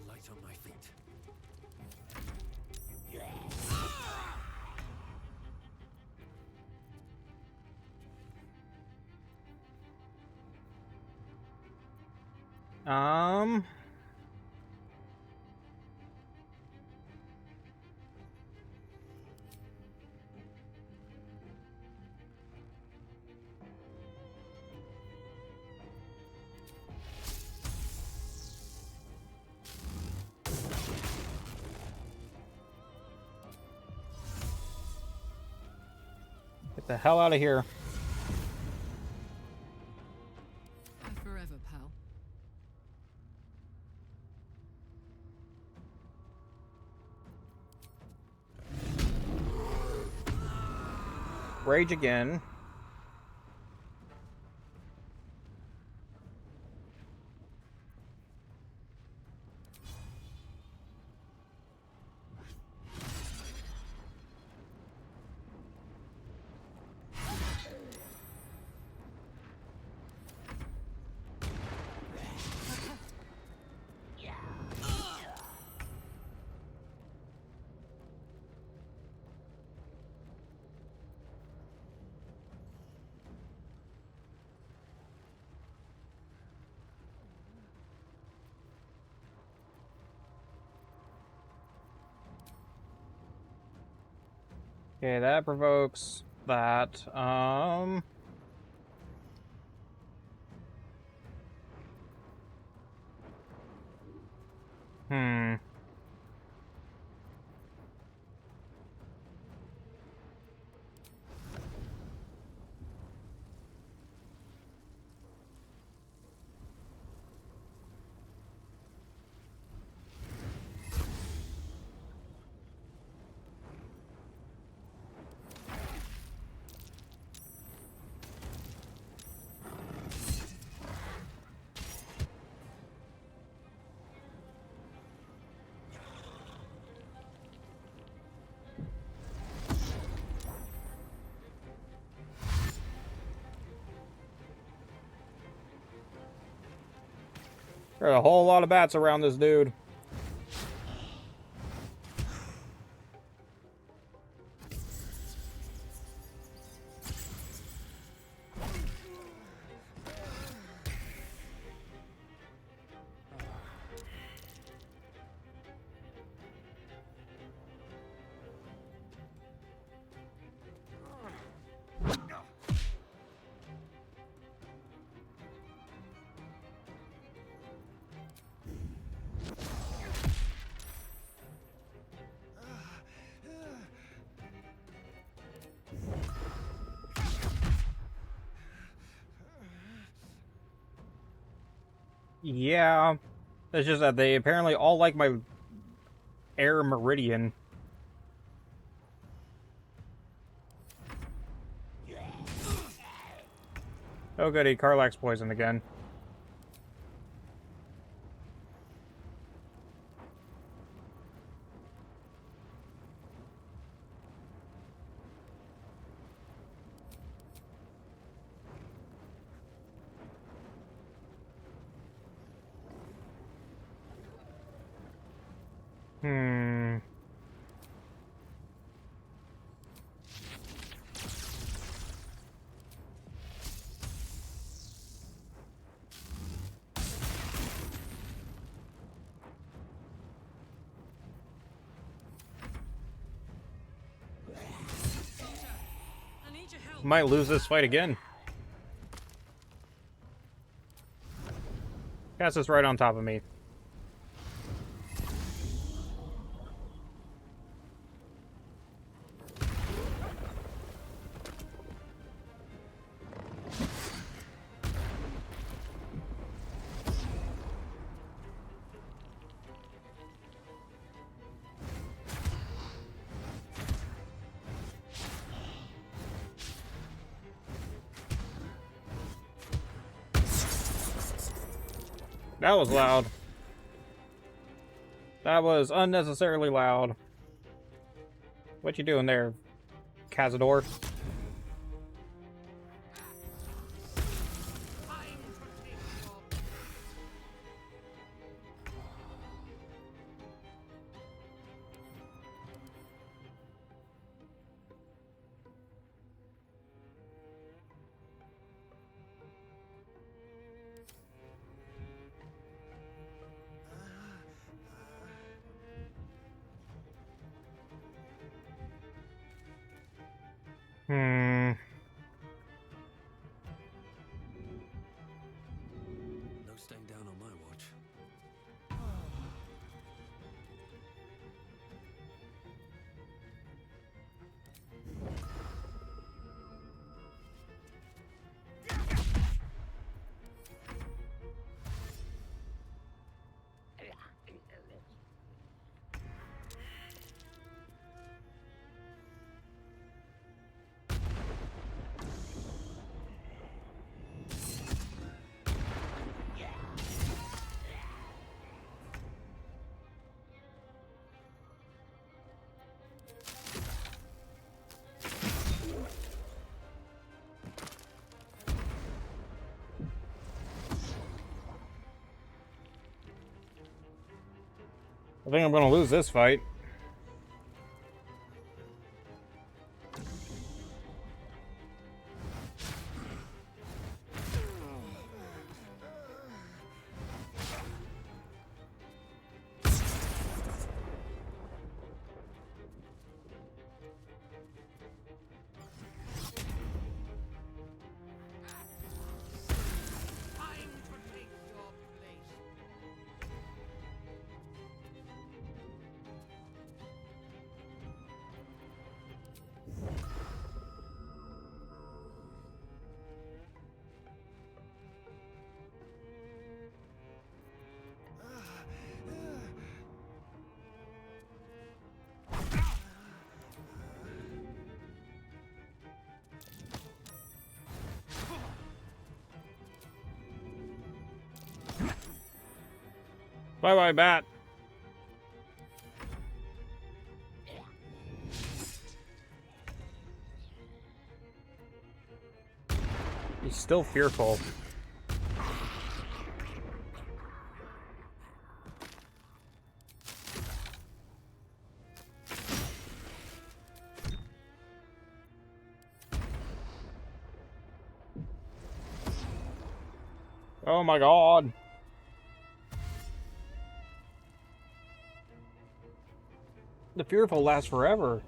Light on my feet. Get the hell out of here. Bye forever, pal. Rage again. Okay, that provokes that. Hmm. There are a whole lot of bats around this dude. Yeah, it's just that they apparently all like my air meridian. Oh goody, Karlach's poisoned again. Hmm. Might lose this fight again. Cass is right on top of me. That was loud. That was unnecessarily loud. What you doing there, Cazador? Hmm. No staying down on my watch. I think I'm gonna lose this fight. Bye-bye, bat. He's still fearful. Oh my god. The fearful lasts forever.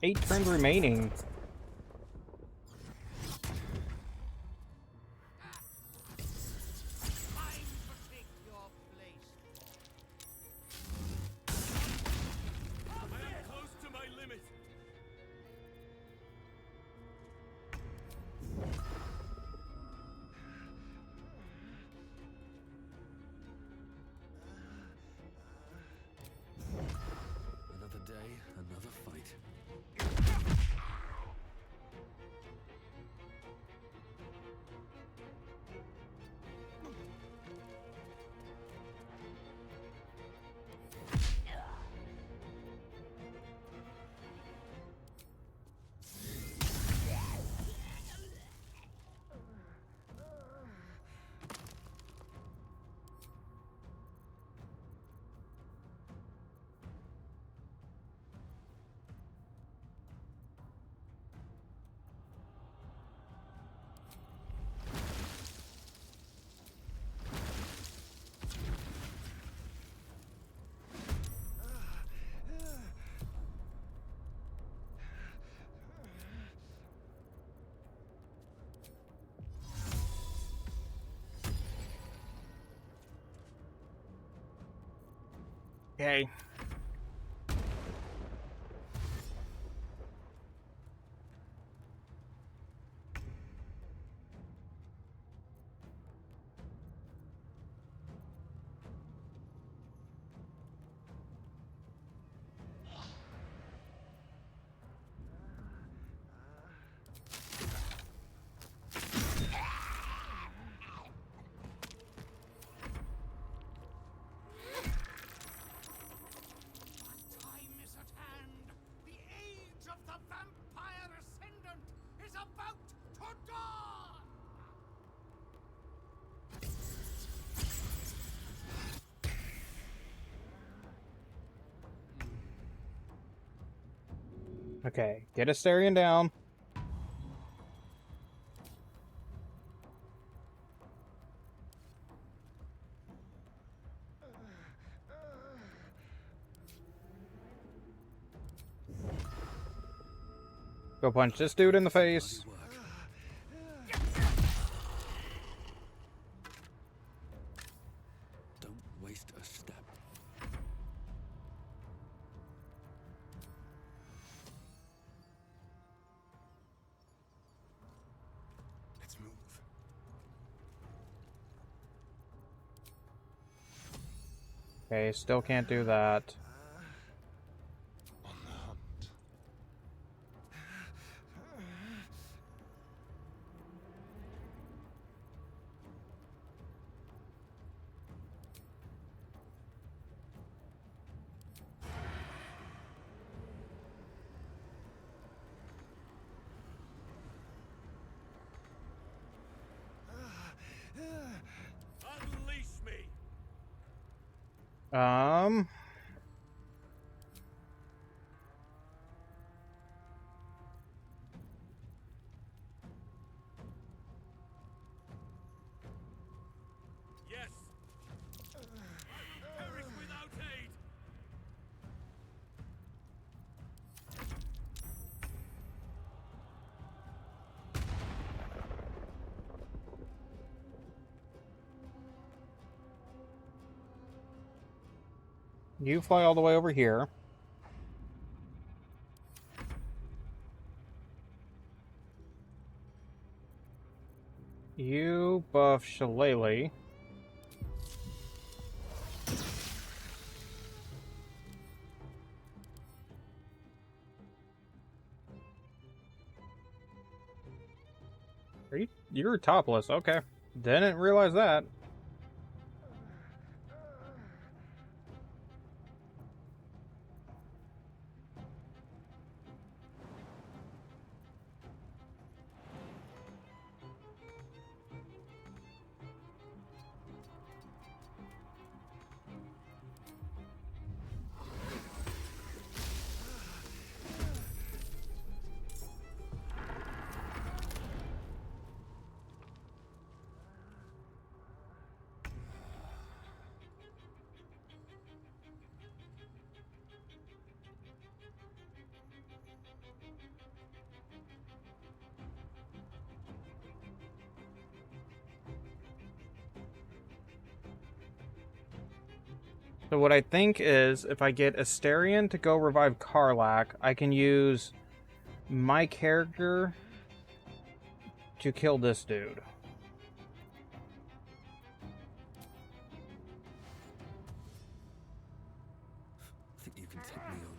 8 turns remaining. Another day, another fight. Okay. Time is at hand. The age of the vampire ascendant is about to dawn. Okay, get Asterion down. Go punch this dude in the face. Don't waste a step. Let's move. Okay, still can't do that. Unleash me. Yes. I will perish without aid. You fly all the way over here. You buff Shillelagh. You're topless, okay. Didn't realize that. So what I think is, if I get Asterion to go revive Karlach, I can use my character to kill this dude. I think you can take me on.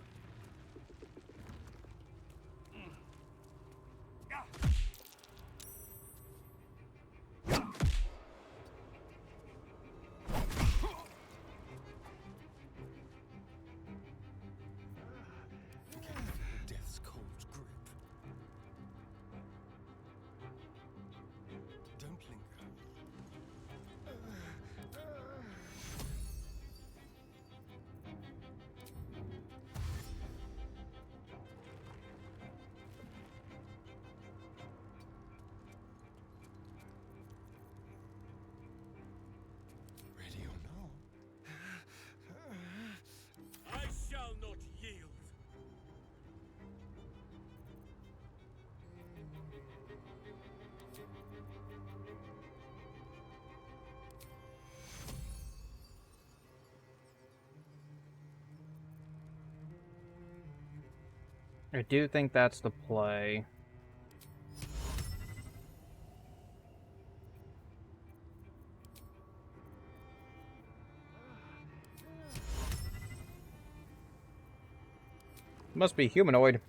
Death's cold grip. Don't linger. Ready or not? I shall not yield. I do think that's the play. Must be humanoid.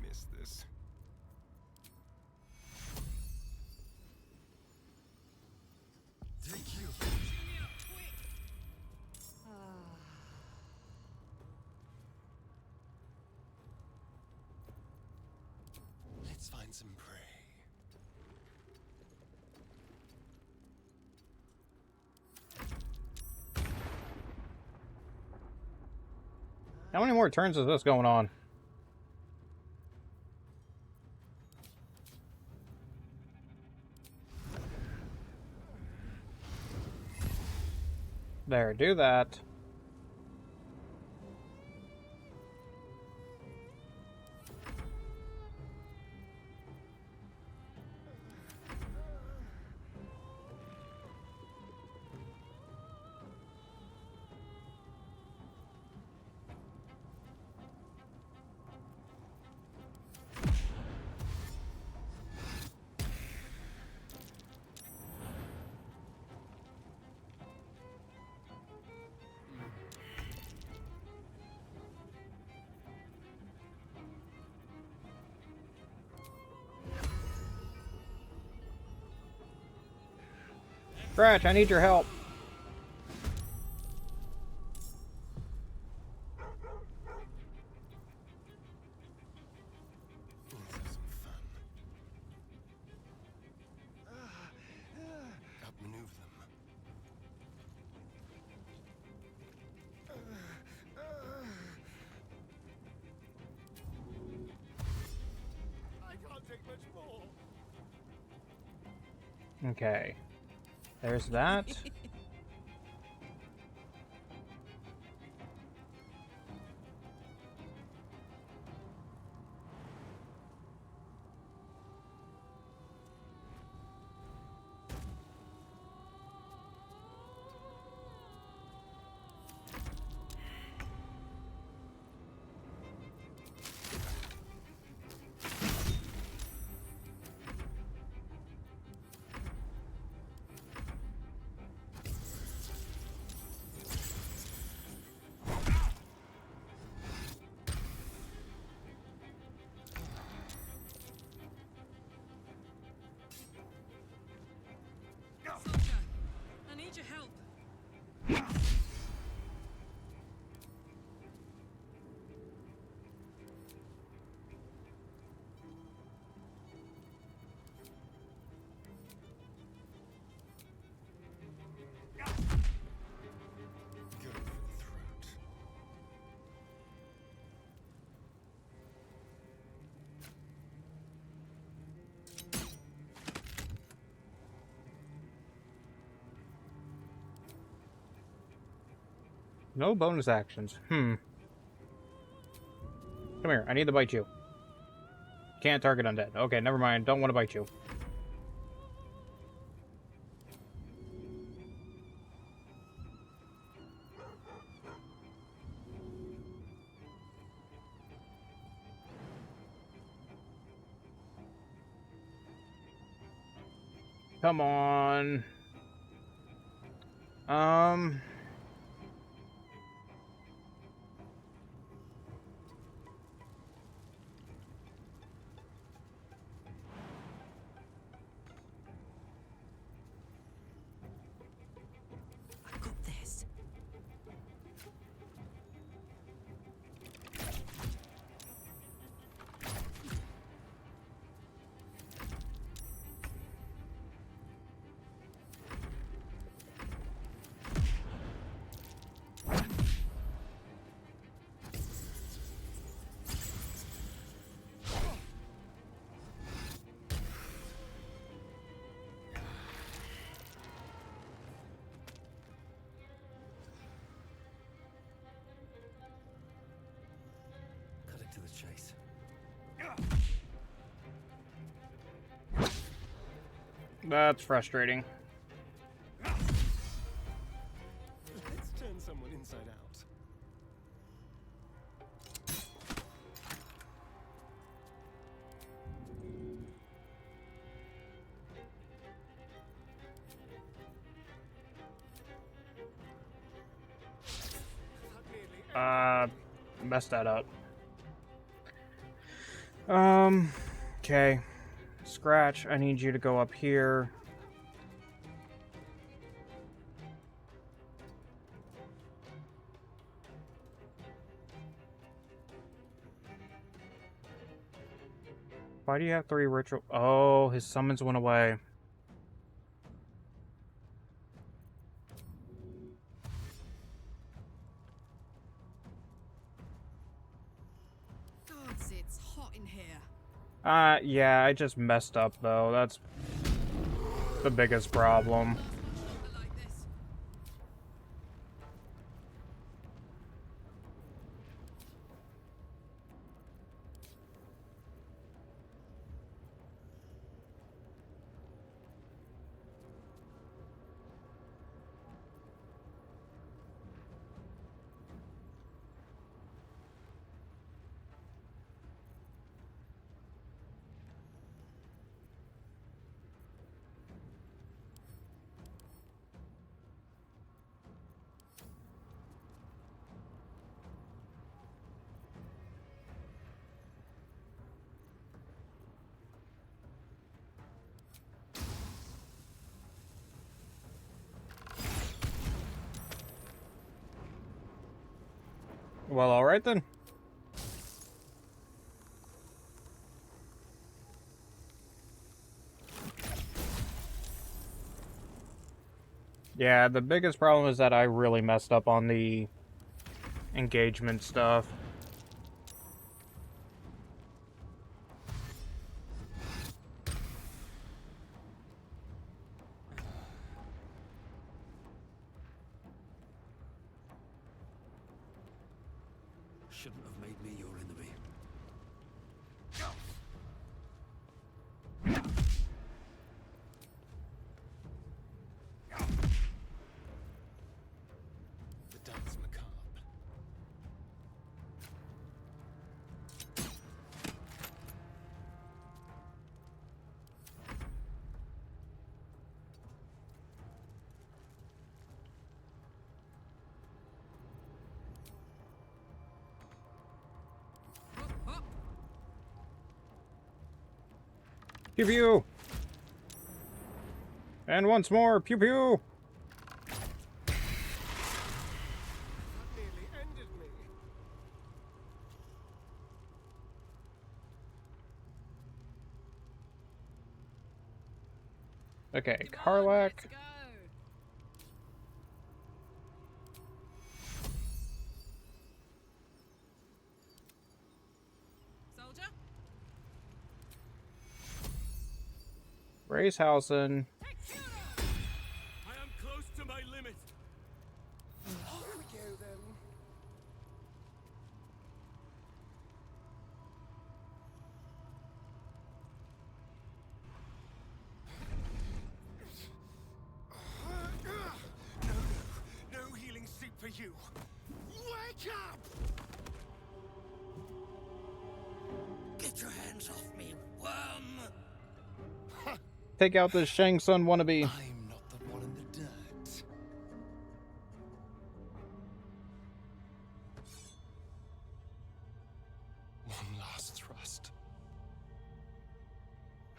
Missed this. Thank you. Let's find some prey. How many more turns is this going on? There, do that. Scratch, I need your help. Let's have some fun. Outmaneuver them. I can't take much more. Okay. There's that. No bonus actions. Come here. I need to bite you. Can't target undead. Okay, never mind. Don't want to bite you. Come on. I've got this. Cutting to the chase. That's frustrating. Let's turn someone inside out. Messed that up. Okay. Scratch, I need you to go up here. Why do you have 3 ritual? Oh, his summons went away. Gods, it's hot in here. Yeah, I just messed up though. That's the biggest problem. Well, alright then. Yeah, the biggest problem is that I really messed up on the engagement stuff. Shouldn't have made me your enemy. The dance macabre. Pew pew! And once more, pew pew! Nearly ended me. Okay, Karlak. Soldier? Racehausen. I am close to my limit. Off we go then. you! Wake up! Get your hands off me, worm! Take out this Shang Tsung wannabe. I'm not the one in the dirt. One last thrust.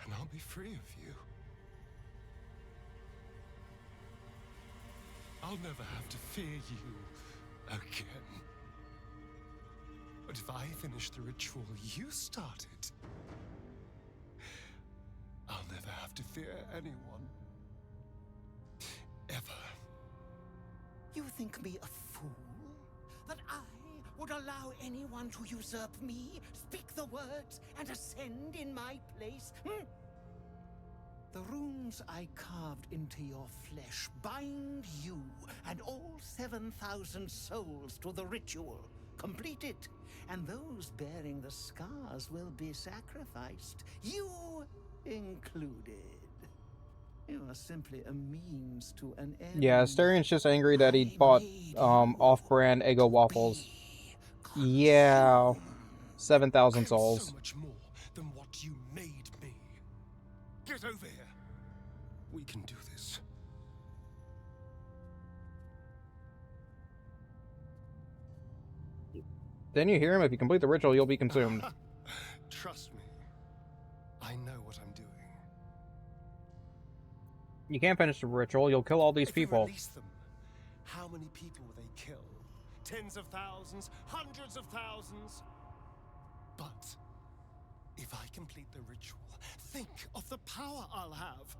And I'll be free of you. I'll never have to fear you again. But if I finish the ritual you started, I'll never have to fear anyone. Ever. You think me a fool? That I would allow anyone to usurp me, speak the words, and ascend in my place? The runes I carved into your flesh bind you and all 7,000 souls to the ritual. Complete it, and those bearing the scars will be sacrificed, you included. You are simply a means to an end. Yeah, Astarion's just angry that he bought off-brand Eggo waffles. Yeah, 7,000 souls. So much more than what you made me. Get over here. We can do this. Didn't you hear him? If you complete the ritual, you'll be consumed. Trust me. I know what I'm doing. You can't finish the ritual, you'll kill all these If we people. release them, how many people will they kill? Tens of thousands? Hundreds of thousands? But if I complete the ritual, think of the power I'll have.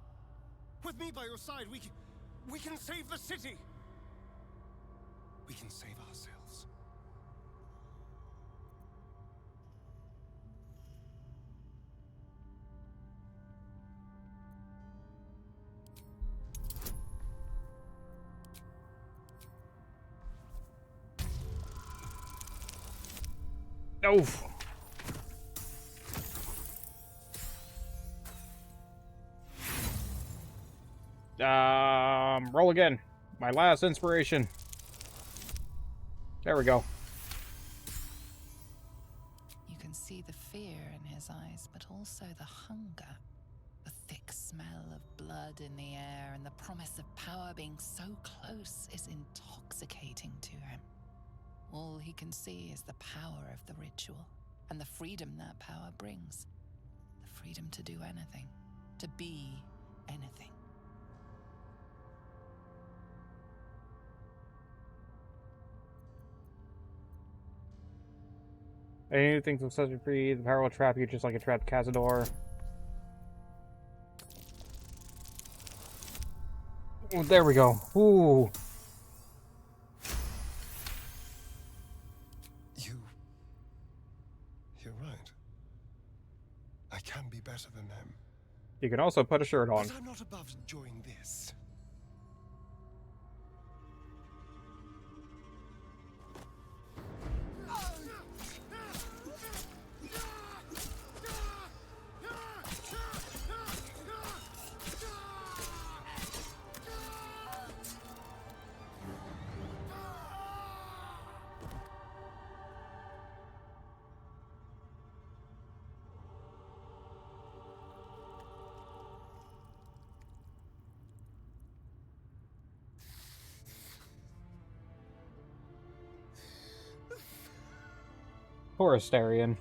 With me by your side, we can save the city. We can save ourselves. Oof. Roll again. My last inspiration. There we go. You can see the fear in his eyes, but also the hunger. The thick smell of blood in the air and the promise of power being so close is intoxicating to him. All he can see is the power of the ritual and the freedom that power brings. The freedom to do anything, to be anything. Anything to set you free, the power will trap you just like it trapped Cazador. Oh, there we go. Ooh. You're right. I can be better than them. You can also put a shirt on. But I'm not above enjoying this. Poor Astarion.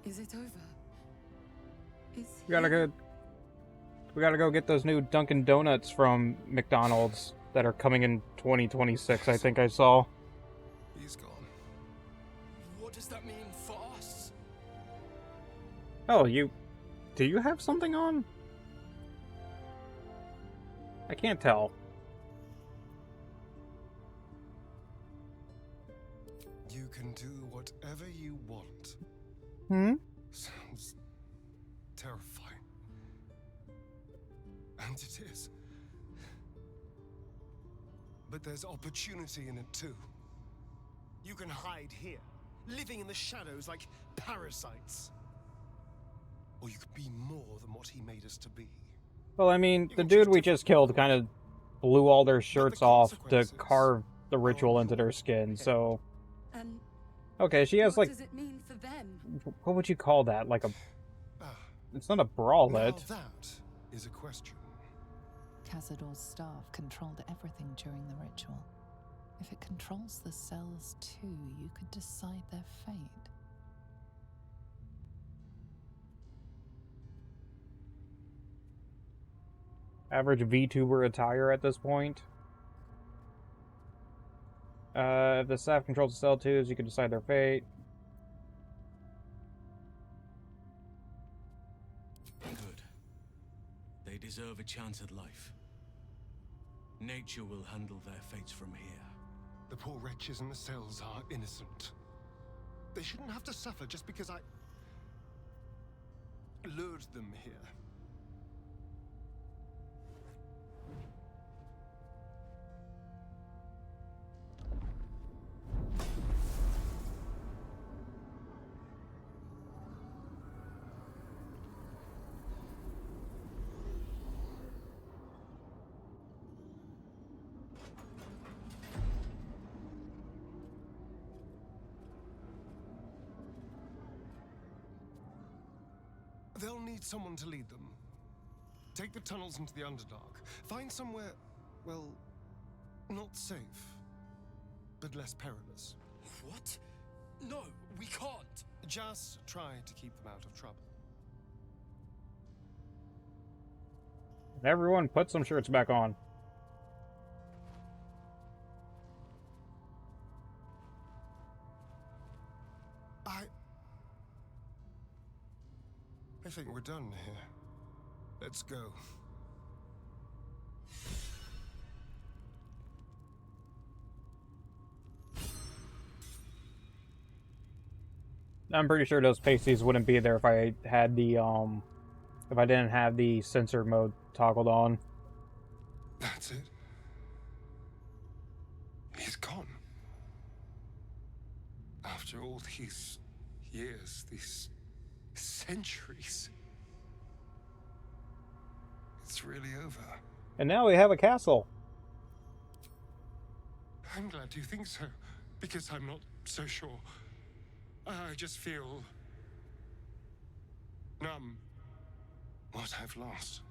Is it over? We gotta go get those new Dunkin' Donuts from McDonald's that are coming in 2026, I think I saw. He's gone. What does that mean for us? Oh, do you have something on? I can't tell. can do whatever you want. Hmm? Sounds terrifying. And it is. But there's opportunity in it too. You can hide here, living in the shadows like parasites. Or you could be more than what he made us to be. Well, I mean, the dude we just killed kind of blew all their shirts off to carve the ritual into their skin, so... And Okay, she has, what like... does it mean for them? What would you call that? Like a... It's not a bralette. Now that is a question. Cazador's staff controlled everything during the ritual. If it controls the cells too, you could decide their fate. Average VTuber attire at this point. If the staff controls the cell tubes, you can decide their fate. Good. They deserve a chance at life. Nature will handle their fates from here. The poor wretches in the cells are innocent. They shouldn't have to suffer just because I lured them here. They'll need someone to lead them. Take the tunnels into the Underdark. Find somewhere, well, not safe, but less perilous. What? No, we can't. Just try to keep them out of trouble. Everyone put some shirts back on. I think we're done here. Let's go. I'm pretty sure those pasties wouldn't be there if I had the, if I didn't have the sensor mode toggled on. That's it. He's gone. After all these years, these centuries. It's really over. And now we have a castle. I'm glad you think so, because I'm not so sure. I just feel numb. What I've lost.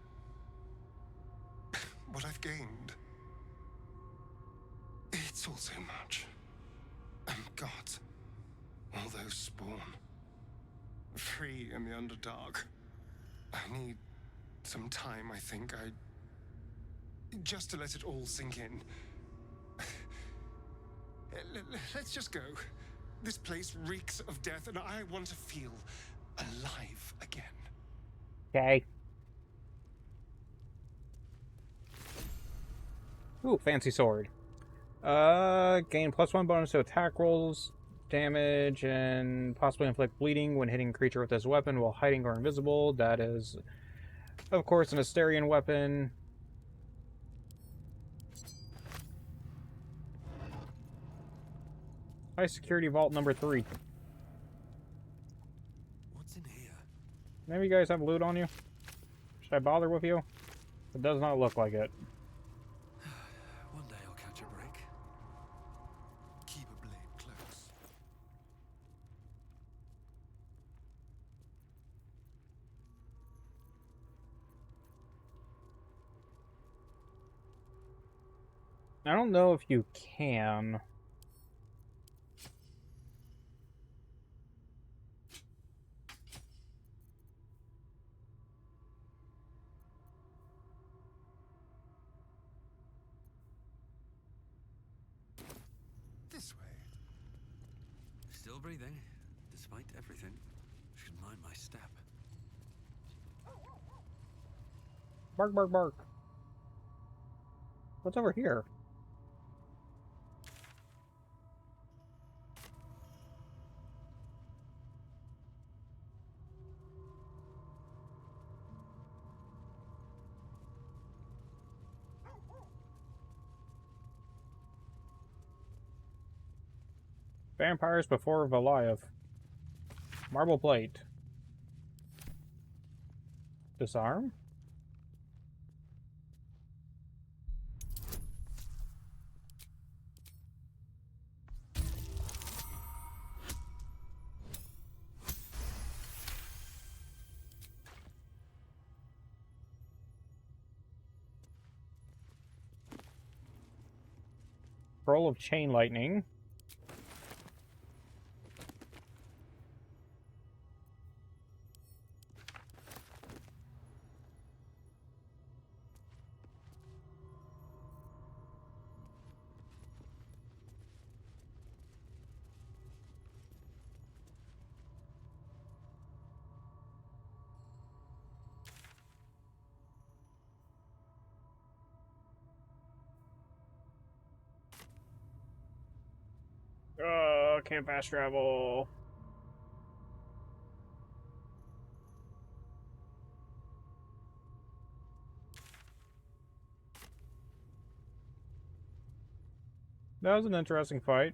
What I've gained. It's all so much. And God, all those spawn. Free in the Underdark. I need some time, I think. Just to let it all sink in. Let's just go. This place reeks of death, and I want to feel alive again. Okay. Ooh, fancy sword. Gain +1 bonus to attack rolls, damage, and possibly inflict bleeding when hitting a creature with this weapon while hiding or invisible. That is, of course, an Asterian weapon. High security vault number 3. What's in here? Maybe you guys have loot on you? Should I bother with you? It does not look like it. One day I'll catch a break. Keep a blade close. I don't know if you can. This way. Still breathing, despite everything. Should mind my step. Bark, bark, bark. What's over here? Vampires before Goliath. Marble plate. Disarm? Scroll of Chain Lightning. Can't fast travel. That was an interesting fight.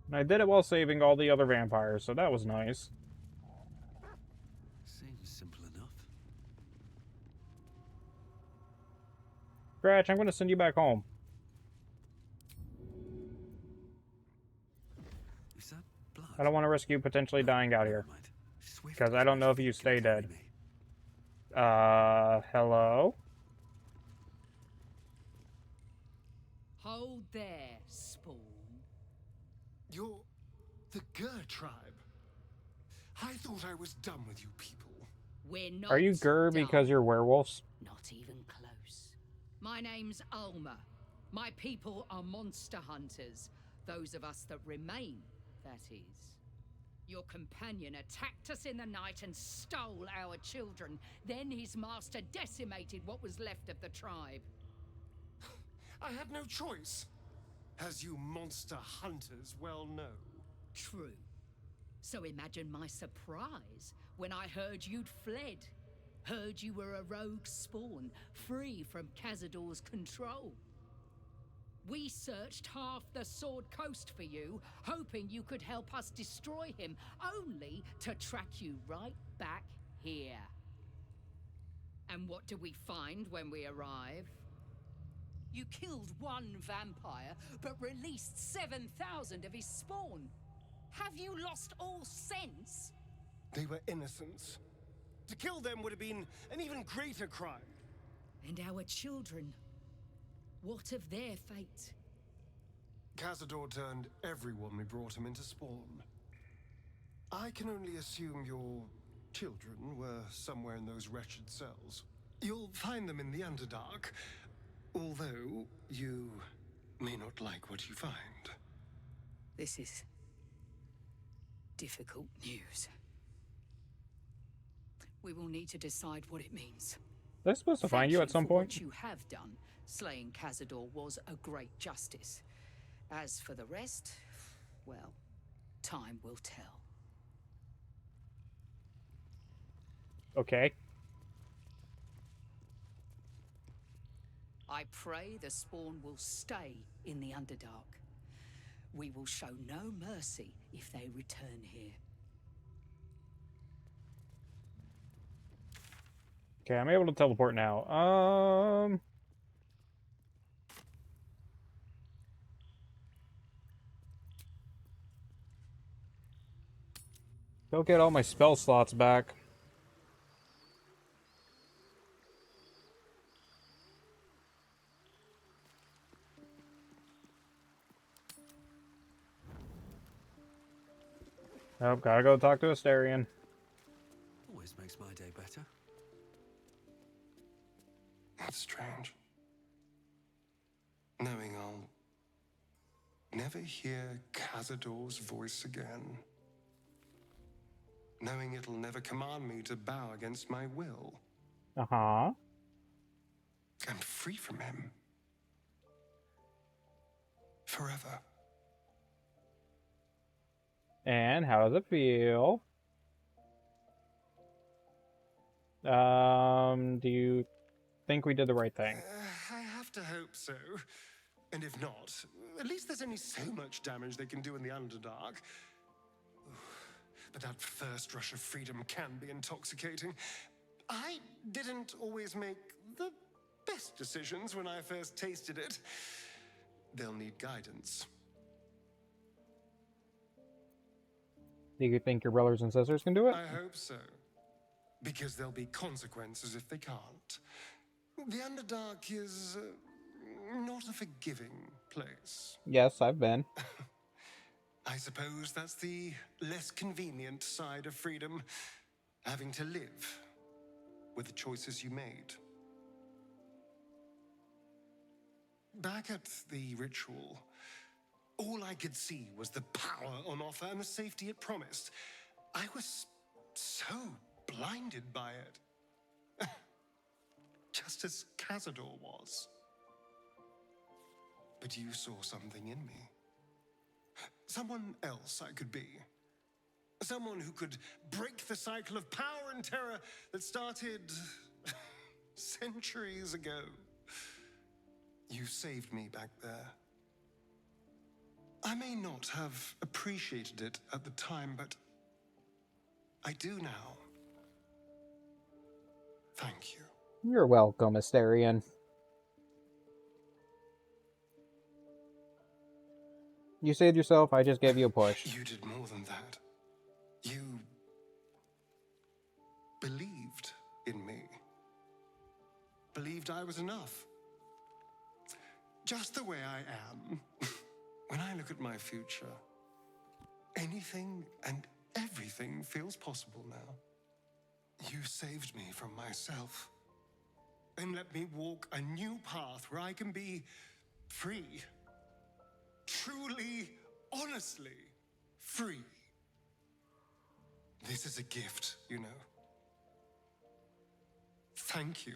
And I did it while saving all the other vampires, so that was nice. Seems simple enough. Scratch, I'm going to send you back home. Is that blood? I don't want to risk you potentially dying out here. Because I don't know if you stay dead. Hello? Hold there, Spawn. You're the Gur tribe. I thought I was done with you people. We're not. Are you Gur because you're werewolves? Not even close. My name's Alma. My people are monster hunters. Those of us that remain, that is. Your companion attacked us in the night and stole our children. Then his master decimated what was left of the tribe. I had no choice, as you monster hunters well know. True. So imagine my surprise when I heard you'd fled. Heard you were a rogue spawn, free from Cazador's control. We searched half the Sword Coast for you, hoping you could help us destroy him, only to track you right back here. And what do we find when we arrive? You killed one vampire, but released 7,000 of his spawn. Have you lost all sense? They were innocents. To kill them would have been an even greater crime. And our children? What of their fate? Cazador turned everyone we brought him into spawn. I can only assume your children were somewhere in those wretched cells. You'll find them in the Underdark, although you may not like what you find. This is difficult news. We will need to decide what it means. They're supposed to find you at some For point. what you have done, slaying Cazador was a great justice. As for the rest, well, time will tell. Okay. I pray the spawn will stay in the Underdark. We will show no mercy if they return here. Okay, I'm able to teleport now. Go get all my spell slots back. Oh, gotta go talk to Asterion. Always makes my day better. That's strange. Knowing I'll never hear Cazador's voice again. Knowing it'll never command me to bow against my will. Uh-huh. I'm free from him. Forever. And how does it feel? Do you think we did the right thing. I have to hope so. And if not, at least there's only so much damage they can do in the Underdark. But that first rush of freedom can be intoxicating. I didn't always make the best decisions when I first tasted it. They'll need guidance. Do you think your brothers and sisters can do it? I hope so. Because there'll be consequences if they can't. The Underdark is not a forgiving place. Yes, I've been. I suppose that's the less convenient side of freedom. Having to live with the choices you made. Back at the ritual, all I could see was the power on offer and the safety it promised. I was so blinded by it. Just as Cazador was. But you saw something in me. Someone else I could be. Someone who could break the cycle of power and terror that started centuries ago. You saved me back there. I may not have appreciated it at the time, but I do now. Thank you. You're welcome, Asterion. You saved yourself, I just gave you a push. You did more than that. You believed in me. Believed I was enough. Just the way I am. When I look at my future, anything and everything feels possible now. You saved me from myself. And let me walk a new path where I can be free. Truly, honestly free. This is a gift, you know. Thank you.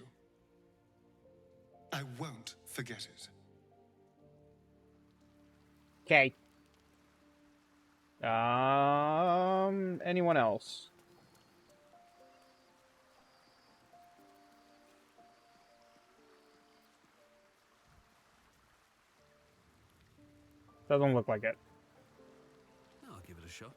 I won't forget it. Okay. Anyone else? Doesn't look like it. I'll give it a shot.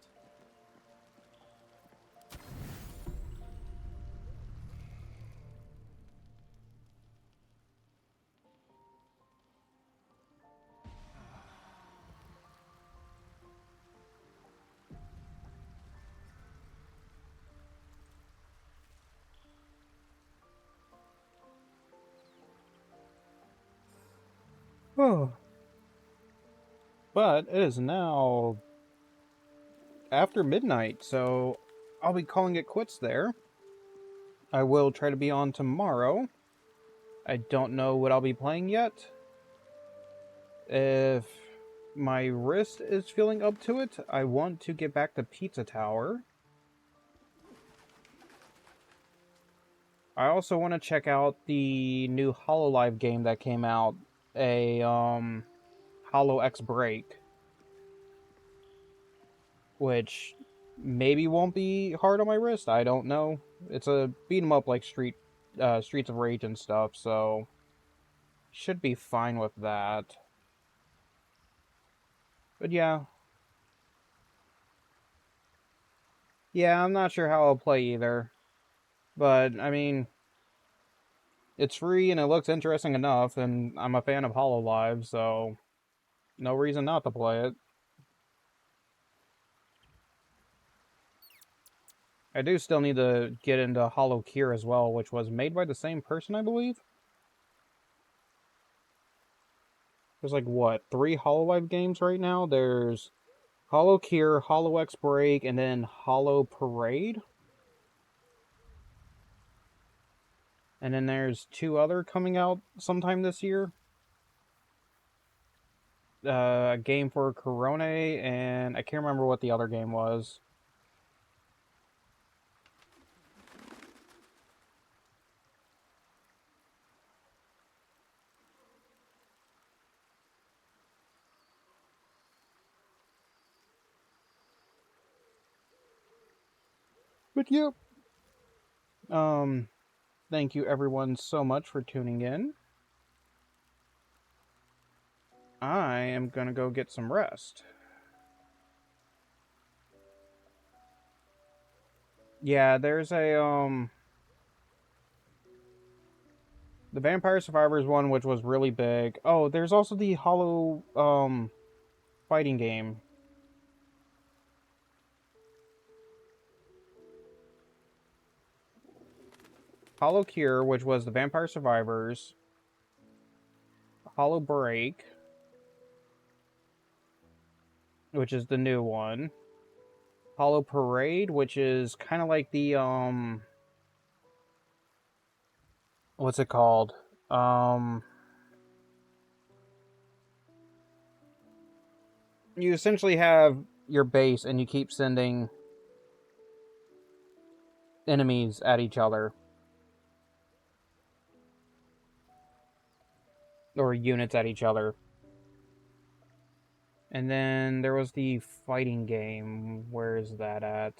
Oh. But it is now after midnight, so I'll be calling it quits there. I will try to be on tomorrow. I don't know what I'll be playing yet. If my wrist is feeling up to it, I want to get back to Pizza Tower. I also want to check out the new HoloLive game that came out, a Holo X Break, which maybe won't be hard on my wrist. I don't know. It's a beat 'em up like Streets of Rage and stuff, so should be fine with that. But yeah. Yeah, I'm not sure how I'll play either. But, I mean, it's free and it looks interesting enough, and I'm a fan of HoloLive, so no reason not to play it. I do still need to get into Hollow Cure as well, which was made by the same person, I believe? There's like, what, 3 HoloLive games right now? There's Hollow Cure, Hollow X Break, and then Hollow Parade? And then there's 2 other coming out sometime this year. A game for Corone, and I can't remember what the other game was. But yep. thank you everyone so much for tuning in. I am gonna go get some rest. Yeah, there's a, the Vampire Survivors one, which was really big. Oh, there's also the Hollow, fighting game. Hollow Cure, which was the Vampire Survivors. Hollow Break, which is the new one. Hollow Parade, which is kind of like the, what's it called? You essentially have your base and you keep sending enemies at each other. Or units at each other. And then there was the fighting game. Where is that at?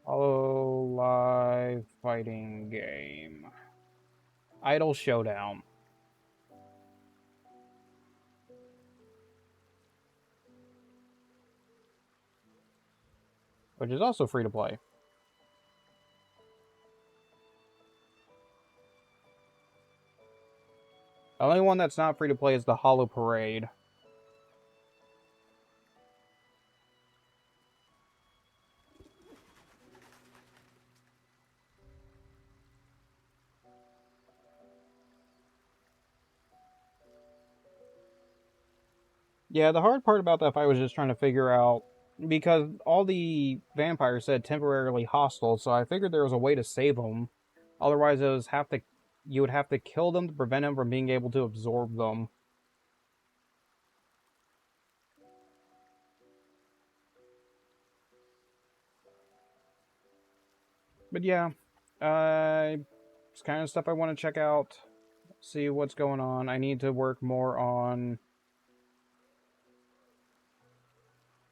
Hollow Live fighting game. Idle Showdown. Which is also free to play. The only one that's not free to play is the Hollow Parade. Yeah, the hard part about that fight was just trying to figure out, because all the vampires said temporarily hostile, so I figured there was a way to save them. Otherwise, you would have to kill them to prevent them from being able to absorb them. But yeah, it's kind of stuff I want to check out, see what's going on. I need to work more on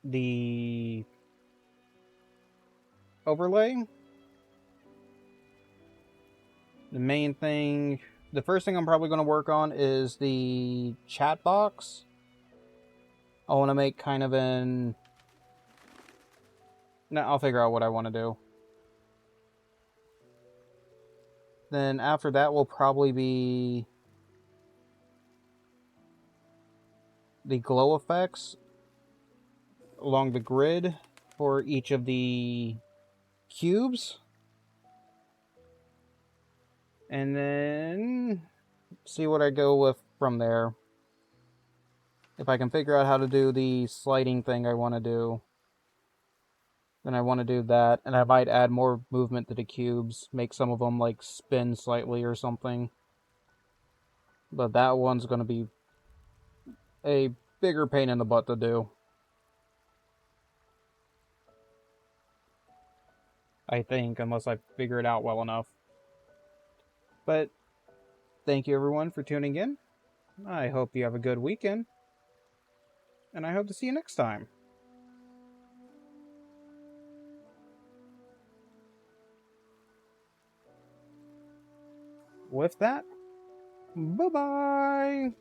the overlay. The main thing, the first thing I'm probably going to work on is the chat box. I want to make kind of an... No, I'll figure out what I want to do. Then after that will probably be the glow effects along the grid for each of the cubes. And then see what I go with from there. If I can figure out how to do the sliding thing I want to do, then I want to do that. And I might add more movement to the cubes, make some of them like spin slightly or something. But that one's going to be a bigger pain in the butt to do, I think, unless I figure it out well enough. But thank you everyone for tuning in. I hope you have a good weekend. And I hope to see you next time. With that, bye-bye!